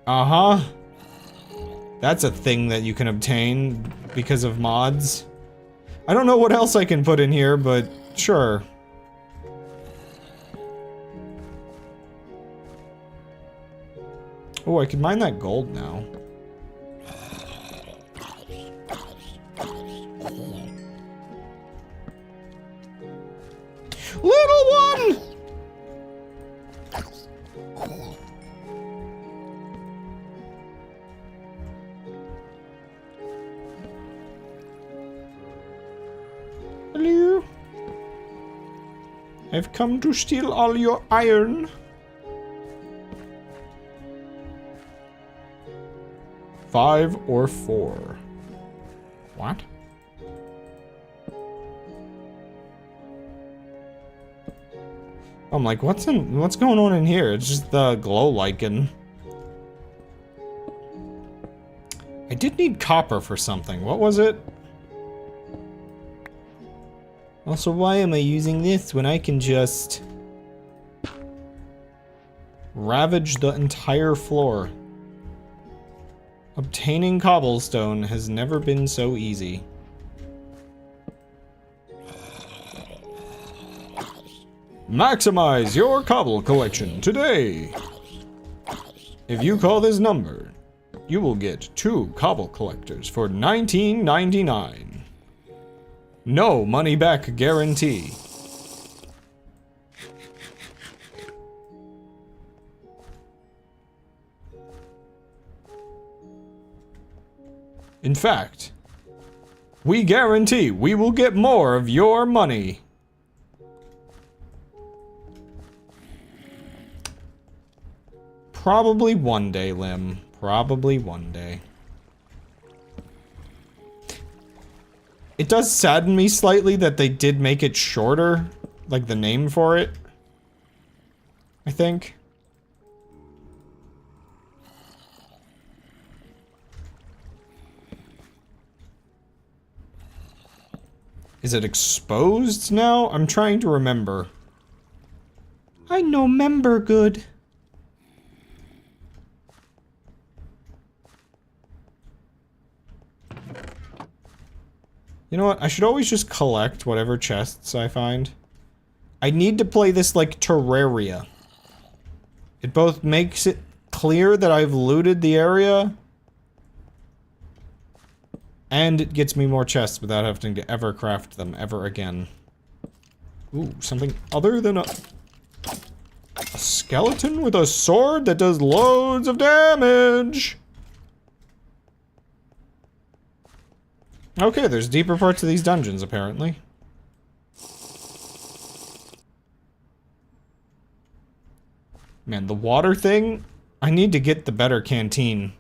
Uh-huh. That's a thing that you can obtain because of mods. I don't know what else I can put in here, but sure. Oh, I can mine that gold now. Little one! Hello. I've come to steal all your iron. Five or four. What? I'm like, what's going on in here? It's just the glow lichen. I did need copper for something. What was it? Also, why am I using this when I can just ravage the entire floor? Obtaining cobblestone has never been so easy. Maximize your cobble collection today. If you call this number, you will get 2 cobble collectors for $19.99. No money back guarantee. In fact, we guarantee we will get more of your money. Probably one day, Lim. Probably one day. It does sadden me slightly that they did make it shorter, like the name for it, I think. Is it exposed now? I'm trying to remember. I no member good. You know what? I should always just collect whatever chests I find. I need to play this like Terraria. It both makes it clear that I've looted the area, and it gets me more chests without having to ever craft them ever again. Ooh, something other than a skeleton with a sword that does loads of damage! Okay, there's deeper parts of these dungeons, apparently. Man, the water thing? I need to get the better canteen.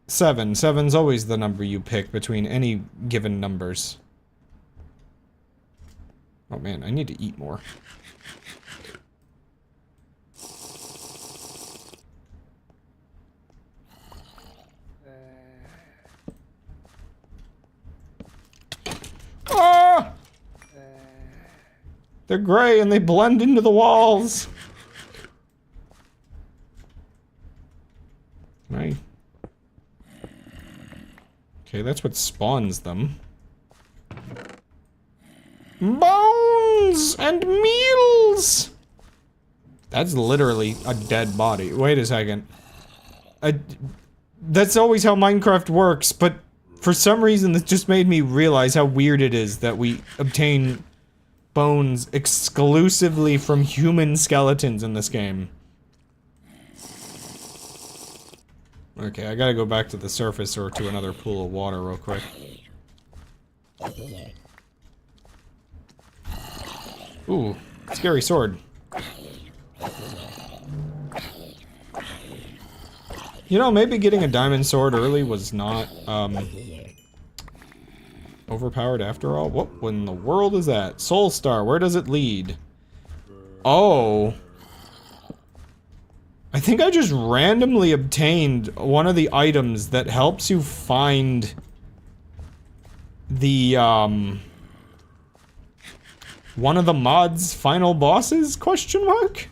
7. 7's always the number you pick between any given numbers. Oh man, I need to eat more. Ah! They're gray and they blend into the walls. Right. Okay, that's what spawns them. Bones and meals! That's literally a dead body. Wait a second. That's always how Minecraft works, but for some reason this just made me realize how weird it is that we obtain bones exclusively from human skeletons in this game. Okay, I gotta go back to the surface or to another pool of water real quick. Ooh, scary sword. You know, maybe getting a diamond sword early was not, overpowered after all? What in the world is that? Soul Star, where does it lead? Oh. I think I just randomly obtained one of the items that helps you find the, one of the mod's final bosses, question mark?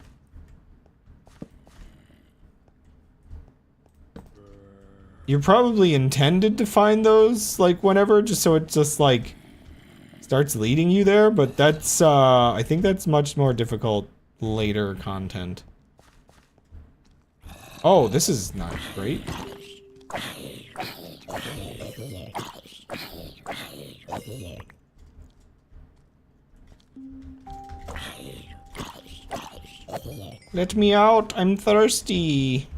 You're probably intended to find those, like, whenever, just so it just, like, starts leading you there, but that's, I think that's much more difficult later content. Oh, this is not great. Let me out, I'm thirsty.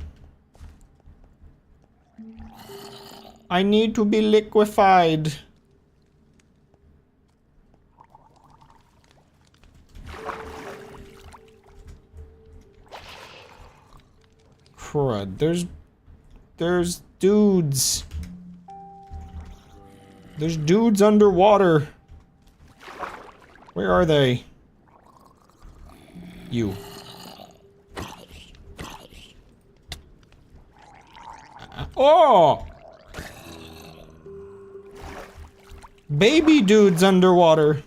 I need to be liquefied. Crud, there's dudes. There's dudes underwater. Where are they? You. Oh! Baby dudes underwater.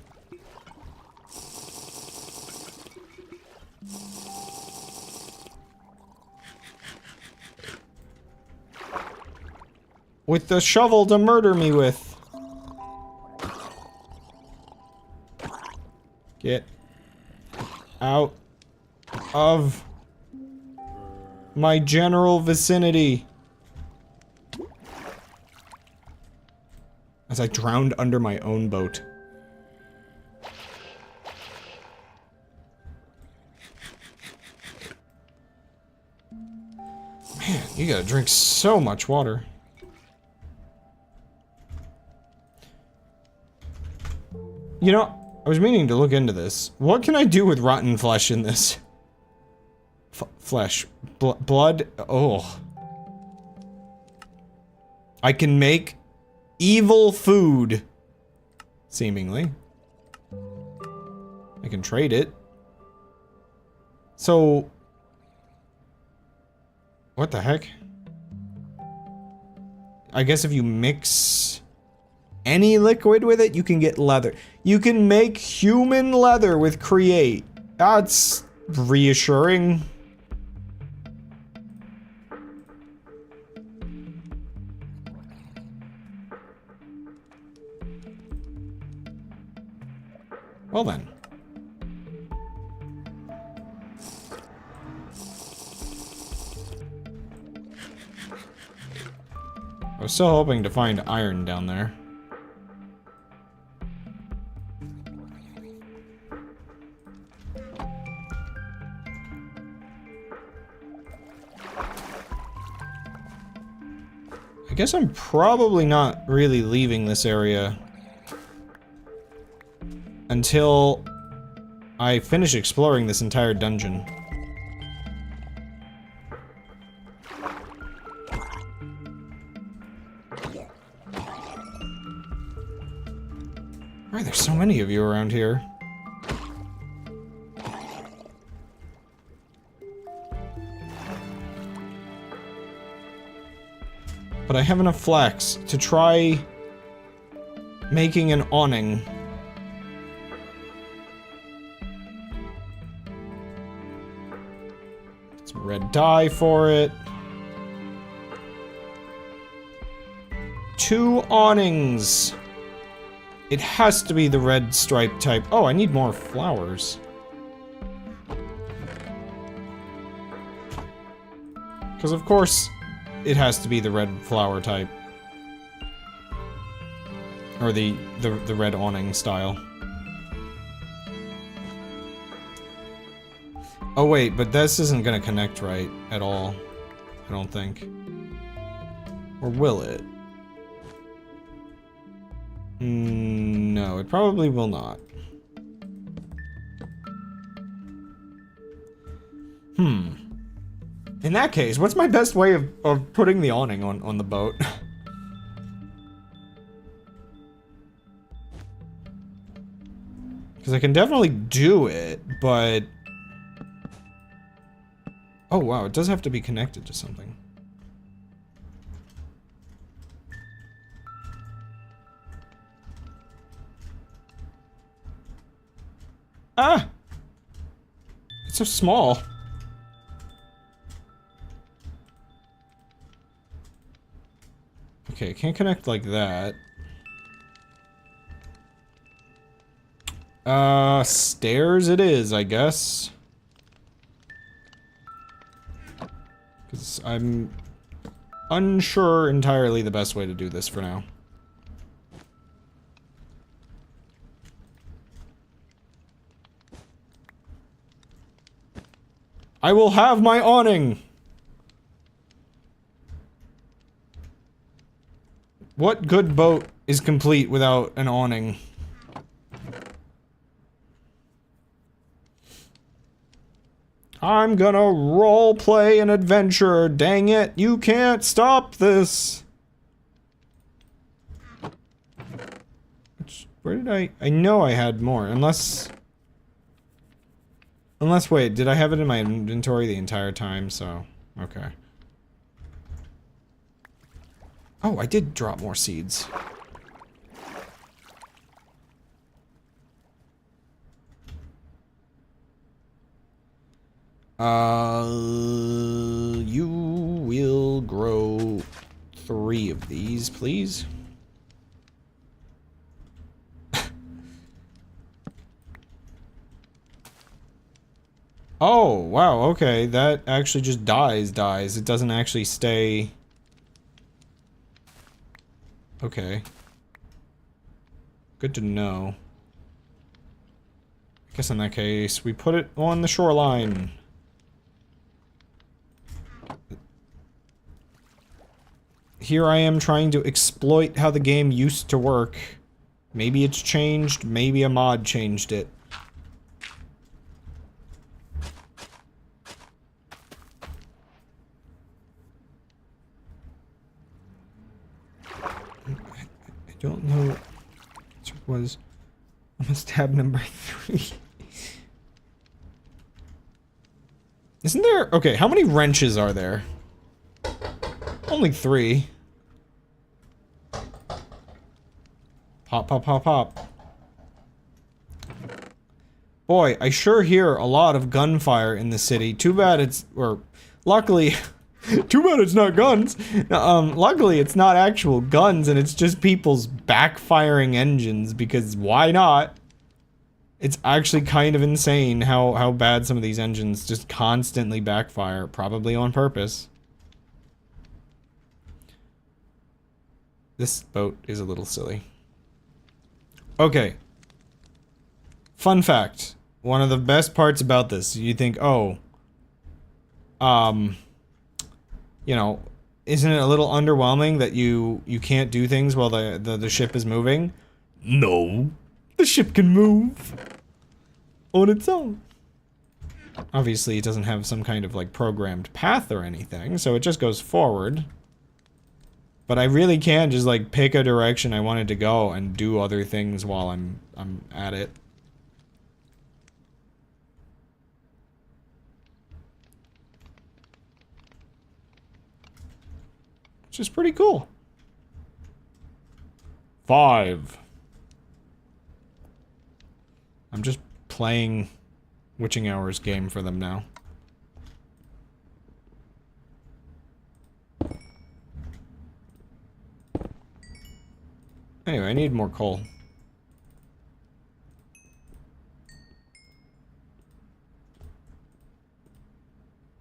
With the shovel to murder me with. Get out of my general vicinity. As I drowned under my own boat. Man, you gotta drink so much water. You know, I was meaning to look into this. What can I do with rotten flesh in this? Flesh. Blood? Oh. I can make evil food. Seemingly. I can trade it. So... what the heck? I guess if you mix any liquid with it, you can get leather. You can make human leather with Create. That's reassuring. Well then. I was still hoping to find iron down there. I guess I'm probably not really leaving this area until I finish exploring this entire dungeon. so many of you around here. But I have enough flax to try making an awning. Some red dye for it. 2 awnings. It has to be the red stripe type. Oh, I need more flowers. Because of course, it has to be the red flower type. Or the red awning style. Oh wait, but this isn't gonna connect right at all. I don't think. Or will it? No, it probably will not. In that case, what's my best way of putting the awning on the boat? Because I can definitely do it, but... Oh wow, it does have to be connected to something. Ah! It's so small. Okay, can't connect like that. Stairs it is, I guess. Because I'm unsure entirely the best way to do this for now. I will have my awning! What good boat is complete without an awning? I'm gonna roleplay an adventure, dang it! You can't stop this! Where did I know I had more, unless... Unless, wait, did I have it in my inventory the entire time, so... Okay. Oh, I did drop more seeds. You will grow 3 of these, please. Oh, wow, okay, that actually just dies. It doesn't actually stay... Okay. Good to know. I guess in that case, we put it on the shoreline. Here I am trying to exploit how the game used to work. Maybe it's changed, maybe a mod changed it. I don't know what it was. Almost tab number 3. Isn't there... Okay, how many wrenches are there? Only 3. Pop, pop, pop, pop. Boy, I sure hear a lot of gunfire in the city. Too bad it's... Or, luckily... Too bad it's not guns. Luckily it's not actual guns and it's just people's backfiring engines, because why not? It's actually kind of insane how bad some of these engines just constantly backfire, probably on purpose. This boat is a little silly. Okay. Fun fact. One of the best parts about this, you think, oh, you know, isn't it a little underwhelming that you can't do things while the ship is moving? No. The ship can move on its own. Obviously, it doesn't have some kind of, like, programmed path or anything, so it just goes forward. But I really can just like pick a direction I wanted to go and do other things while I'm at it. Which is pretty cool. 5. I'm just playing Witching Hours game for them now. Anyway, I need more coal.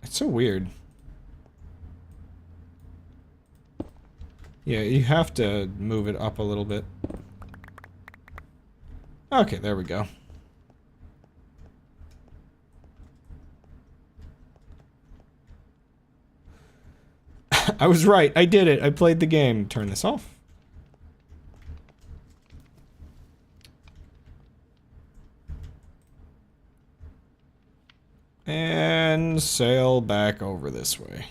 It's so weird. Yeah, you have to move it up a little bit. Okay, there we go. I was right. I did it. I played the game. Turn this off. And sail back over this way.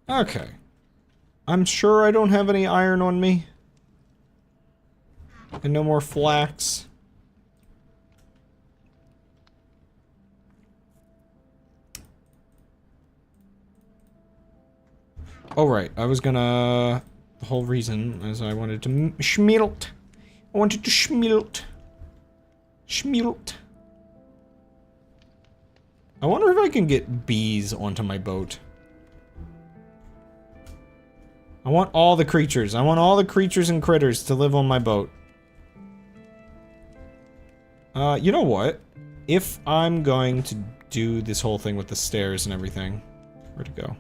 Okay. I'm sure I don't have any iron on me. And no more flax. Oh right, I was gonna... The whole reason is I wanted to schmilt. I wanted to schmilt. Schmilt. I wonder if I can get bees onto my boat. I want all the creatures. I want all the creatures and critters to live on my boat. You know what? If I'm going to do this whole thing with the stairs and everything... Where'd it go?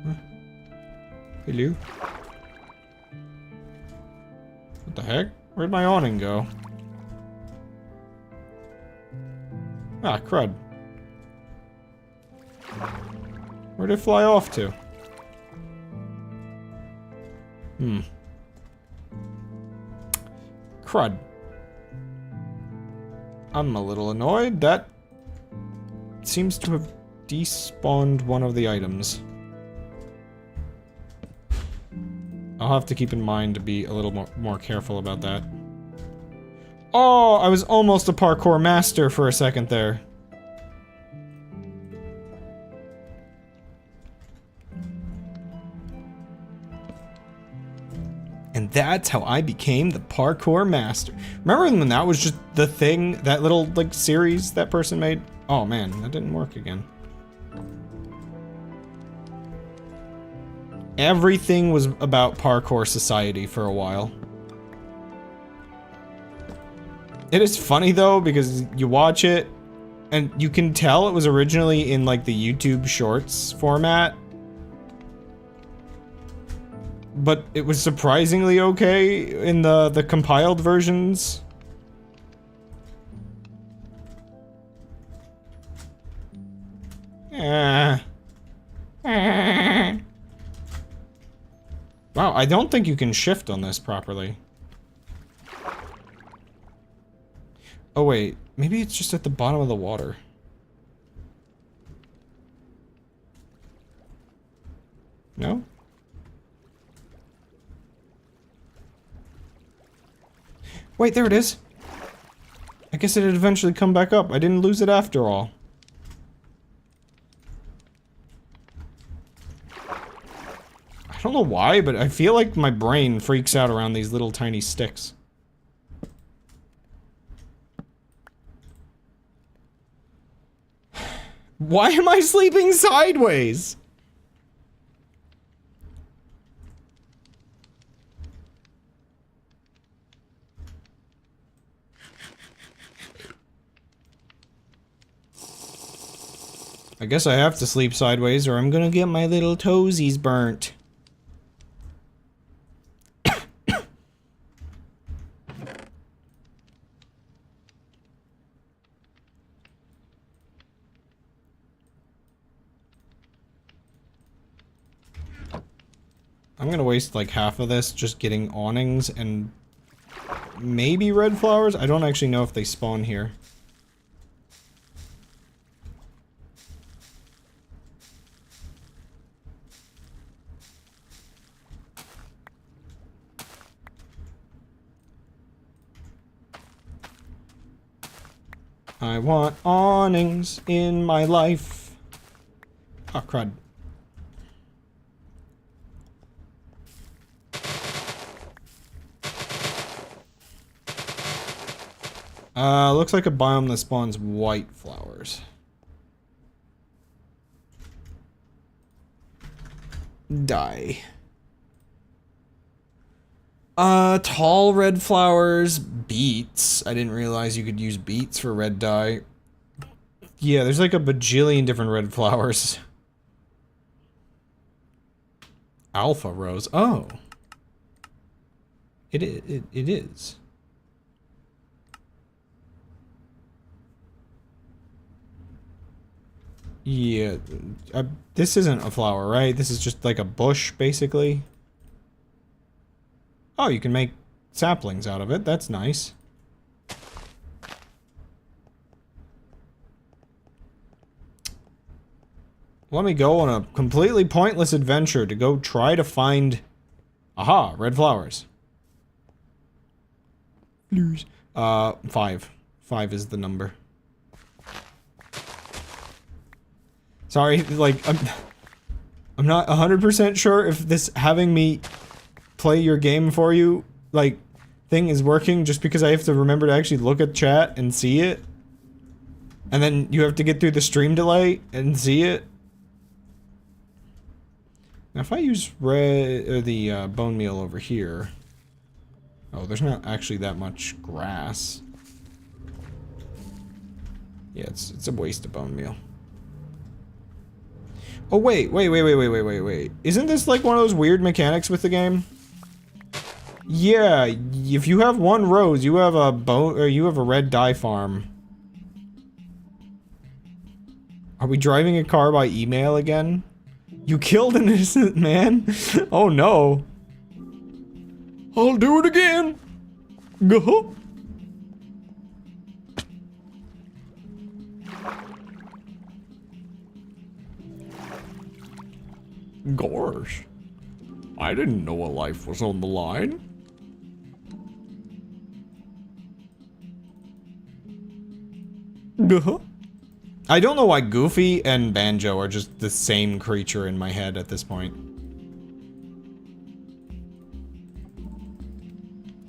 Huh? Hello? What the heck? Where'd my awning go? Ah, crud. Where'd it fly off to? Crud. I'm a little annoyed. That seems to have despawned one of the items. I'll have to keep in mind to be a little more careful about that. Oh, I was almost a parkour master for a second there. And that's how I became the parkour master. Remember when that was just the thing, that little, like, series that person made? Oh man, that didn't work again. Everything was about parkour society for a while. It is funny though, because you watch it, and you can tell it was originally in, like, the YouTube Shorts format. But it was surprisingly okay in the compiled versions. Wow, I don't think you can shift on this properly. Oh wait, maybe it's just at the bottom of the water. No? Wait, there it is. I guess it'd eventually come back up. I didn't lose it after all. I don't know why, but I feel like my brain freaks out around these little tiny sticks. Why am I sleeping sideways? I guess I have to sleep sideways or I'm gonna get my little toesies burnt. I'm I'm gonna waste like half of this just getting awnings and maybe red flowers? I don't actually know if they spawn here. I want awnings in my life. Oh, crud. Looks like a biome that spawns white flowers. Die. Tall red flowers, beets. I didn't realize you could use beets for red dye. Yeah, there's like a bajillion different red flowers. Alpha rose. Oh. It is. Yeah, this isn't a flower, right? This is just like a bush, basically. Oh, you can make saplings out of it. That's nice. Let me go on a completely pointless adventure to go try to find... Aha, red flowers. Flowers. 5. 5 is the number. Sorry, like, I'm not 100% sure if this having me play your game for you, like, thing is working just because I have to remember to actually look at chat and see it. And then you have to get through the stream delay and see it. Now if I use the bone meal over here... Oh, there's not actually that much grass. Yeah, it's a waste of bone meal. Oh wait. Isn't this like one of those weird mechanics with the game? Yeah, if you have one rose, you have a red dye farm. Are we driving a car by email again? You killed an innocent man? Oh no. I'll do it again. Go. Gosh. I didn't know a life was on the line. I don't know why Goofy and Banjo are just the same creature in my head at this point.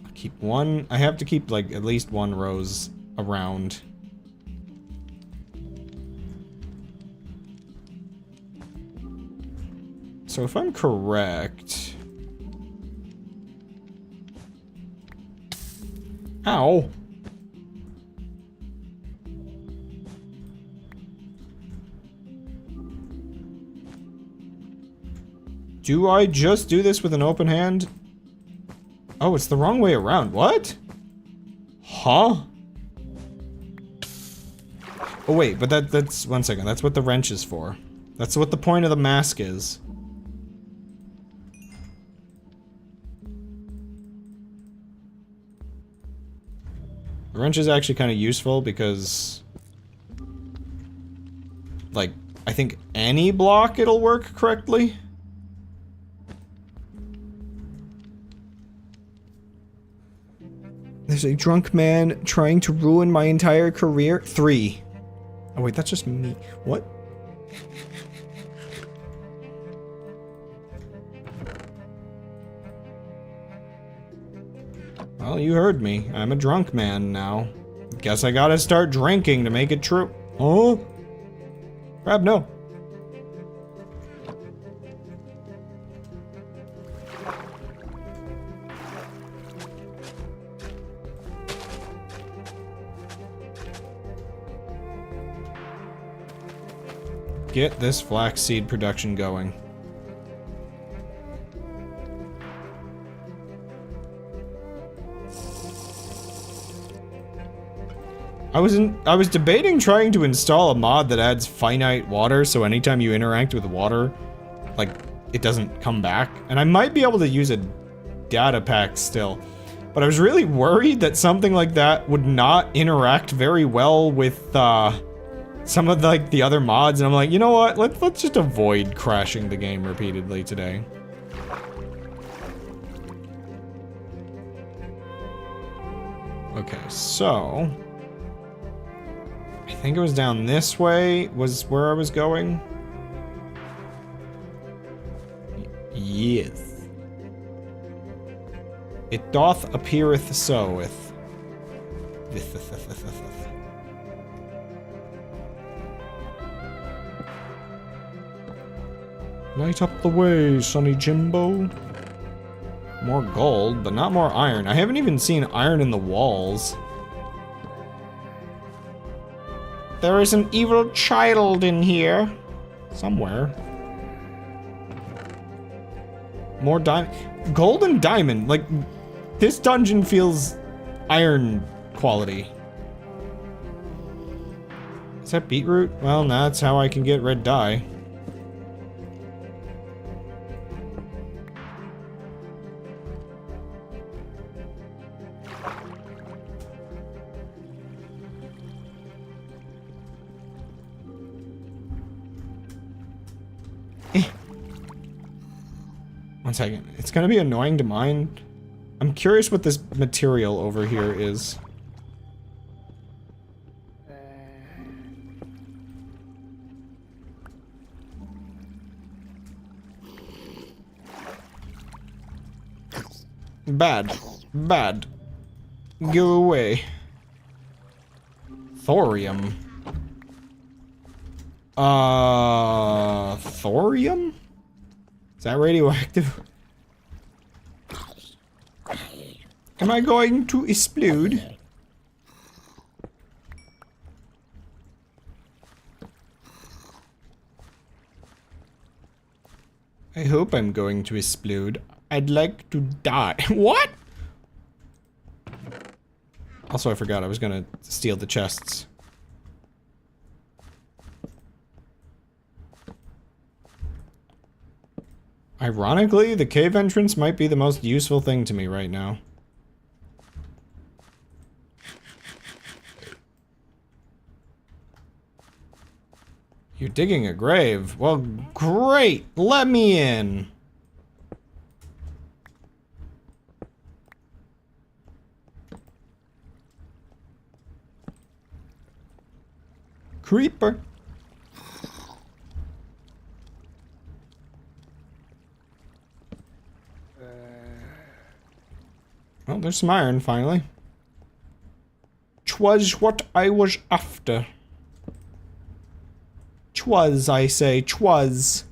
I'll keep one. I have to keep like at least one rose around. So if I'm correct... Ow! Do I just do this with an open hand? Oh, it's the wrong way around. What? Huh? Oh wait, but that's... One second, that's what the wrench is for. That's what the point of the mask is. The wrench is actually kind of useful because... Like, I think any block it'll work correctly. There's a drunk man trying to ruin my entire career. 3. Oh wait, that's just me. What? Well, you heard me. I'm a drunk man now. Guess I gotta start drinking to make it true. Oh? Crab, no. Get this flaxseed production going. I was debating trying to install a mod that adds finite water, so anytime you interact with water, like, it doesn't come back. And I might be able to use a data pack still. But I was really worried that something like that would not interact very well with some of the other mods, and I'm like, you know what? Let's just avoid crashing the game repeatedly today. Okay, so I think it was down this way was where I was going. Yes. It doth appeareth so with. Light up the way, Sonny Jimbo. More gold, but not more iron. I haven't even seen iron in the walls. There is an evil child in here. Somewhere. More diamond. Gold and diamond. Like, this dungeon feels iron quality. Is that beetroot? Well, that's how I can get red dye. One second. It's gonna be annoying to mine. I'm curious what this material over here is. Bad. Bad. Go away. Thorium. Thorium? Is that radioactive? Am I going to explode? I hope I'm going to explode. I'd like to die. What? Also, I forgot I was gonna steal the chests. Ironically, the cave entrance might be the most useful thing to me right now. You're digging a grave? Well, great! Let me in! Creeper! Well, there's some iron, finally. 'Twas what I was after. 'Twas, I say, 'twas.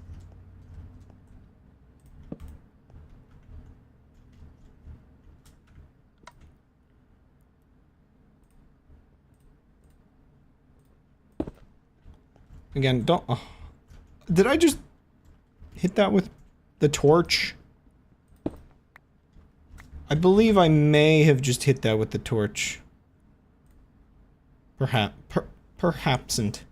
Again, don't... Oh. Did I just hit that with the torch? I believe I may have just hit that with the torch. Perhapsn't.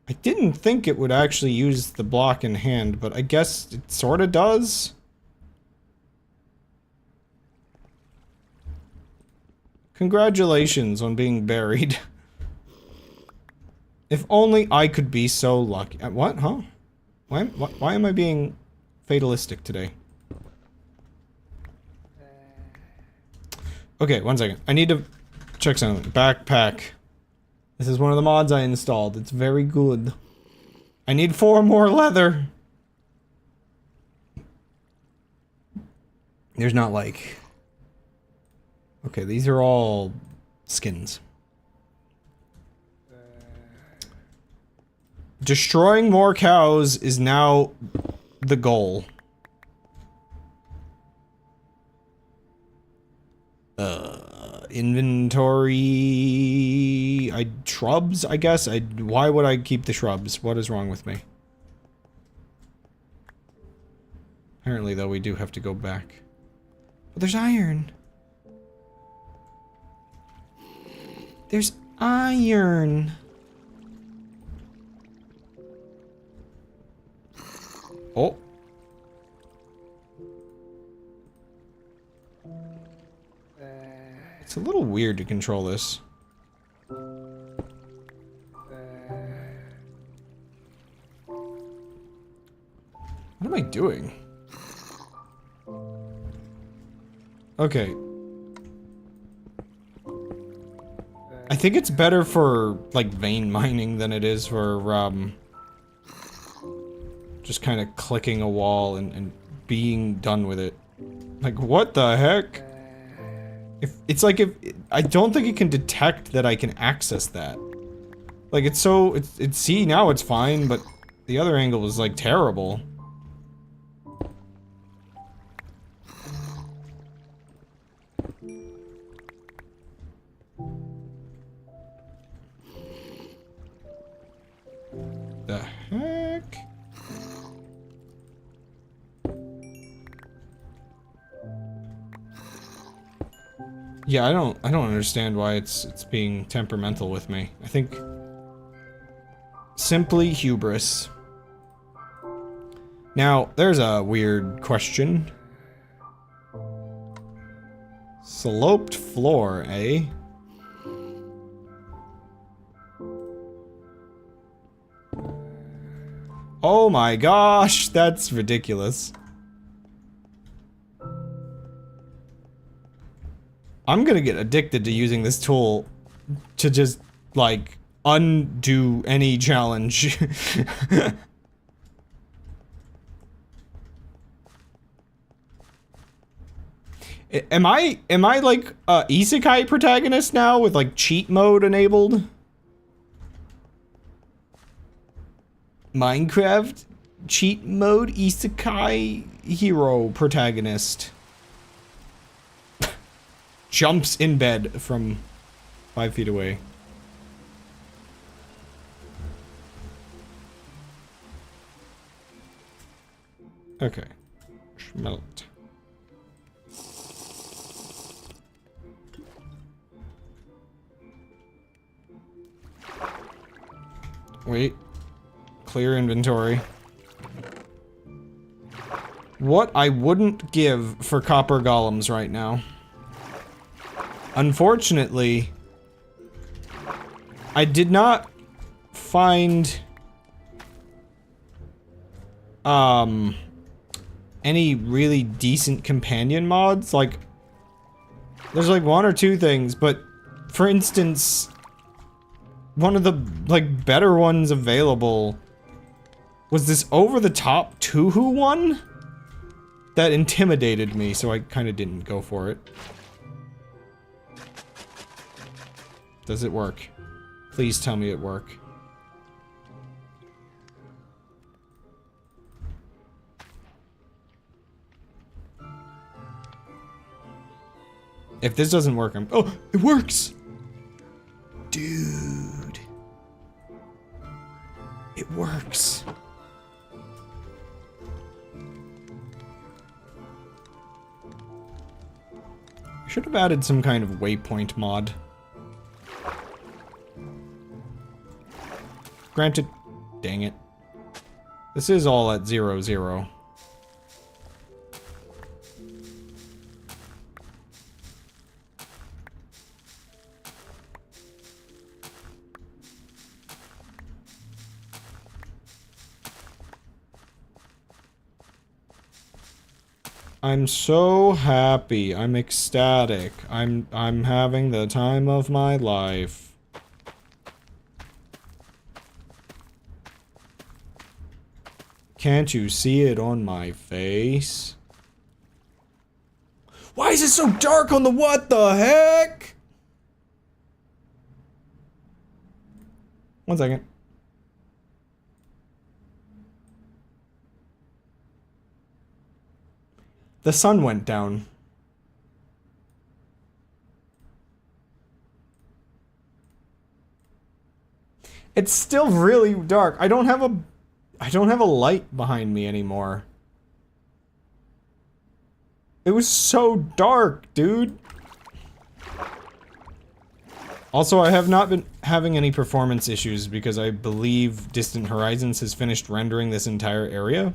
I didn't think it would actually use the block in hand, but I guess it sorta does. Congratulations on being buried. If only I could be so lucky. What? Huh? Why am I being fatalistic today? Okay, one second. I need to check something. Backpack. This is one of the mods I installed. It's very good. I need 4 more leather. There's not like... Okay, these are all skins. Destroying more cows is now the goal. Inventory... shrubs, I guess? Why would I keep the shrubs? What is wrong with me? Apparently, though, we do have to go back. There's iron. There's iron. Oh. It's a little weird to control this. What am I doing? Okay. I think it's better for, like, vein mining than it is for, just kind of clicking a wall and being done with it. Like, what the heck? If I don't think it can detect that I can access that. Like, it's see, now it's fine, but the other angle was, like, terrible. The heck? Yeah, I don't understand why it's being temperamental with me. I think simply hubris. Now, there's a weird question. Sloped floor, eh? Oh my gosh, that's ridiculous. I'm gonna get addicted to using this tool to just, like, undo any challenge. Am I like a isekai protagonist now with, like, cheat mode enabled? Minecraft cheat mode isekai hero protagonist. Jumps in bed from 5 feet away. Okay. Schmelt. Wait. Clear inventory. What I wouldn't give for copper golems right now. Unfortunately, I did not find any really decent companion mods. Like, there's like one or two things, but for instance, one of the like better ones available was this over-the-top Tuhu one that intimidated me, so I kind of didn't go for it. Does it work? Please tell me it work. If this doesn't work, I'm— oh, it works! Dude. It works. I should have added some kind of waypoint mod. Granted, dang it. This is all at 0, 0. I'm so happy. I'm ecstatic. I'm having the time of my life. Can't you see it on my face? Why is it so dark on the— what the heck? 1 second. The sun went down. It's still really dark. I don't have a light behind me anymore. It was so dark, dude. Also, I have not been having any performance issues because I believe Distant Horizons has finished rendering this entire area.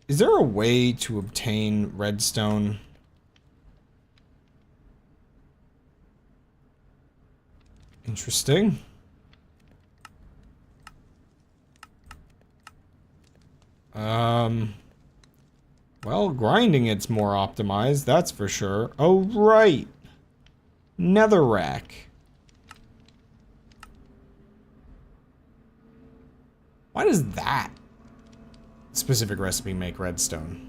Is there a way to obtain redstone? Interesting. Well, grinding it's more optimized, that's for sure. Oh, right. Netherrack. Why does that specific recipe make redstone?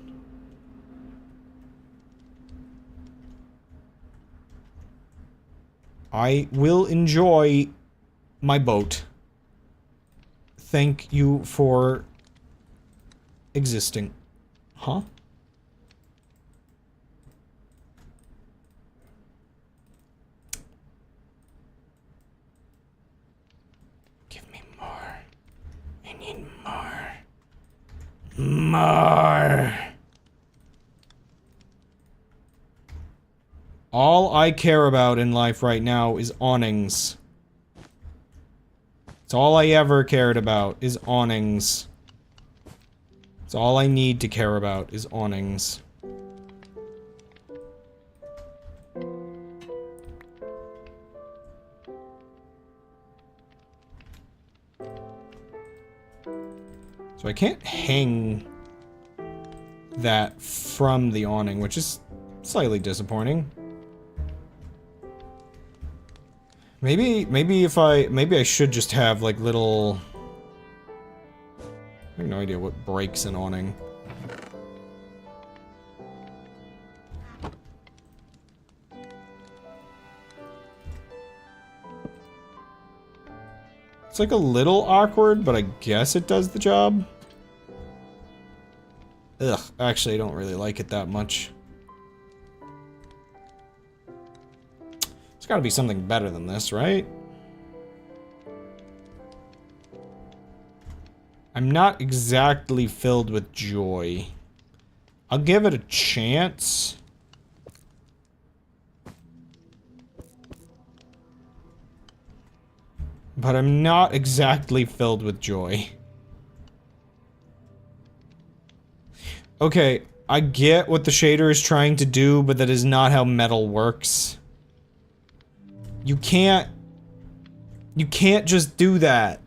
I will enjoy my boat. Thank you for existing. Huh? Give me more. I need more. More. All I care about in life right now is awnings. It's all I ever cared about is awnings. It's all I need to care about is awnings. So I can't hang that from the awning, which is slightly disappointing. Maybe I should just have like little... I have no idea what breaks an awning. It's like a little awkward, but I guess it does the job. Ugh, actually I don't really like it that much. There's gotta be something better than this, right? I'm not exactly filled with joy. I'll give it a chance. But I'm not exactly filled with joy. Okay, I get what the shader is trying to do, but that is not how metal works. You can't just do that.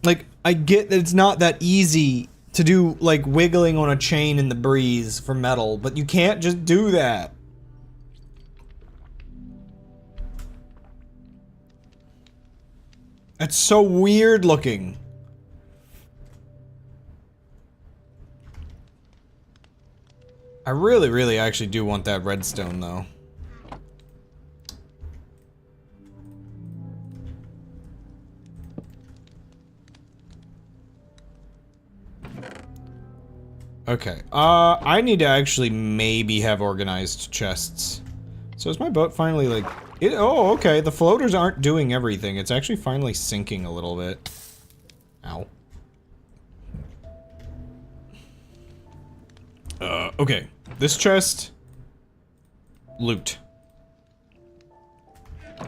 Like, I get that it's not that easy to do, like, wiggling on a chain in the breeze for metal, but you can't just do that. That's so weird looking. I really, really actually do want that redstone, though. Okay, I need to actually maybe have organized chests. So is my boat finally, like... oh, okay, the floaters aren't doing everything. It's actually finally sinking a little bit. Ow. Okay. This chest... loot.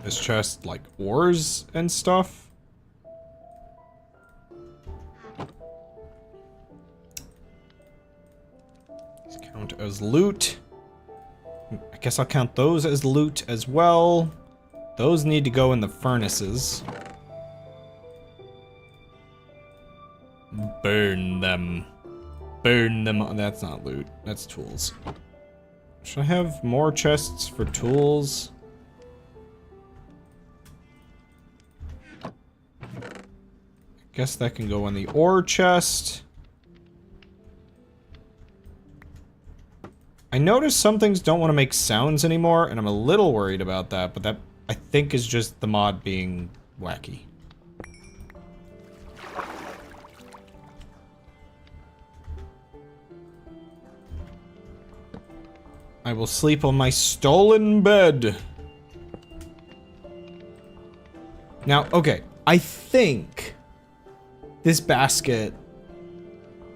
This chest, like, ores and stuff. These count as loot. I guess I'll count those as loot as well. Those need to go in the furnaces. Burn them. Burn them. That's not loot. That's tools. Should I have more chests for tools? I guess that can go in the ore chest. I noticed some things don't want to make sounds anymore, and I'm a little worried about that, but that, I think, is just the mod being wacky. I will sleep on my stolen bed. Now, okay, I think this basket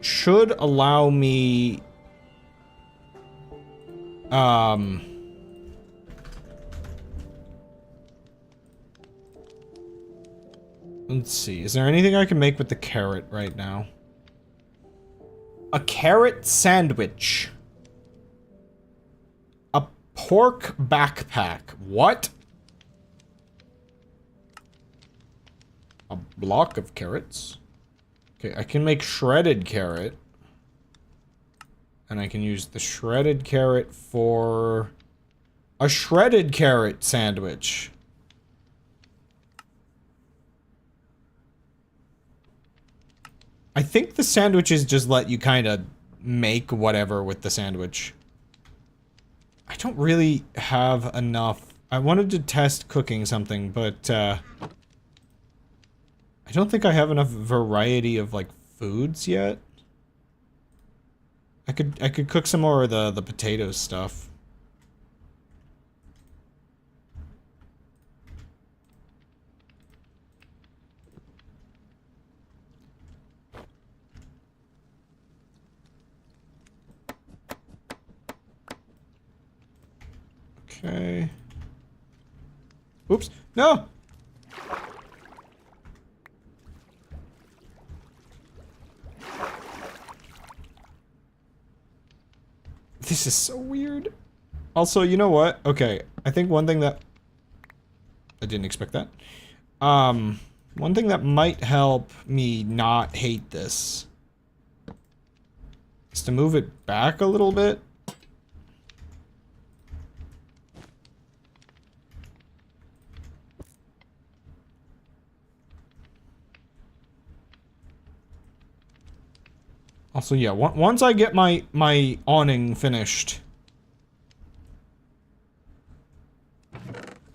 should allow me, let's see, is there anything I can make with the carrot right now? A carrot sandwich. A pork backpack. What? A block of carrots. Okay, I can make shredded carrot. And I can use the shredded carrot for a shredded carrot sandwich. I think the sandwiches just let you kind of make whatever with the sandwich. I don't really have enough. I wanted to test cooking something, but I don't think I have enough variety of like foods yet. I could cook some more of the potato stuff. Okay. Oops. No! This is so weird. Also, you know what? Okay, I think one thing that... I didn't expect that. One thing that might help me not hate this is to move it back a little bit. Also, yeah, once I get my awning finished,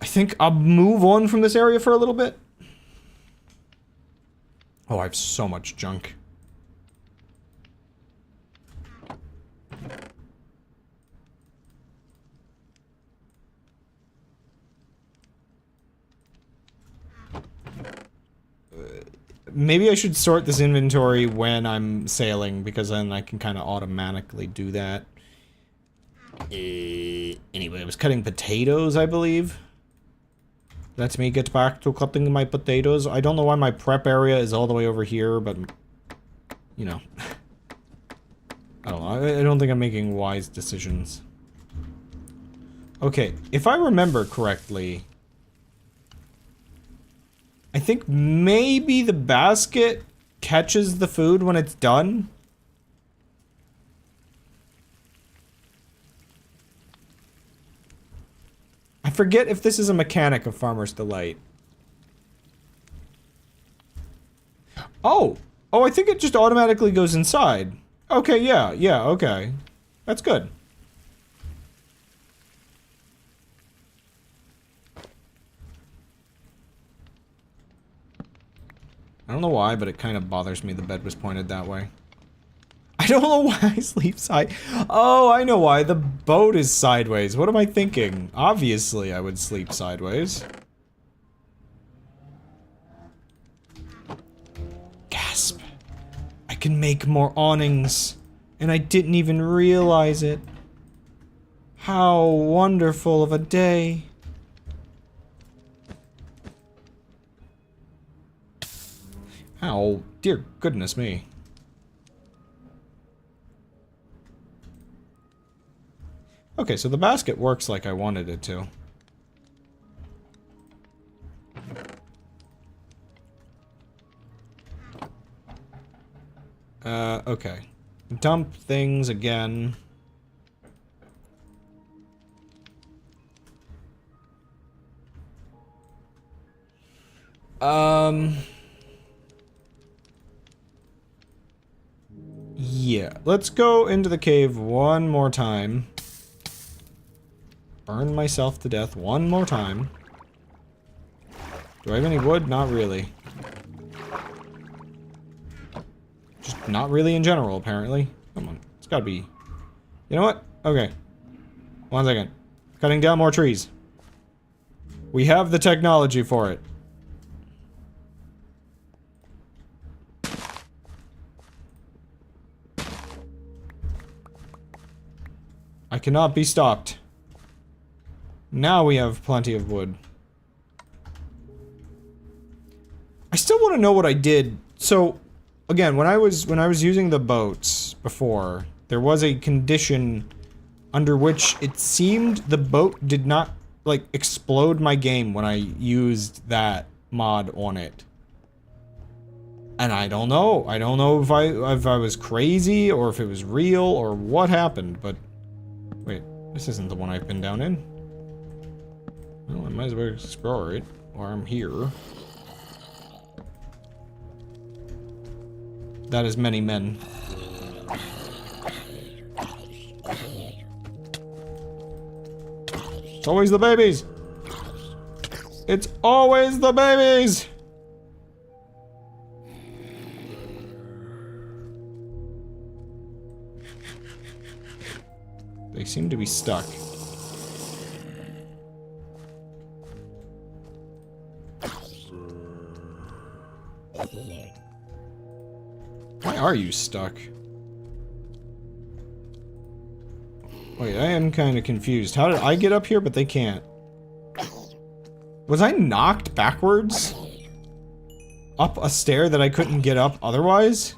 I think I'll move on from this area for a little bit. Oh, I have so much junk. Maybe I should sort this inventory when I'm sailing, because then I can kind of automatically do that. Anyway, I was cutting potatoes, I believe. Let me get back to cutting my potatoes. I don't know why my prep area is all the way over here, but... You know. I don't know. I don't think I'm making wise decisions. Okay, if I remember correctly... I think maybe the basket catches the food when it's done. I forget if this is a mechanic of Farmer's Delight. Oh! Oh, I think it just automatically goes inside. Okay, yeah, okay. That's good. I don't know why, but it kind of bothers me the bed was pointed that way. I don't know why I sleep side. Oh, I know why. The boat is sideways. What am I thinking? Obviously, I would sleep sideways. Gasp. I can make more awnings, and I didn't even realize it. How wonderful of a day. Oh, dear goodness me. Okay, so the basket works like I wanted it to. Okay. Dump things again. Yeah, let's go into the cave one more time. Burn myself to death one more time. Do I have any wood? Not really. Just not really in general, apparently. Come on, it's gotta be... You know what? Okay. 1 second. Cutting down more trees. We have the technology for it. I cannot be stopped. Now we have plenty of wood. I still want to know what I did. So, again, when I was using the boats before, there was a condition under which it seemed the boat did not, like, explode my game when I used that mod on it. And I don't know. I don't know if I was crazy or if it was real or what happened, but wait, this isn't the one I've been down in. Well, I might as well explore it while I'm here. That is many men. It's always the babies! It's always the babies! They seem to be stuck. Why are you stuck? Wait, I am kind of confused. How did I get up here, but they can't? Was I knocked backwards? Up a stair that I couldn't get up otherwise?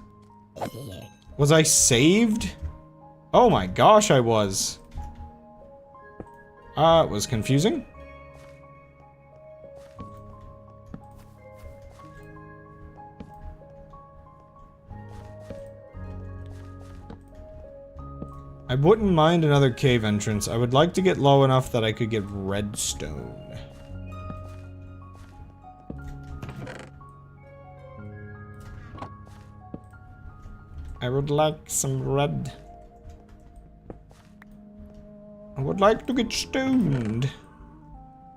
Was I saved? Oh my gosh, I was. It was confusing. I wouldn't mind another cave entrance. I would like to get low enough that I could get redstone. I would like some red. I would like to get stoned.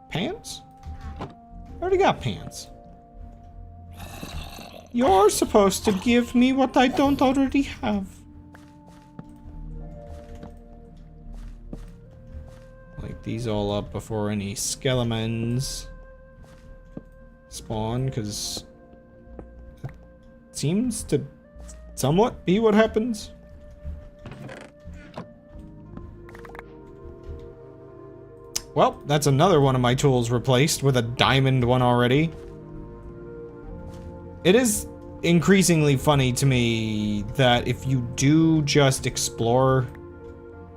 Pants? I already got pants. You're supposed to give me what I don't already have. Like these all up before any skeletons spawn, because it seems to somewhat be what happens. Well, that's another one of my tools replaced with a diamond one already. It is increasingly funny to me that if you do just explore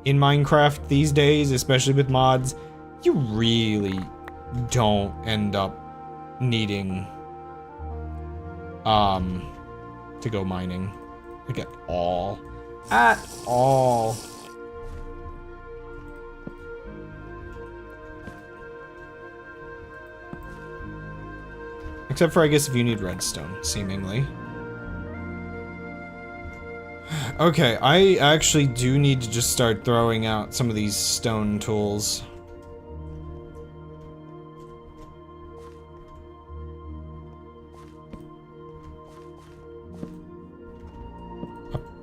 in Minecraft these days, especially with mods, you really don't end up needing to go mining. Like at all. At all. Except for, I guess, if you need redstone, seemingly. Okay, I actually do need to just start throwing out some of these stone tools.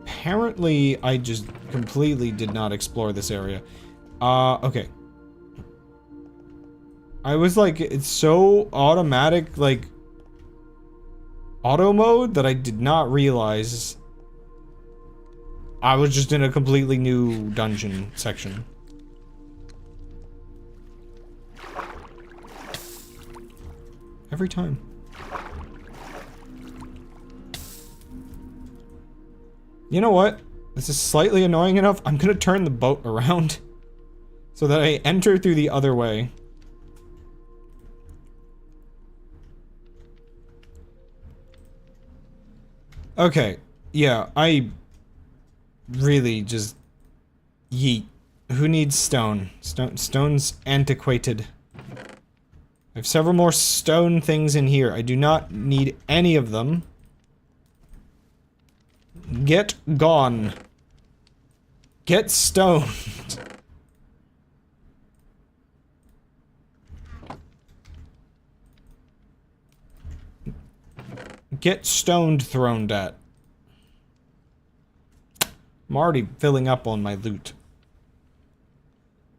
Apparently, I just completely did not explore this area. Okay. I was like, it's so automatic, like, auto mode that I did not realize I was just in a completely new dungeon section. Every time. You know what? This is slightly annoying enough. I'm gonna turn the boat around so that I enter through the other way. Okay, yeah, I really just yeet. Who needs stone? Stone's antiquated. I have several more stone things in here. I do not need any of them. Get gone. Get stoned. Get stoned thrown at. I'm already filling up on my loot.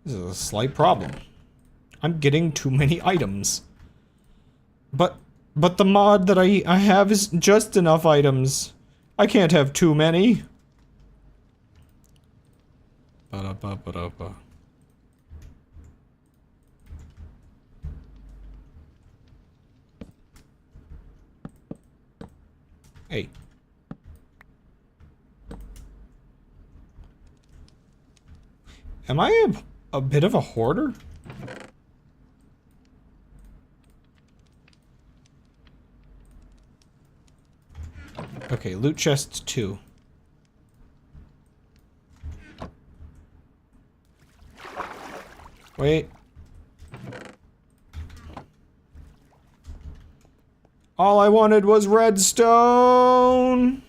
This is a slight problem. I'm getting too many items. But the mod that I have is just enough items. I can't have too many. Ba-da-ba-ba-da-ba. Hey. Am I a bit of a hoarder? Okay, loot chests 2. Wait. All I wanted was redstone.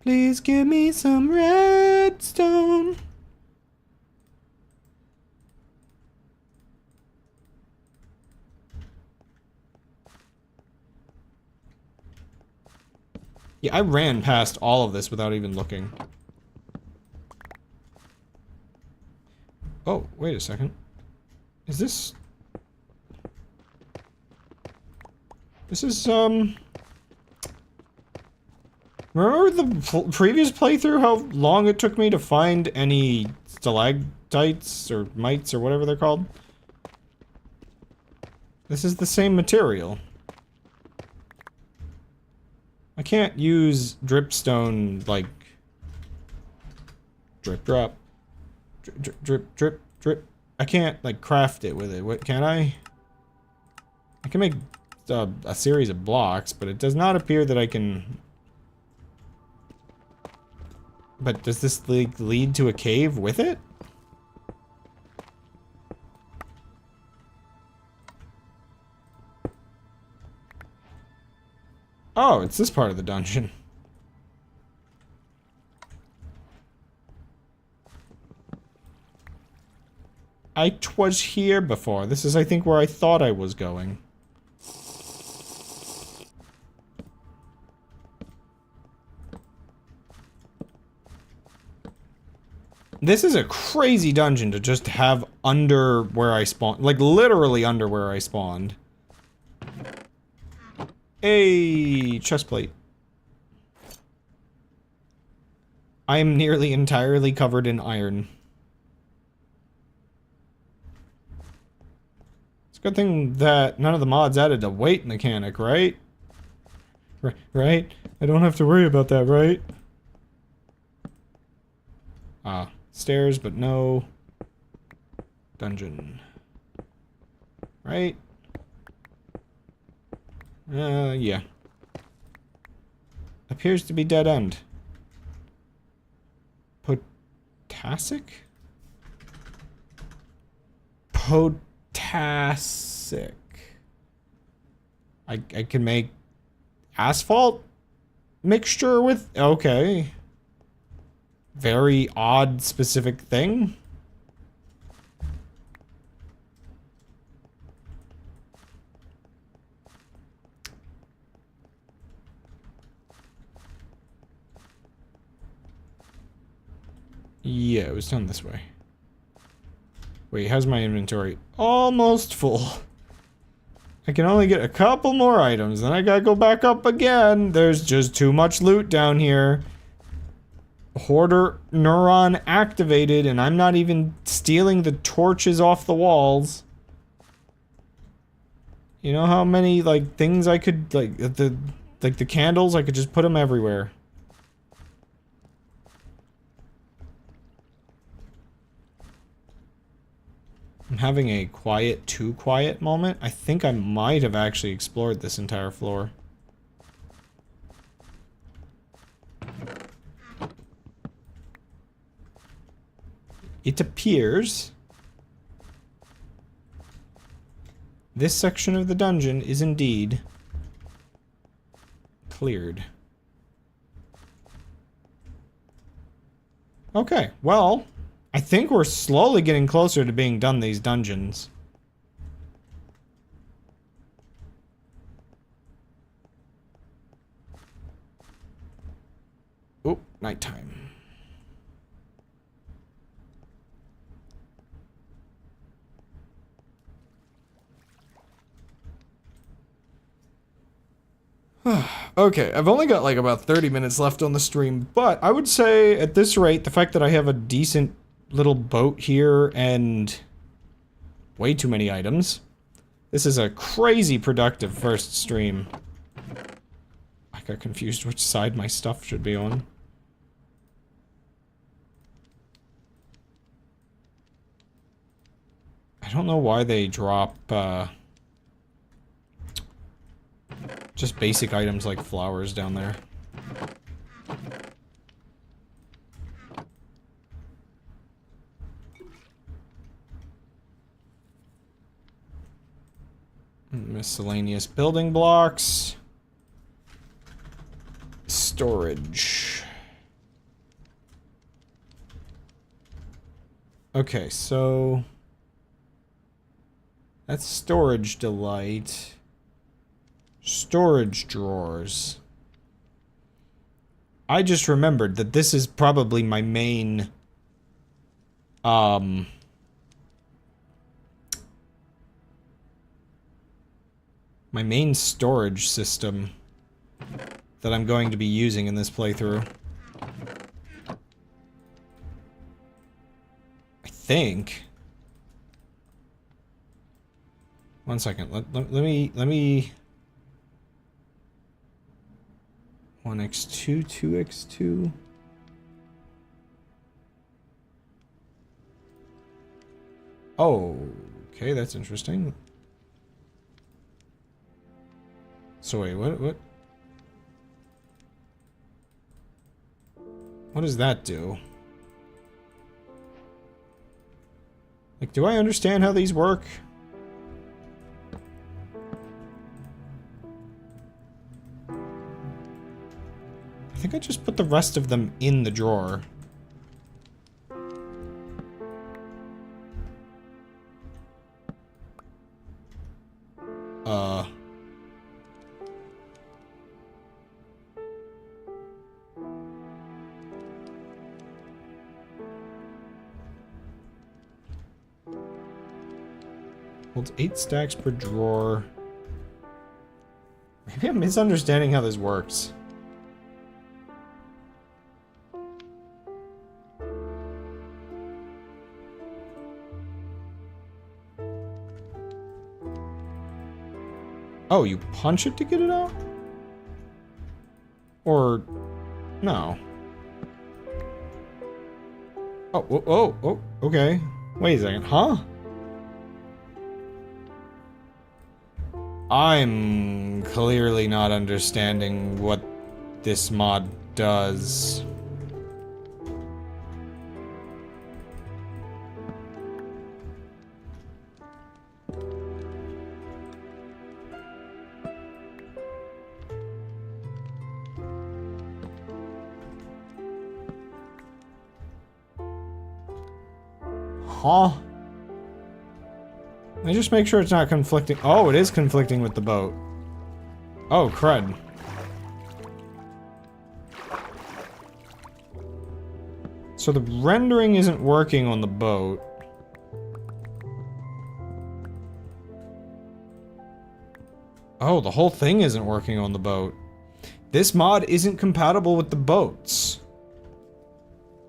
Please give me some redstone. Yeah, I ran past all of this without even looking. Oh, wait a second. Is this... This is, remember the previous playthrough, how long it took me to find any stalactites or mites or whatever they're called? This is the same material. I can't use dripstone, like... Drip, drop. Drip, drip, drip, drip, drip. I can't, like, craft it with it. What, can I? I can make a series of blocks, but it does not appear that I can... But does this lead to a cave with it? Oh, it's this part of the dungeon. I was here before. This is, I think, where I thought I was going. This is a crazy dungeon to just have under where I spawned. Like, literally under where I spawned. Hey, chest plate. I am nearly entirely covered in iron. It's a good thing that none of the mods added a weight mechanic, right? Right? I don't have to worry about that, right? Ah, stairs, but no dungeon. Right? Yeah. Appears to be dead end. Potassic? Potassic. I can make asphalt mixture with... Okay. Very odd specific thing. Yeah, it was done this way. Wait, how's my inventory? Almost full. I can only get a couple more items, then I gotta go back up again. There's just too much loot down here. Hoarder neuron activated, and I'm not even stealing the torches off the walls. You know how many, like, things I could, like, the candles, I could just put them everywhere. I'm having a too quiet moment. I think I might have actually explored this entire floor. It appears this section of the dungeon is indeed cleared. Okay, well, I think we're slowly getting closer to being done these dungeons. Oh, nighttime. Okay, I've only got like about 30 minutes left on the stream, but I would say at this rate, the fact that I have a decent little boat here and way too many items, this is a crazy productive first stream. I got confused which side my stuff should be on. I don't know why they drop, just basic items like flowers down there. Miscellaneous building blocks. Storage. Okay, so... that's storage delight. Storage drawers. I just remembered that this is probably my main... my main storage system that I'm going to be using in this playthrough. I think. One second. Let me 1x2, 2x2. Oh, okay, that's interesting. So wait, what? What does that do? Like, do I understand how these work? I think I just put the rest of them in the drawer. Holds 8 stacks per drawer. Maybe I'm misunderstanding how this works. Oh, you punch it to get it out? Or... no. Oh, okay. Wait a second, huh? I'm clearly not understanding what this mod does. Huh? Let me just make sure it's not conflicting. Oh, it is conflicting with the boat. Oh, crud. So the rendering isn't working on the boat. Oh, the whole thing isn't working on the boat. This mod isn't compatible with the boats.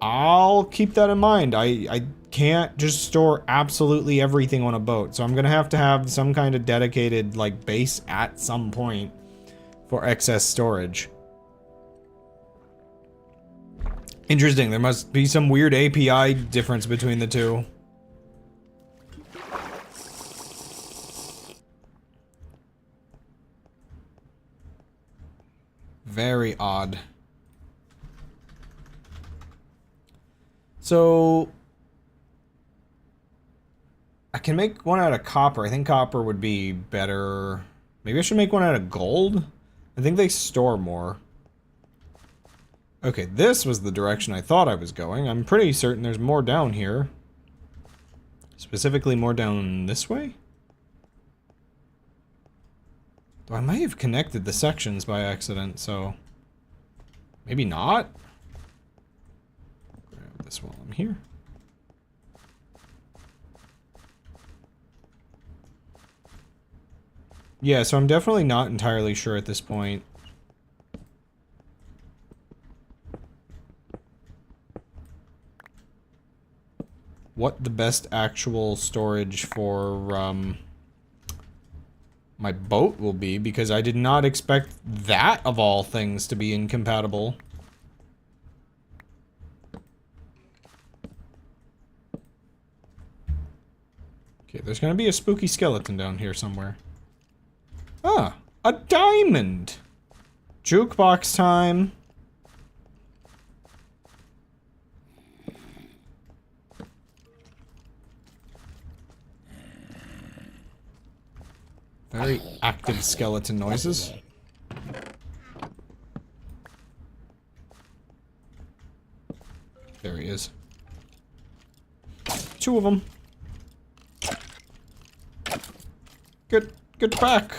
I'll keep that in mind. I can't just store absolutely everything on a boat, so I'm gonna have to have some kind of dedicated, like, base at some point for excess storage. Interesting, there must be some weird API difference between the two. Very odd. So... I can make one out of copper. I think copper would be better. Maybe I should make one out of gold? I think they store more. Okay, this was the direction I thought I was going. I'm pretty certain there's more down here. Specifically more down this way? Though I might have connected the sections by accident, so... maybe not? Grab this while I'm here. Yeah, so I'm definitely not entirely sure at this point. what the best actual storage for, my boat will be, because I did not expect that, of all things, to be incompatible. Okay, there's gonna be a spooky skeleton down here somewhere. Ah, a diamond! Jukebox time. Very active skeleton noises. There he is. 2 of them. Get back!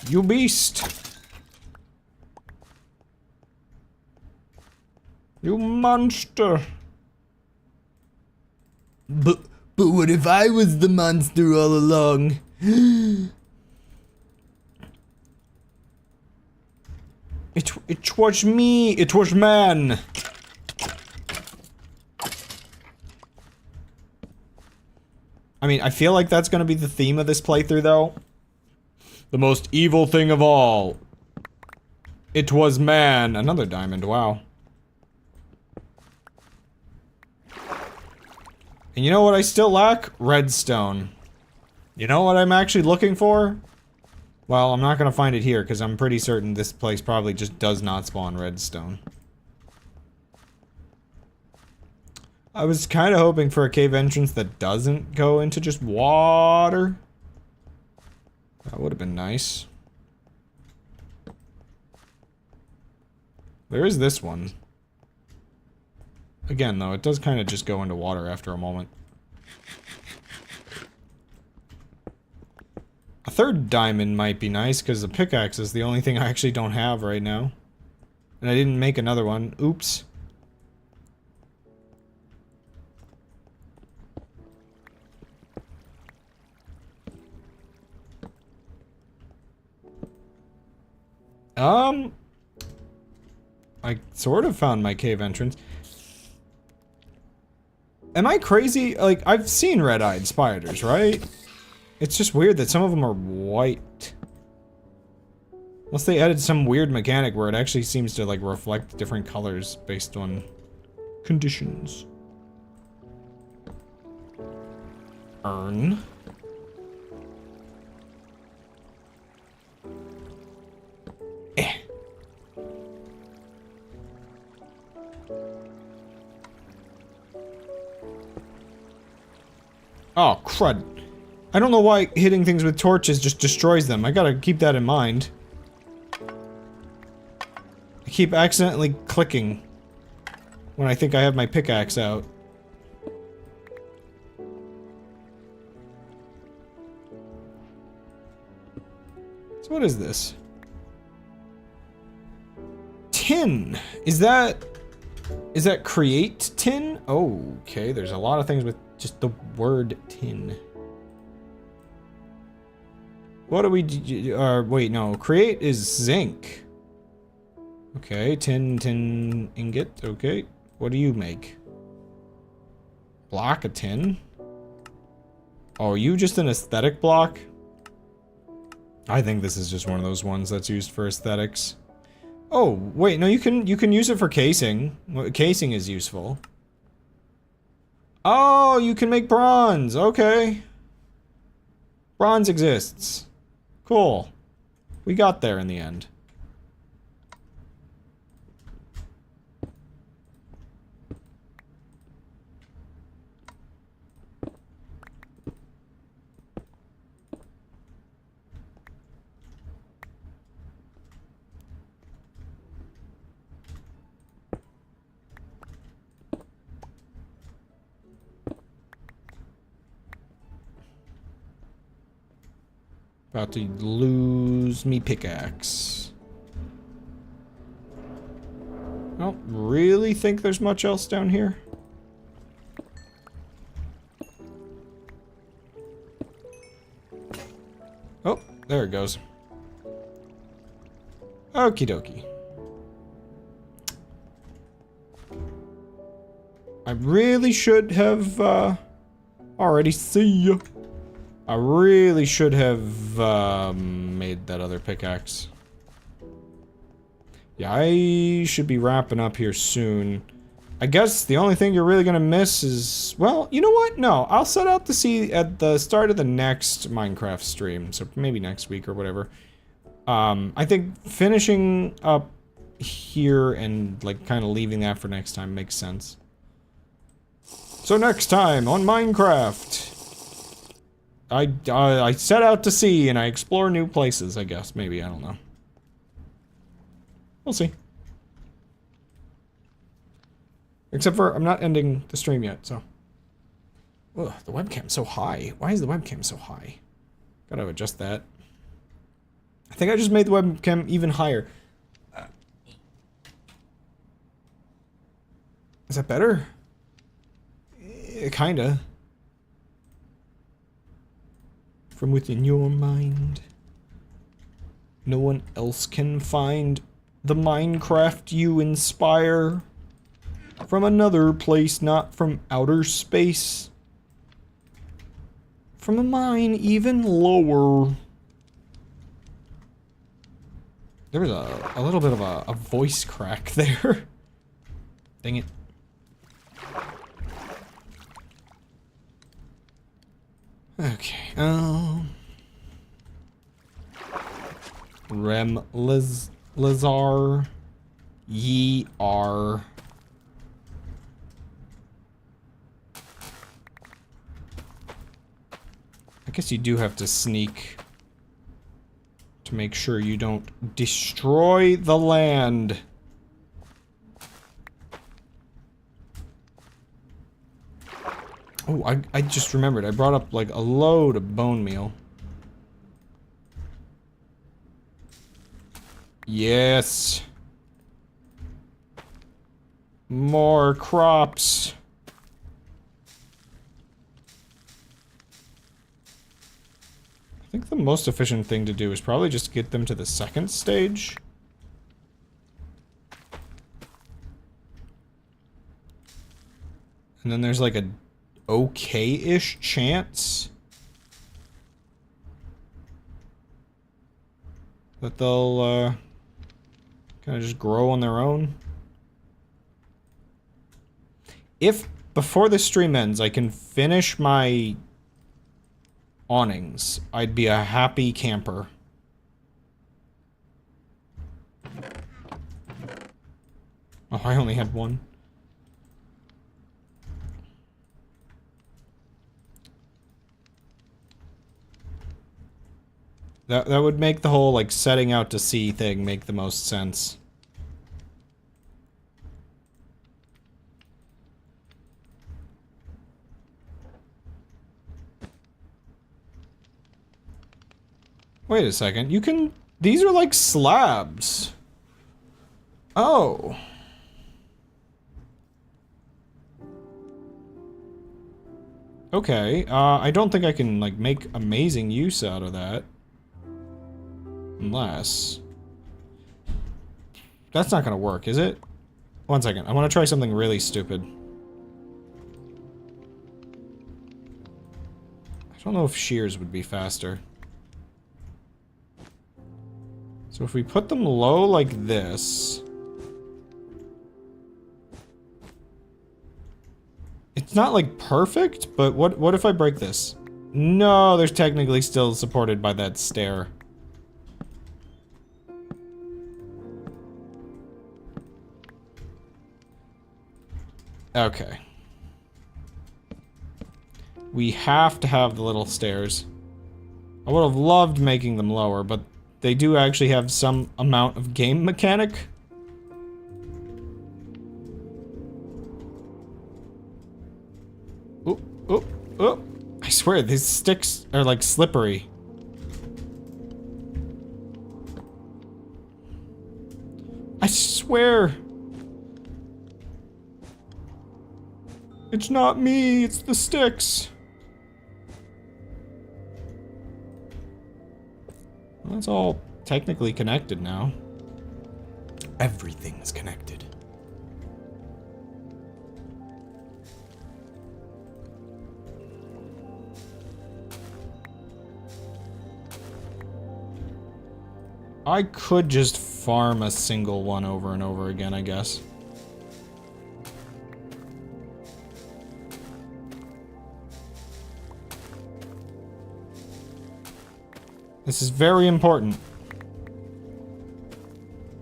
You beast! You monster! But what if I was the monster all along? It was me! It was man! I mean, I feel like that's gonna be the theme of this playthrough, though. The most evil thing of all. It was man. Another diamond, wow. And you know what I still lack? Redstone. You know what I'm actually looking for? Well, I'm not gonna find it here, because I'm pretty certain this place probably just does not spawn redstone. I was kind of hoping for a cave entrance that doesn't go into just water. That would have been nice. There is this one. Again, though, it does kind of just go into water after a moment. A third diamond might be nice, because the pickaxe is the only thing I actually don't have right now. And I didn't make another one. Oops. I sort of found my cave entrance. Am I crazy? Like, I've seen red-eyed spiders, right? It's just weird that some of them are white. Unless they added some weird mechanic where it actually seems to, like, reflect different colors based on conditions. Urn. Oh, crud. I don't know why hitting things with torches just destroys them. I gotta keep that in mind. I keep accidentally clicking when I think I have my pickaxe out. So what is this? Tin! Is that create tin? Oh, okay, there's a lot of things with just the word tin. What do we do? Wait, no. Create is zinc. Okay, tin ingot. Okay. What do you make? Block of tin? Oh, are you just an aesthetic block? I think this is just one of those ones that's used for aesthetics. Oh, wait, no, you can use it for casing. Casing is useful. Oh, you can make bronze. Okay. Bronze exists. Cool. We got there in the end. About to lose me pickaxe. I don't really think there's much else down here. Oh, there it goes. Okie dokie. really should have, already see ya. I really should have, made that other pickaxe. Yeah, I should be wrapping up here soon. I guess the only thing you're really gonna miss is, well, you know what? No, I'll set out to see at the start of the next Minecraft stream, so maybe next week or whatever. I think finishing up here and, like, kind of leaving that for next time makes sense. So next time on Minecraft, I set out to sea and I explore new places, I guess. Maybe, I don't know. We'll see. Except for, I'm not ending the stream yet, so. Ugh, the webcam's so high. Why is the webcam so high? Gotta adjust that. I think I just made the webcam even higher. Is that better? Kinda. From within your mind. No one else can find the Minecraft you inspire. From another place, not from outer space. From a mine even lower. There was a little bit of a voice crack there. Dang it. Okay, Lazar, ye are. I guess you do have to sneak to make sure you don't destroy the land. Oh, I just remembered. I brought up like a load of bone meal. Yes. More crops. I think the most efficient thing to do is probably just get them to the second stage. And then there's like a okay-ish chance that they'll kind of just grow on their own. If before the stream ends I can finish my awnings, I'd be a happy camper. Oh, I only had one. That would make the whole, like, setting out to sea thing make the most sense. Wait a second, you can... These are like slabs. Oh. Okay, I don't think I can, like, make amazing use out of that. Unless... That's not gonna work, is it? One second, I want to try something really stupid. I don't know if shears would be faster. So if we put them low like this... It's not, like, perfect, but what if I break this? No, they're technically still supported by that stair. Okay. We have to have the little stairs. I would have loved making them lower, but they do actually have some amount of game mechanic. Oh, oh, oh. I swear, these sticks are like slippery. I swear. It's not me, it's the sticks. Well, it's all technically connected now. Everything's connected. I could just farm a single one over and over again, I guess. This is very important.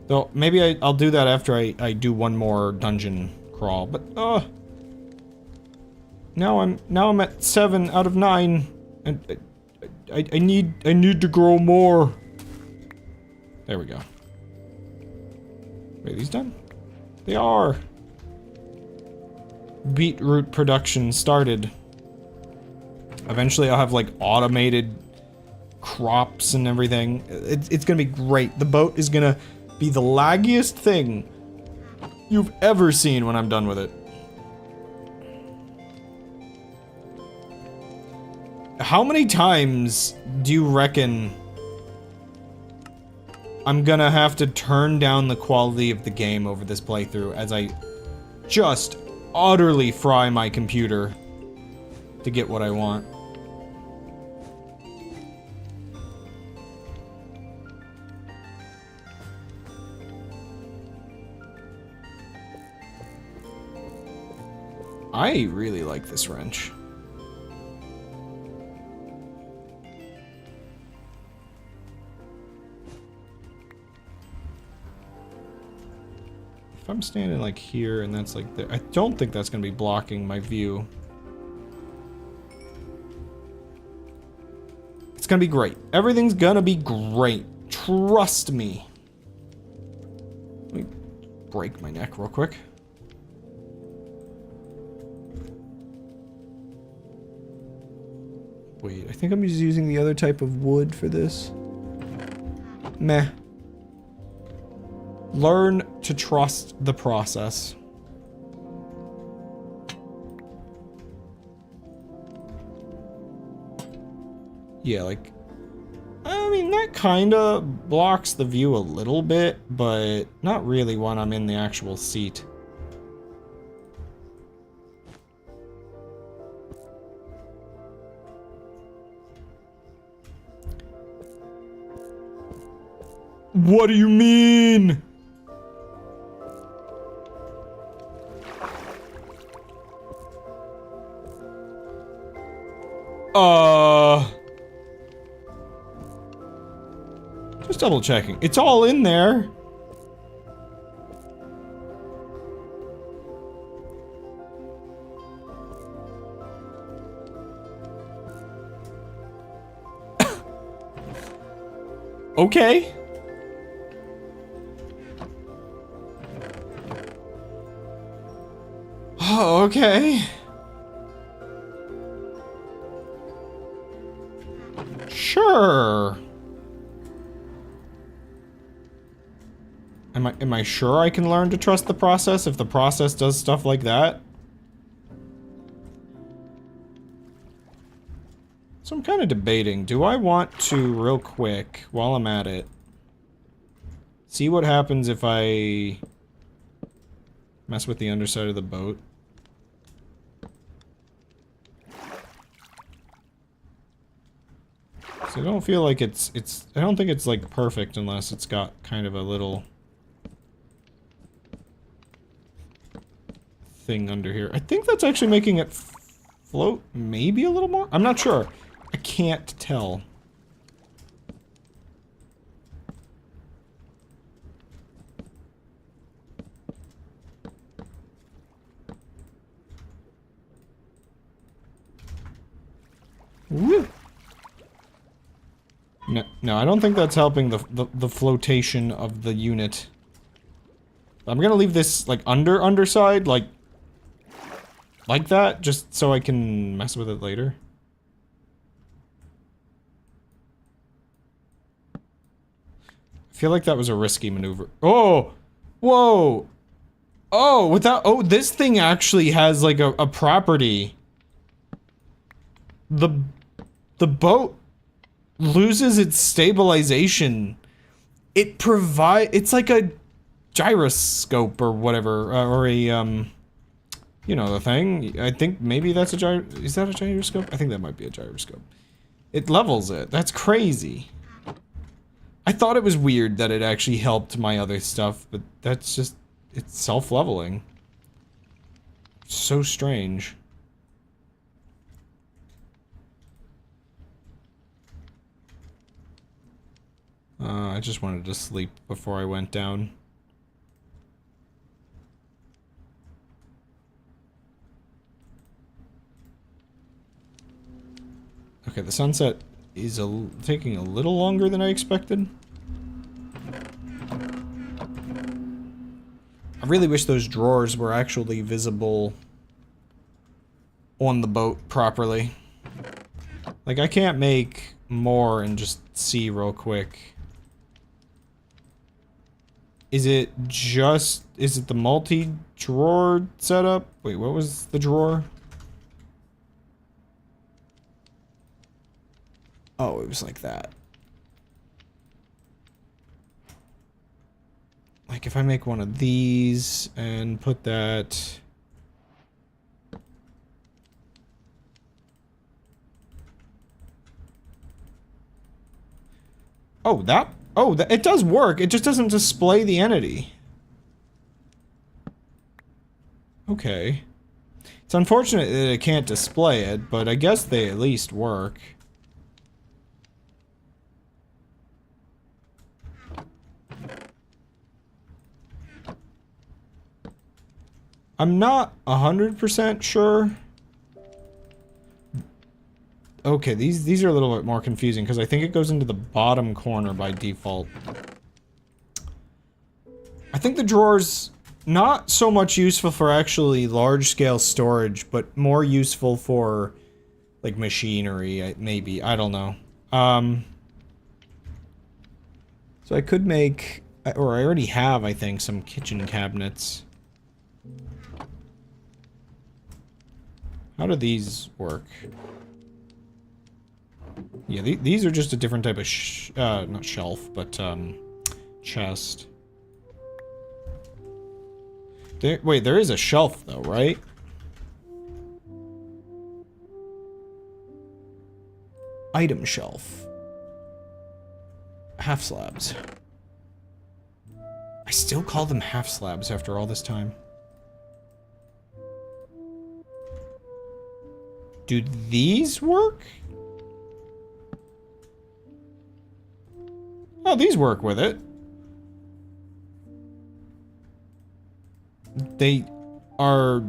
Though, maybe I'll do that after I do one more dungeon crawl, but, now I'm at 7 out of 9, and I need to grow more. There we go. Wait, are these done? They are. Beetroot production started. Eventually I'll have like automated crops and everything. It's gonna be great. The boat is gonna be the laggiest thing you've ever seen when I'm done with it. How many times do you reckon I'm gonna have to turn down the quality of the game over this playthrough as I just utterly fry my computer to get what I want? I really like this wrench. If I'm standing like here and that's like there, I don't think that's gonna be blocking my view. It's gonna be great. Everything's gonna be great. Trust me. Let me break my neck real quick. Wait, I think I'm just using the other type of wood for this. Meh. Learn to trust the process. Yeah, like, I mean, that kinda blocks the view a little bit, but not really when I'm in the actual seat. What do you mean? Just double checking. It's all in there. Okay. Oh, okay. Sure. Am I sure I can learn to trust the process if the process does stuff like that? So I'm kind of debating, do I want to, real quick, while I'm at it, see what happens if I mess with the underside of the boat? So I don't feel like I don't think it's like perfect unless it's got kind of a little thing under here. I think that's actually making it float maybe a little more? I'm not sure. I can't tell. Woo! No, I don't think that's helping the flotation of the unit. I'm gonna leave this, like, underside, like that, just so I can mess with it later. I feel like that was a risky maneuver. Oh! Whoa! Oh, without- oh, this thing actually has, like, a property. The boat loses its stabilization. It's like a gyroscope or whatever, or a, you know the thing. I think maybe that's is that a gyroscope? I think that might be a gyroscope. It levels it. That's crazy. I thought it was weird that it actually helped my other stuff, but that's just... it's self-leveling. So strange. I just wanted to sleep before I went down. Okay, the sunset is taking a little longer than I expected. I really wish those drawers were actually visible on the boat properly. Like, I can't make more and just see real quick. Is it the multi-drawer setup? Wait, what was the drawer? Oh, it was like that. Like, if I make one of these and put that... Oh, it does work. It just doesn't display the entity. Okay. It's unfortunate that it can't display it, but I guess they at least work. I'm not 100% sure. Okay, these are a little bit more confusing because I think it goes into the bottom corner by default. I think the drawer's not so much useful for actually large-scale storage, but more useful for, like, machinery, maybe. I don't know. So I could make, or I already have, I think, some kitchen cabinets. How do these work? Yeah, these are just a different type of not shelf, but, chest. Wait, there is a shelf, though, right? Item shelf. Half slabs. I still call them half slabs after all this time. Do these work? Oh, these work with it. They are,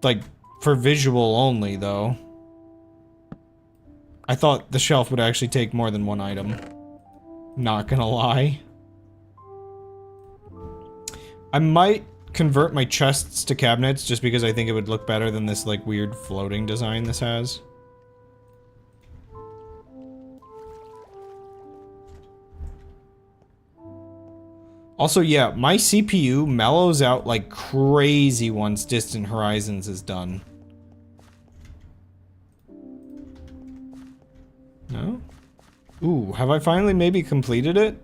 like, for visual only, though. I thought the shelf would actually take more than one item. Not gonna lie. I might convert my chests to cabinets just because I think it would look better than this, like, weird floating design this has. Also, yeah, my CPU mellows out like crazy once Distant Horizons is done. No? Ooh, have I finally maybe completed it?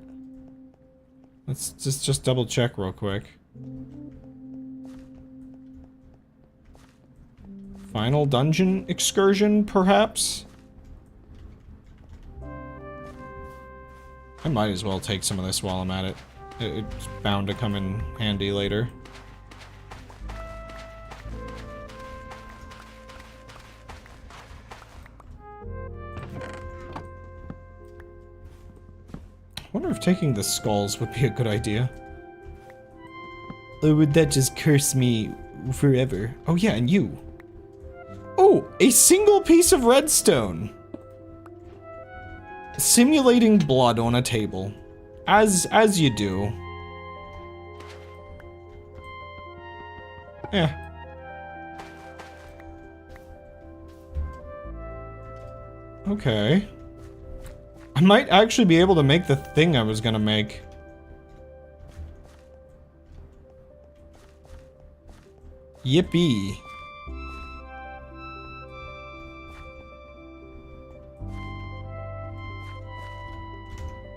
Let's just double check real quick. Final dungeon excursion, perhaps? I might as well take some of this while I'm at it. It's bound to come in handy later. I wonder if taking the skulls would be a good idea. Or would that just curse me forever? Oh yeah, and you. Oh, a single piece of redstone. Simulating blood on a table. As you do. Yeah. Okay. I might actually be able to make the thing I was gonna make. Yippee.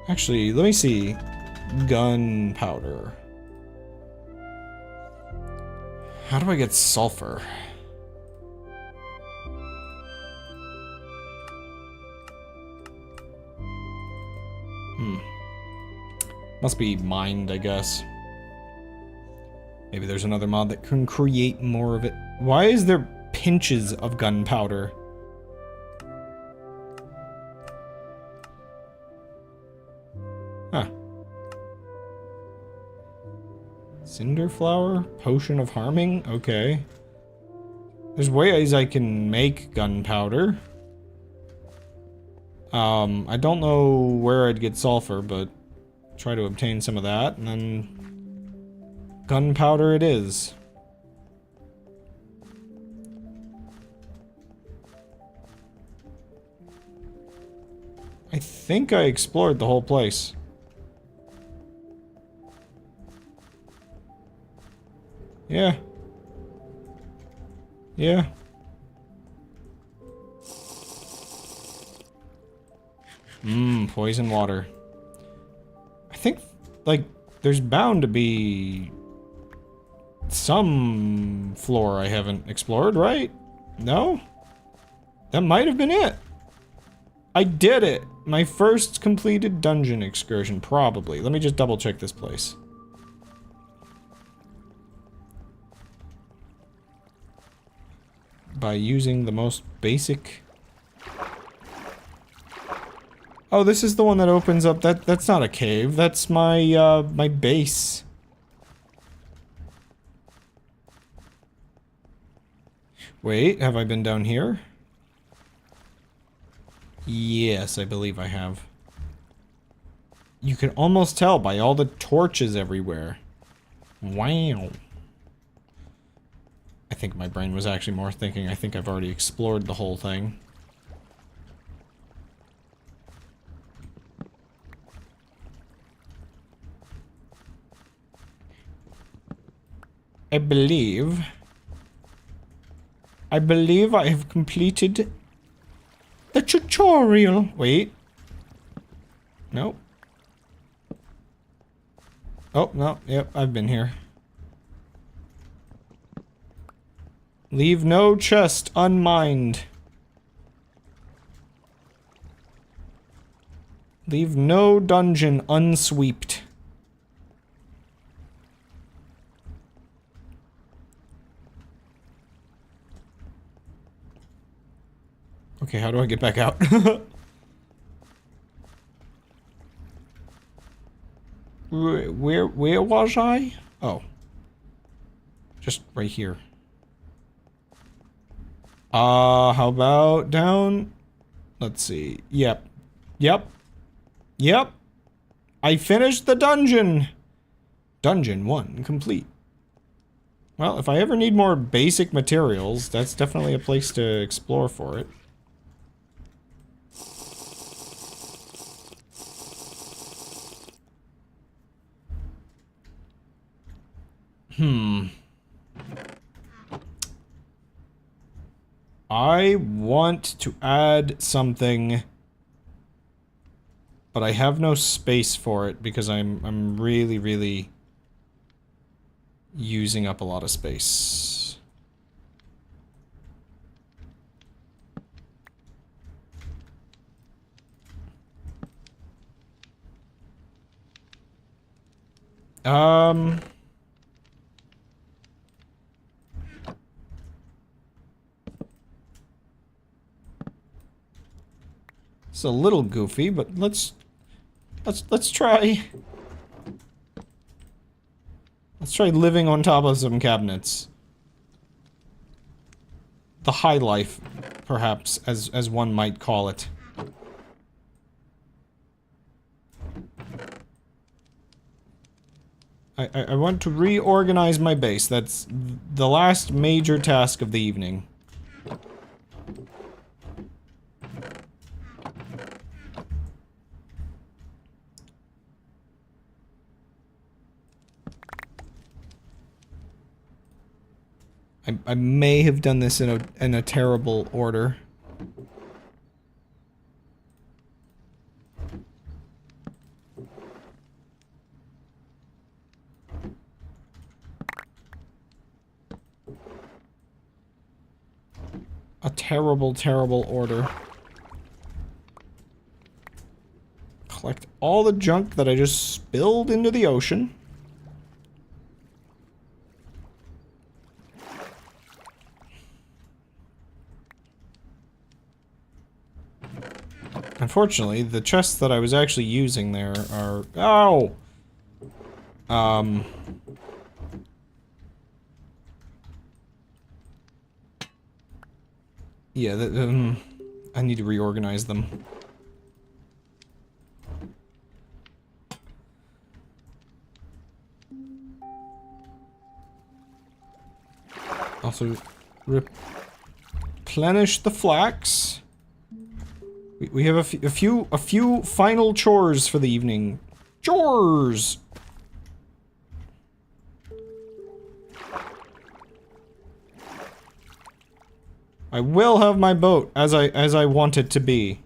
Actually, let me see. Gunpowder. How do I get sulfur? Must be mined, I guess. Maybe there's another mod that can create more of it. Why is there pinches of gunpowder? Huh. Cinder flower? Potion of harming? Okay. There's ways I can make gunpowder. I don't know where I'd get sulfur, but try to obtain some of that, and then gunpowder it is. I think I explored the whole place. Yeah. Yeah. Poison water. I think, like, there's bound to be some floor I haven't explored, right? No? That might have been it. I did it! My first completed dungeon excursion, probably. Let me just double check this place. By using the most basic... Oh, this is the one that opens up. That's not a cave. That's my, my base. Wait, have I been down here? Yes, I believe I have. You can almost tell by all the torches everywhere. Wow. I think my brain was actually more thinking. I think I've already explored the whole thing. I believe I have completed the tutorial. Wait. Nope. Oh, no. Yep, I've been here. Leave no chest unmined. Leave no dungeon unsweeped. Okay, how do I get back out? Where was I? Oh. Just right here. How about down? Let's see. Yep. Yep. Yep. I finished the dungeon. Dungeon 1 complete. Well, if I ever need more basic materials, that's definitely a place to explore for it. I want to add something, but I have no space for it because I'm really using up a lot of space. It's a little goofy, but let's try. Let's try living on top of some cabinets. The high life, perhaps, as one might call it. I want to reorganize my base. That's the last major task of the evening. I may have done this in a terrible order. A terrible order. collect all the junk that I just spilled into the ocean. Unfortunately, the chests that I was actually using there are... Oh! Yeah, I need to reorganize them. Also, replenish the flax. We have a few final chores for the evening. Chores! I will have my boat as I want it to be.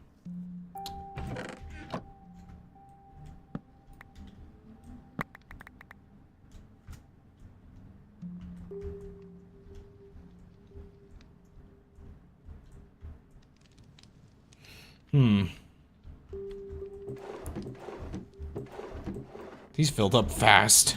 These filled up fast.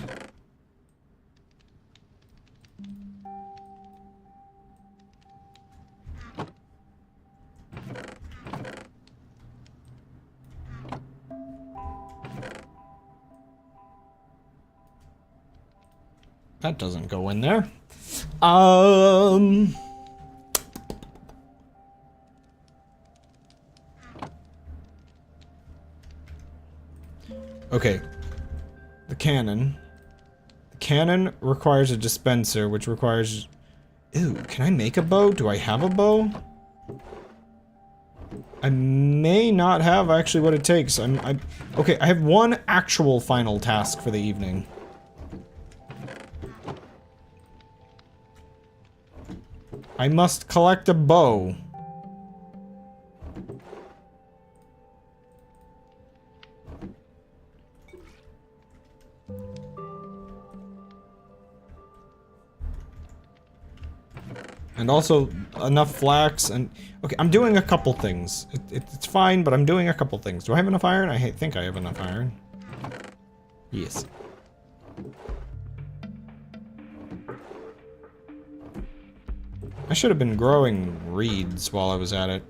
That doesn't go in there. Okay. The cannon. The cannon requires a dispenser, which requires... Ew, can I make a bow? Do I have a bow? I may not have actually what it takes. Okay, I have one actual final task for the evening. I must collect a bow. And also, enough flax and... Okay, I'm doing a couple things. It's fine, but I'm doing a couple things. Do I have enough iron? I think I have enough iron. Yes. I should have been growing reeds while I was at it.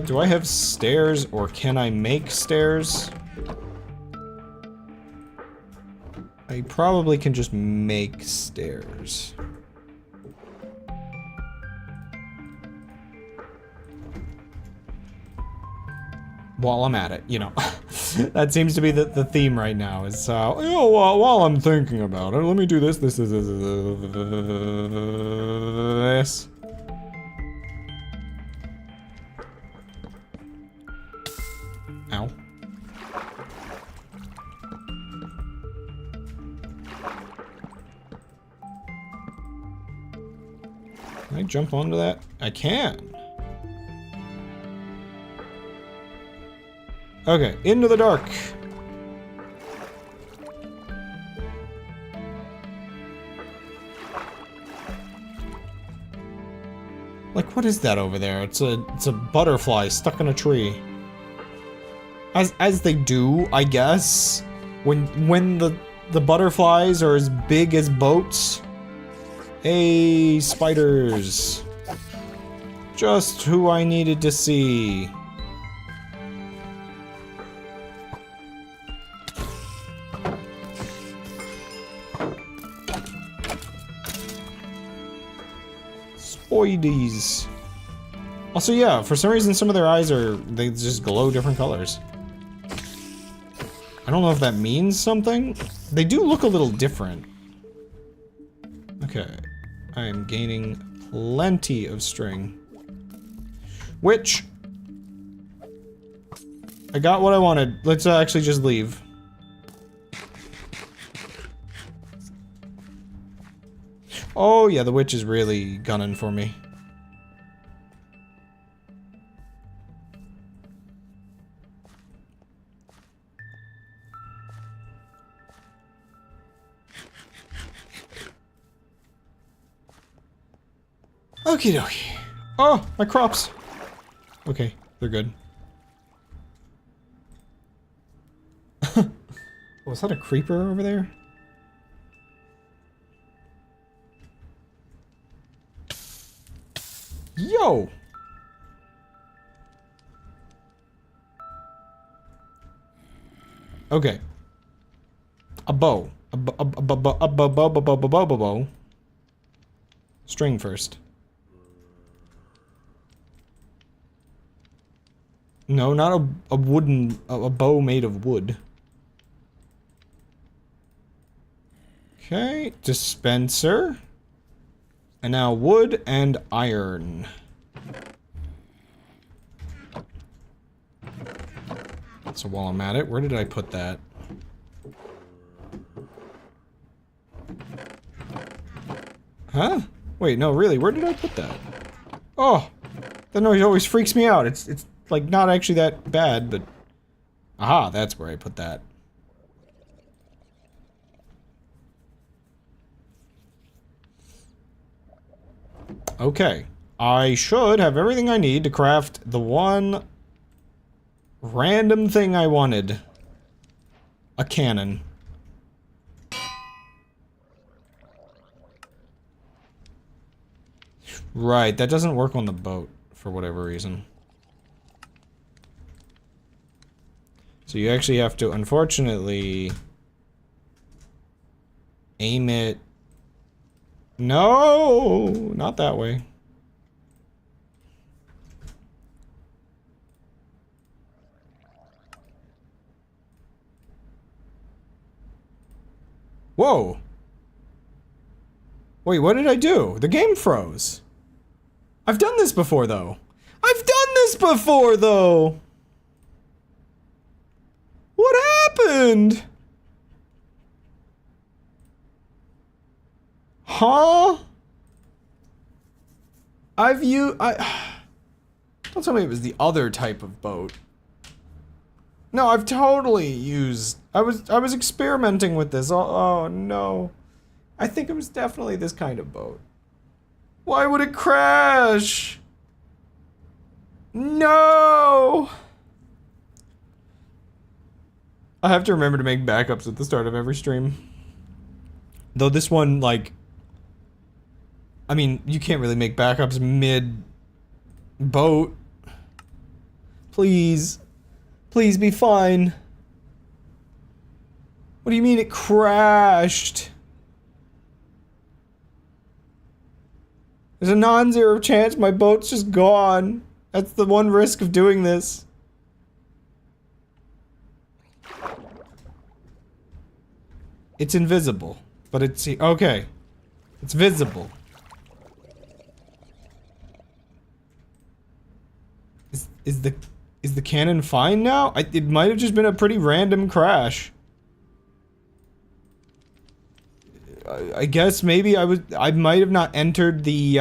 Do I have stairs, or can I make stairs? I probably can just make stairs. While I'm at it, you know. That seems to be the theme right now, is, you know, while I'm thinking about it, let me do this. Ow. Can I jump onto that? I can. Okay, into the dark. Like, what is that over there? It's a butterfly stuck in a tree. As they do, I guess. When the butterflies are as big as boats. Hey, spiders. Just who I needed to see. Spoidies. Also, yeah, for some reason some of their eyes they just glow different colors. I don't know if that means something. They do look a little different. Okay. I am gaining plenty of string. Which... I got what I wanted. Let's actually just leave. Oh yeah, the witch is really gunning for me. Okie dokie. Oh, my crops. Okay, they're good. Was that a creeper over there? Yo! Okay. A bow. A bow. String first. No, not a wooden... a bow made of wood. Okay, dispenser. And now wood and iron. So while I'm at it, where did I put that? Huh? Wait, no, really, where did I put that? Oh! That noise always freaks me out. It's like not actually that bad, but... Aha, that's where I put that. Okay. I should have everything I need to craft the one random thing I wanted. A cannon. Right, that doesn't work on the boat for whatever reason. So you actually have to, unfortunately, aim it. No, not that way. Whoa. Wait, what did I do? The game froze. I've done this before, though. I've done this before, though. What happened? Huh? Don't tell me it was the other type of boat. No, I've totally used... I was experimenting with this. Oh, no. I think it was definitely this kind of boat. Why would it crash? No! I have to remember to make backups at the start of every stream. Though this one, like... I mean, you can't really make backups mid-boat. Please. Please be fine. What do you mean it crashed? There's a non-zero chance my boat's just gone. That's the one risk of doing this. It's invisible, but it's okay. It's visible. Is the cannon fine now? It might have just been a pretty random crash. I guess maybe I might have not entered the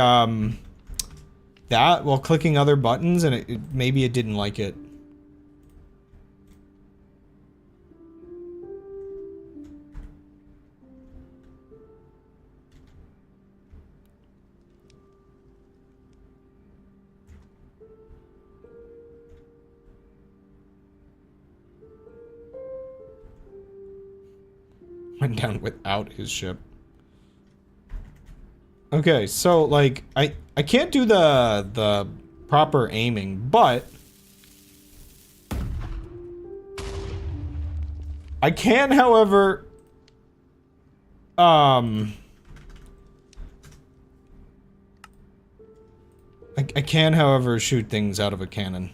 that while clicking other buttons, and maybe it didn't like it. Went down without his ship. Okay, so like I can't do the proper aiming, but I can, however, I can, however, shoot things out of a cannon.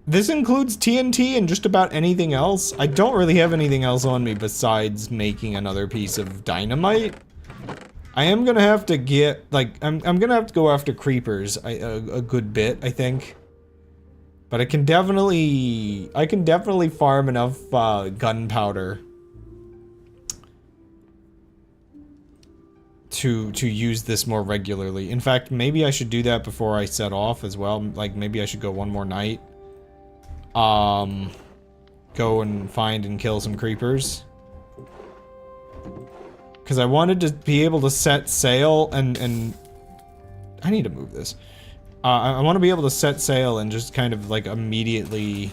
This includes TNT and just about anything else. I don't really have anything else on me besides making another piece of dynamite. I am gonna have to get, like, I'm gonna have to go after creepers a good bit, I think. But I can definitely farm enough gunpowder to use this more regularly. In fact, maybe I should do that before I set off as well. Like, maybe I should go one more night. Go and find and kill some creepers. Because I wanted to be able to set sail and I need to move this. I want to be able to set sail and just kind of like immediately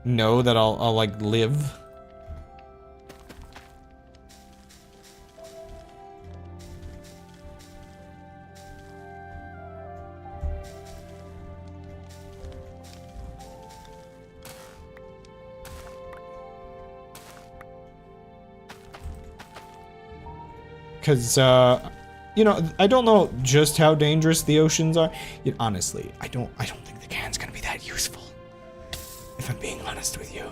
know that I'll like live. Because, you know, I don't know just how dangerous the oceans are. Honestly, I don't think the can's gonna be that useful. If I'm being honest with you.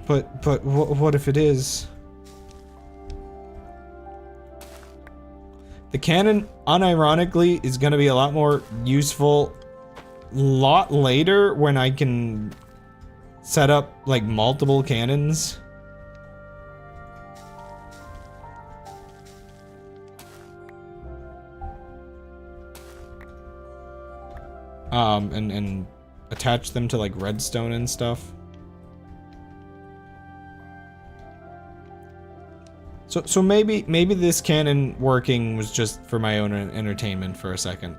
But what if it is? The cannon, unironically, is gonna be a lot more useful lot later when I can set up, like, multiple cannons. And attach them to like redstone and stuff. So maybe this cannon working was just for my own entertainment for a second.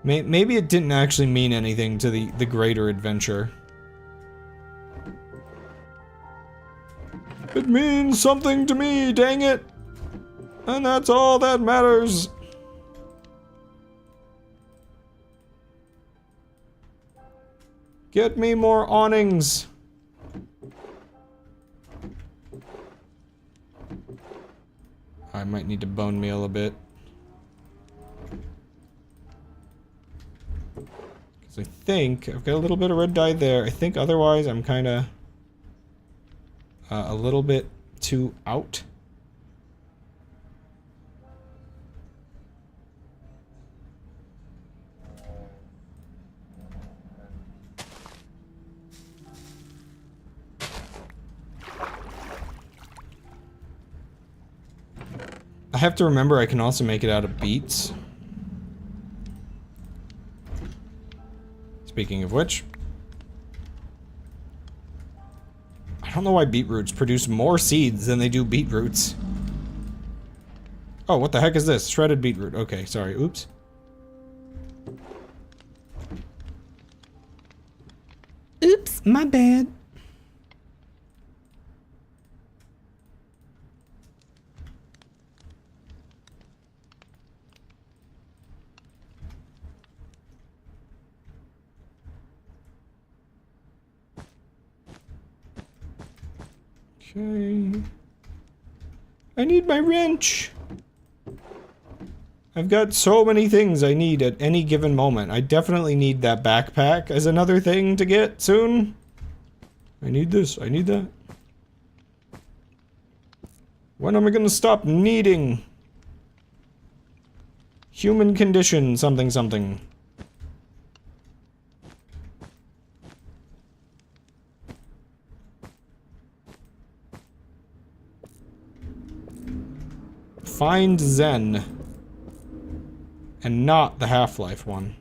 Maybe it didn't actually mean anything to the greater adventure. It means something to me, dang it! And that's all that matters. Get me more awnings. I might need to bone meal a bit. Because I think I've got a little bit of red dye there. I think otherwise I'm kind of a little bit too out. I have to remember I can also make it out of beets. Speaking of which, I don't know why beetroots produce more seeds than they do beetroots. Oh, what the heck is this? Shredded beetroot. Okay, sorry. Oops. Oops, my bad. Okay. I need my wrench. I've got so many things I need at any given moment. I definitely need that backpack as another thing to get soon. I need this. I need that. When am I gonna stop needing? Human condition something something. Find Zen. And not the Half-Life one.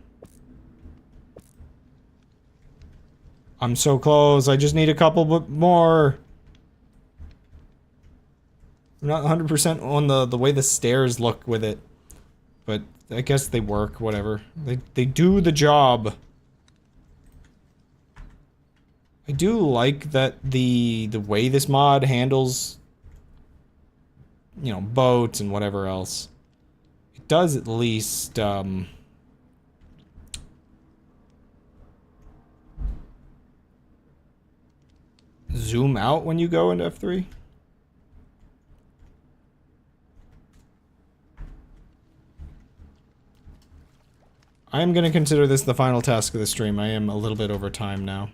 I'm so close. I just need a couple bit more. I'm not 100% on the way the stairs look with it. But I guess they work, whatever. They do the job. I do like that the way this mod handles, you know, boats and whatever else. It does at least, zoom out when you go into F3. I am going to consider this the final task of the stream. I am a little bit over time now.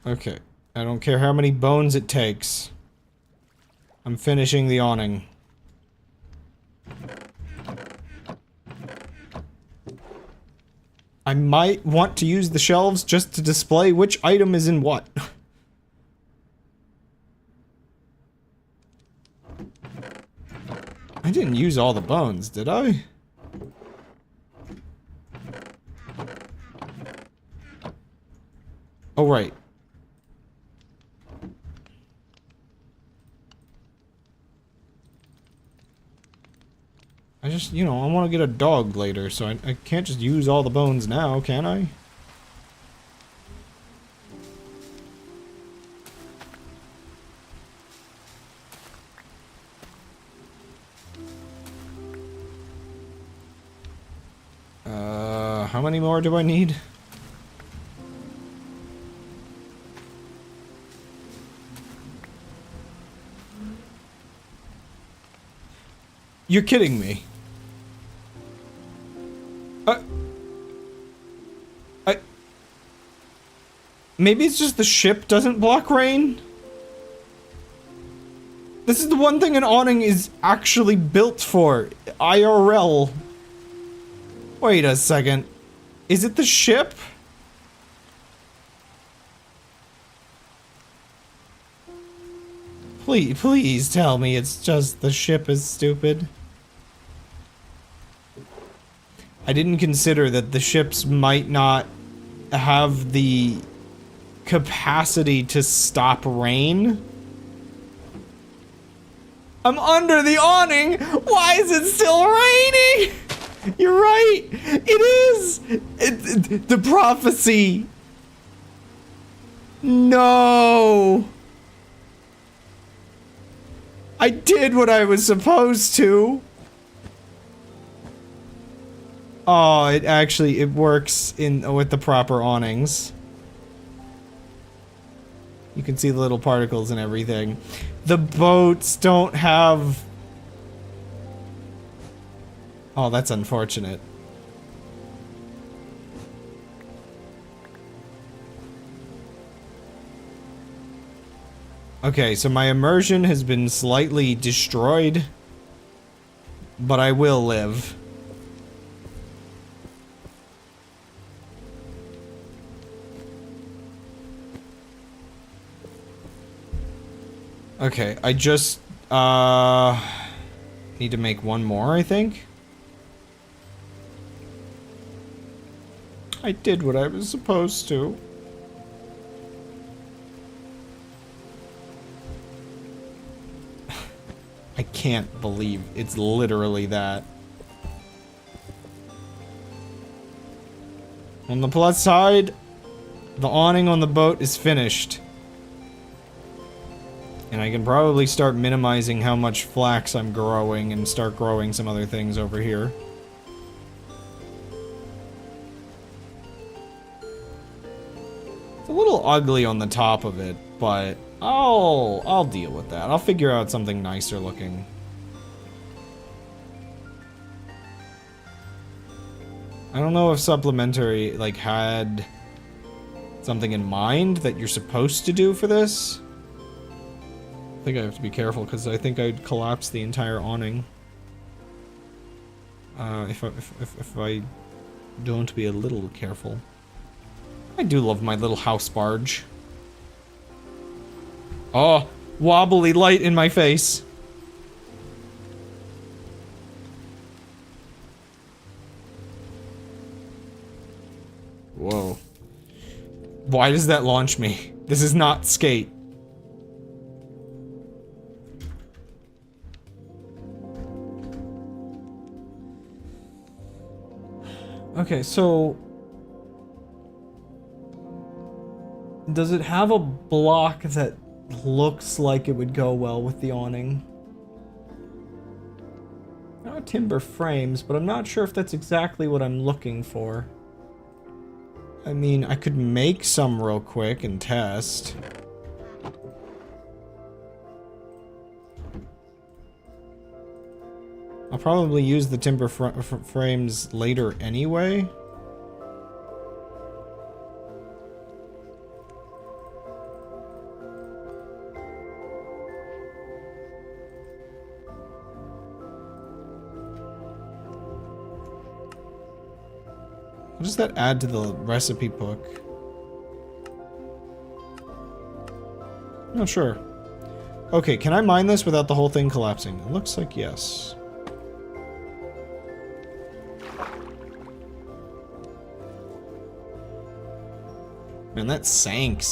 Okay. I don't care how many bones it takes. I'm finishing the awning. I might want to use the shelves just to display which item is in what. I didn't use all the bones, did I? Oh, right. I just, you know, I want to get a dog later, so I can't just use all the bones now, can I? How many more do I need? You're kidding me. Maybe it's just the ship doesn't block rain? This is the one thing an awning is actually built for. IRL. Wait a second. Is it the ship? Please tell me it's just the ship is stupid. I didn't consider that the ships might not have the capacity to stop rain. I'm under the awning! Why is it still raining? You're right! It is! The prophecy! No! I did what I was supposed to! Oh, it works with the proper awnings. You can see the little particles and everything. The boats don't have... Oh, that's unfortunate. Okay, so my immersion has been slightly destroyed, but I will live. Okay, I just, need to make one more, I think. I did what I was supposed to. I can't believe it's literally that. On the plus side, the awning on the boat is finished. And I can probably start minimizing how much flax I'm growing and start growing some other things over here. It's a little ugly on the top of it, but I'll deal with that. I'll figure out something nicer looking. I don't know if Supplementary, like, had something in mind that you're supposed to do for this. I think I have to be careful because I think I'd collapse the entire awning. If I don't be a little careful. I do love my little house barge. Oh, wobbly light in my face. Whoa. Why does that launch me? This is not Skate. Okay, so... does it have a block that looks like it would go well with the awning? Not timber frames, but I'm not sure if that's exactly what I'm looking for. I mean, I could make some real quick and test. I'll probably use the timber frames later anyway. What does that add to the recipe book? Not sure. Okay, can I mine this without the whole thing collapsing? It looks like yes. Man, that sank. It's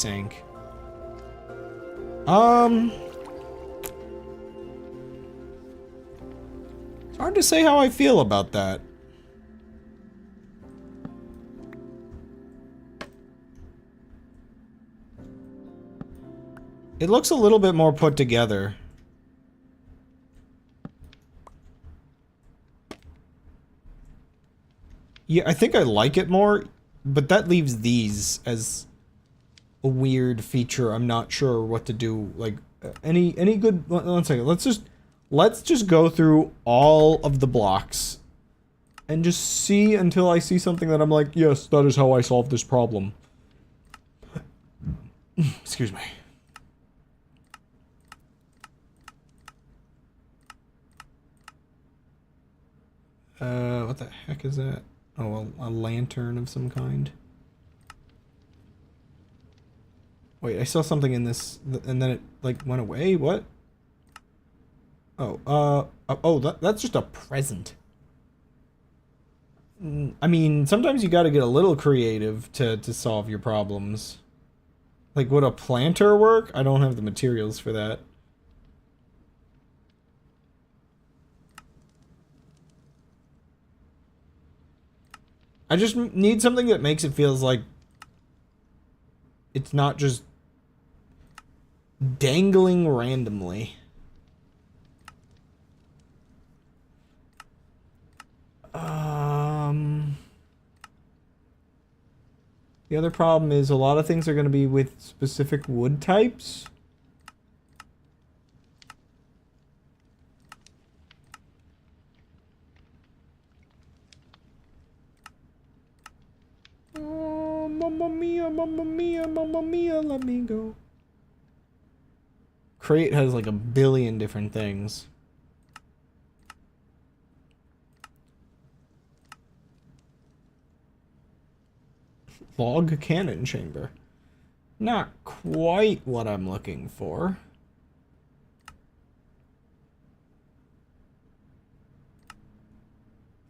hard to say how I feel about that. It looks a little bit more put together. Yeah, I think I like it more, but that leaves these as a weird feature. I'm not sure what to do. Like, any good... One second. Let's just go through all of the blocks and just see until I see something that I'm like, yes, that is how I solve this problem. Excuse me. What the heck is that? Oh, a lantern of some kind. Wait, I saw something in this, and then it, like, went away? What? Oh, that's just a present. I mean, sometimes you gotta get a little creative to solve your problems. Like, would a planter work? I don't have the materials for that. I just need something that makes it feels like it's not just dangling randomly. The other problem is a lot of things are going to be with specific wood types. Oh, mamma mia, mamma mia, mamma mia, let me go. Crate has like a billion different things. Log cannon chamber. Not quite what I'm looking for.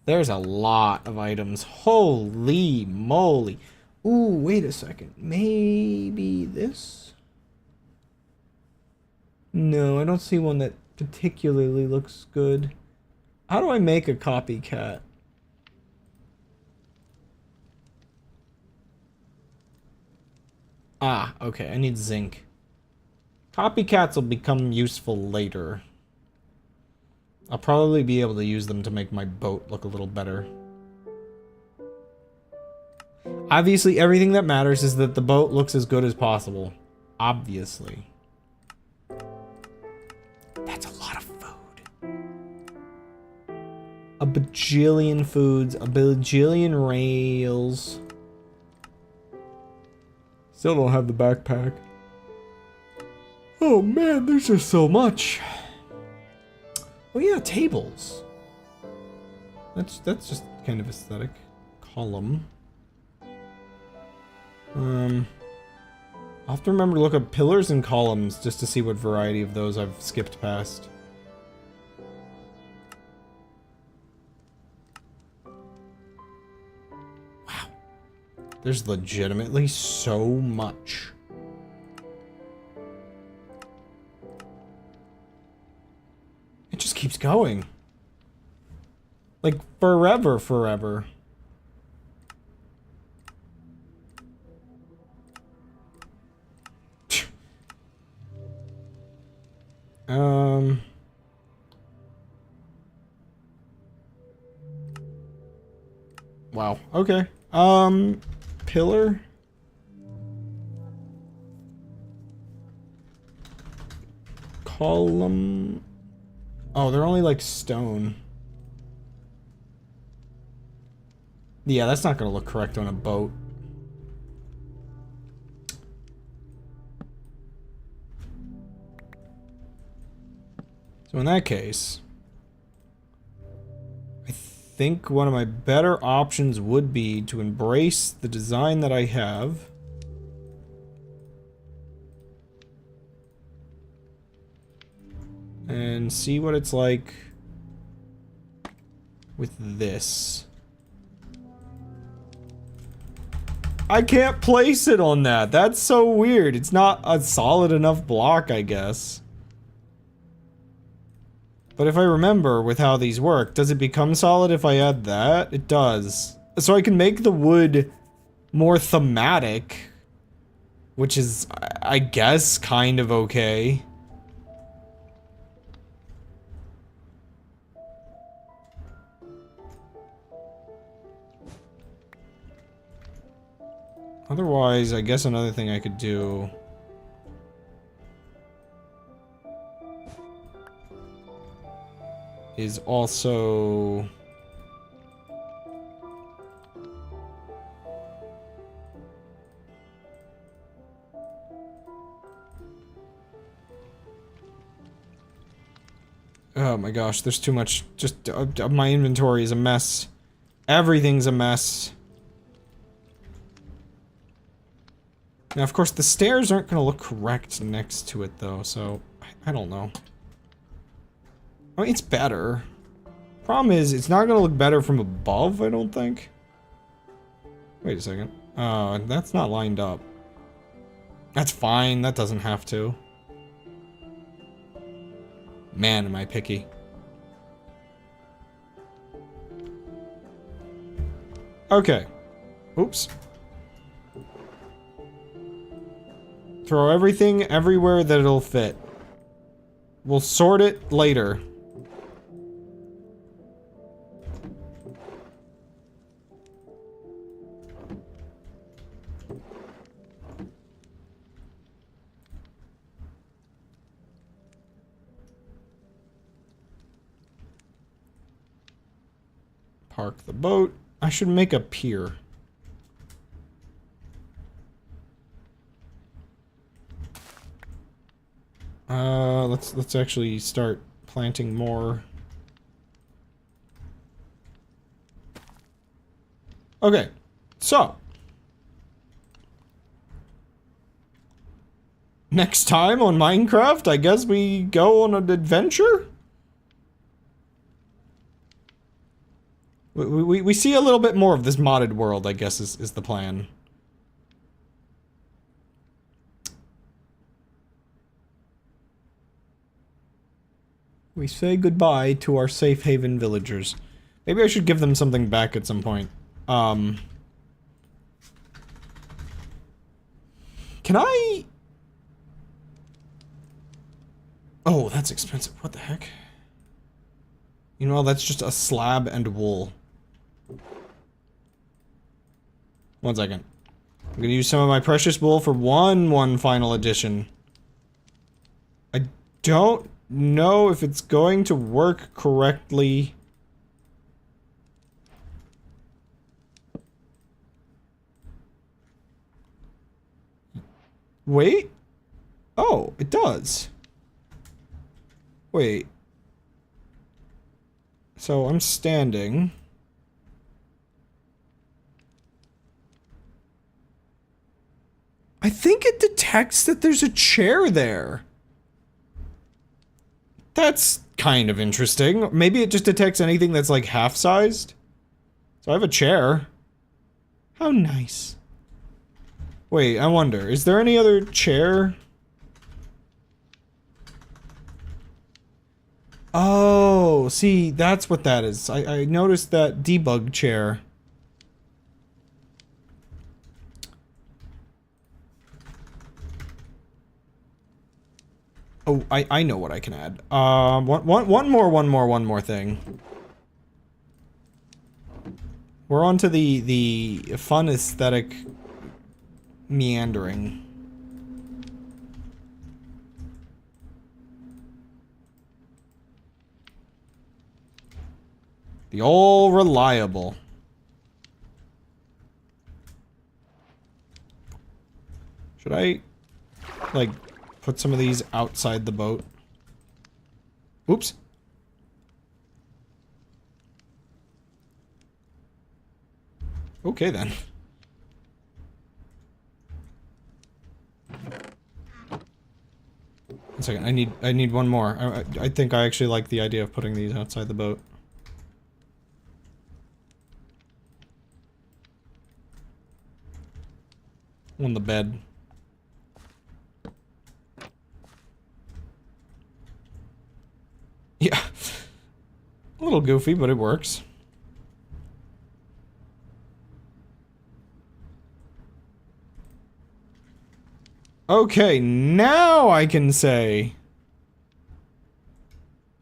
There's a lot of items. Holy moly. Ooh, wait a second. Maybe this? No, I don't see one that particularly looks good. How do I make a copycat? Ah, okay, I need zinc. Copycats will become useful later. I'll probably be able to use them to make my boat look a little better. Obviously, everything that matters is that the boat looks as good as possible. Obviously. That's a lot of food. A bajillion foods, a bajillion rails. Still don't have the backpack. Oh man, there's just so much. Oh yeah, tables. That's just kind of aesthetic. Column. I'll have to remember to look up pillars and columns just to see what variety of those I've skipped past. Wow. There's legitimately so much. It just keeps going. Like, forever. Wow, okay. Pillar? Column? Oh, they're only like stone. Yeah, that's not gonna look correct on a boat. So in that case, I think one of my better options would be to embrace the design that I have. And see what it's like with this. I can't place it on that. That's so weird. It's not a solid enough block, I guess. But if I remember with how these work, does it become solid if I add that? It does. So I can make the wood more thematic, which is, I guess, kind of okay. Otherwise, I guess another thing I could do is also oh my gosh, there's too much. Just my inventory is a mess. Everything's a mess. Now, of course, the stairs aren't going to look correct next to it, though, so I don't know. I mean, it's better. Problem is, it's not going to look better from above, I don't think. Wait a second. That's not lined up. That's fine, that doesn't have to. Man, am I picky. Okay. Oops. Throw everything everywhere that it'll fit. We'll sort it later. Park the boat. I should make a pier. Let's actually start planting more. Okay, so next time on Minecraft, I guess we go on an adventure? We see a little bit more of this modded world, I guess, is the plan. We say goodbye to our safe haven villagers. Maybe I should give them something back at some point. Can I... Oh, that's expensive. What the heck? You know, that's just a slab and wool. One second. I'm gonna use some of my precious wool for one final edition. I don't know if it's going to work correctly. Wait. Oh, it does. Wait. So I'm standing. I think it detects that there's a chair there. That's kind of interesting. Maybe it just detects anything that's like half-sized. So I have a chair. How nice. Wait, I wonder, is there any other chair? Oh, see, that's what that is. I noticed that debug chair. Oh, I know what I can add. One more thing. We're on to the fun aesthetic meandering. The all reliable. Should I, like, put some of these outside the boat? Oops. Okay then. One second, I need one more. I think I actually like the idea of putting these outside the boat. On the bed. Yeah. A little goofy, but it works. Okay, now I can say...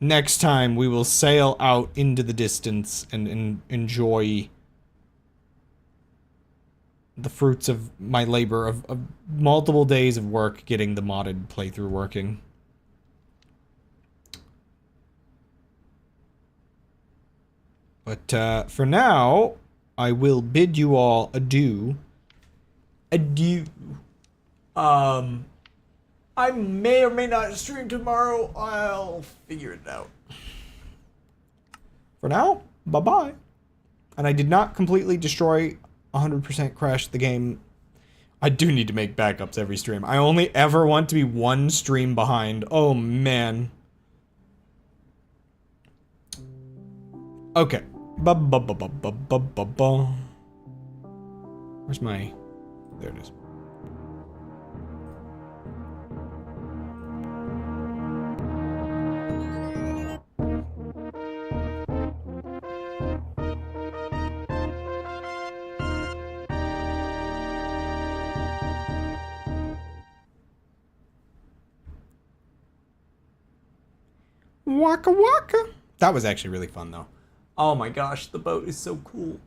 Next time we will sail out into the distance and enjoy the fruits of my labor of multiple days of work getting the modded playthrough working. But for now, I will bid you all adieu. Adieu. I may or may not stream tomorrow. I'll figure it out. For now, bye-bye. And I did not completely destroy 100% crash the game. I do need to make backups every stream. I only ever want to be one stream behind. Oh, man. Okay. Where's my... There it is. Waka waka. That was actually really fun though. Oh my gosh, the boat is so cool.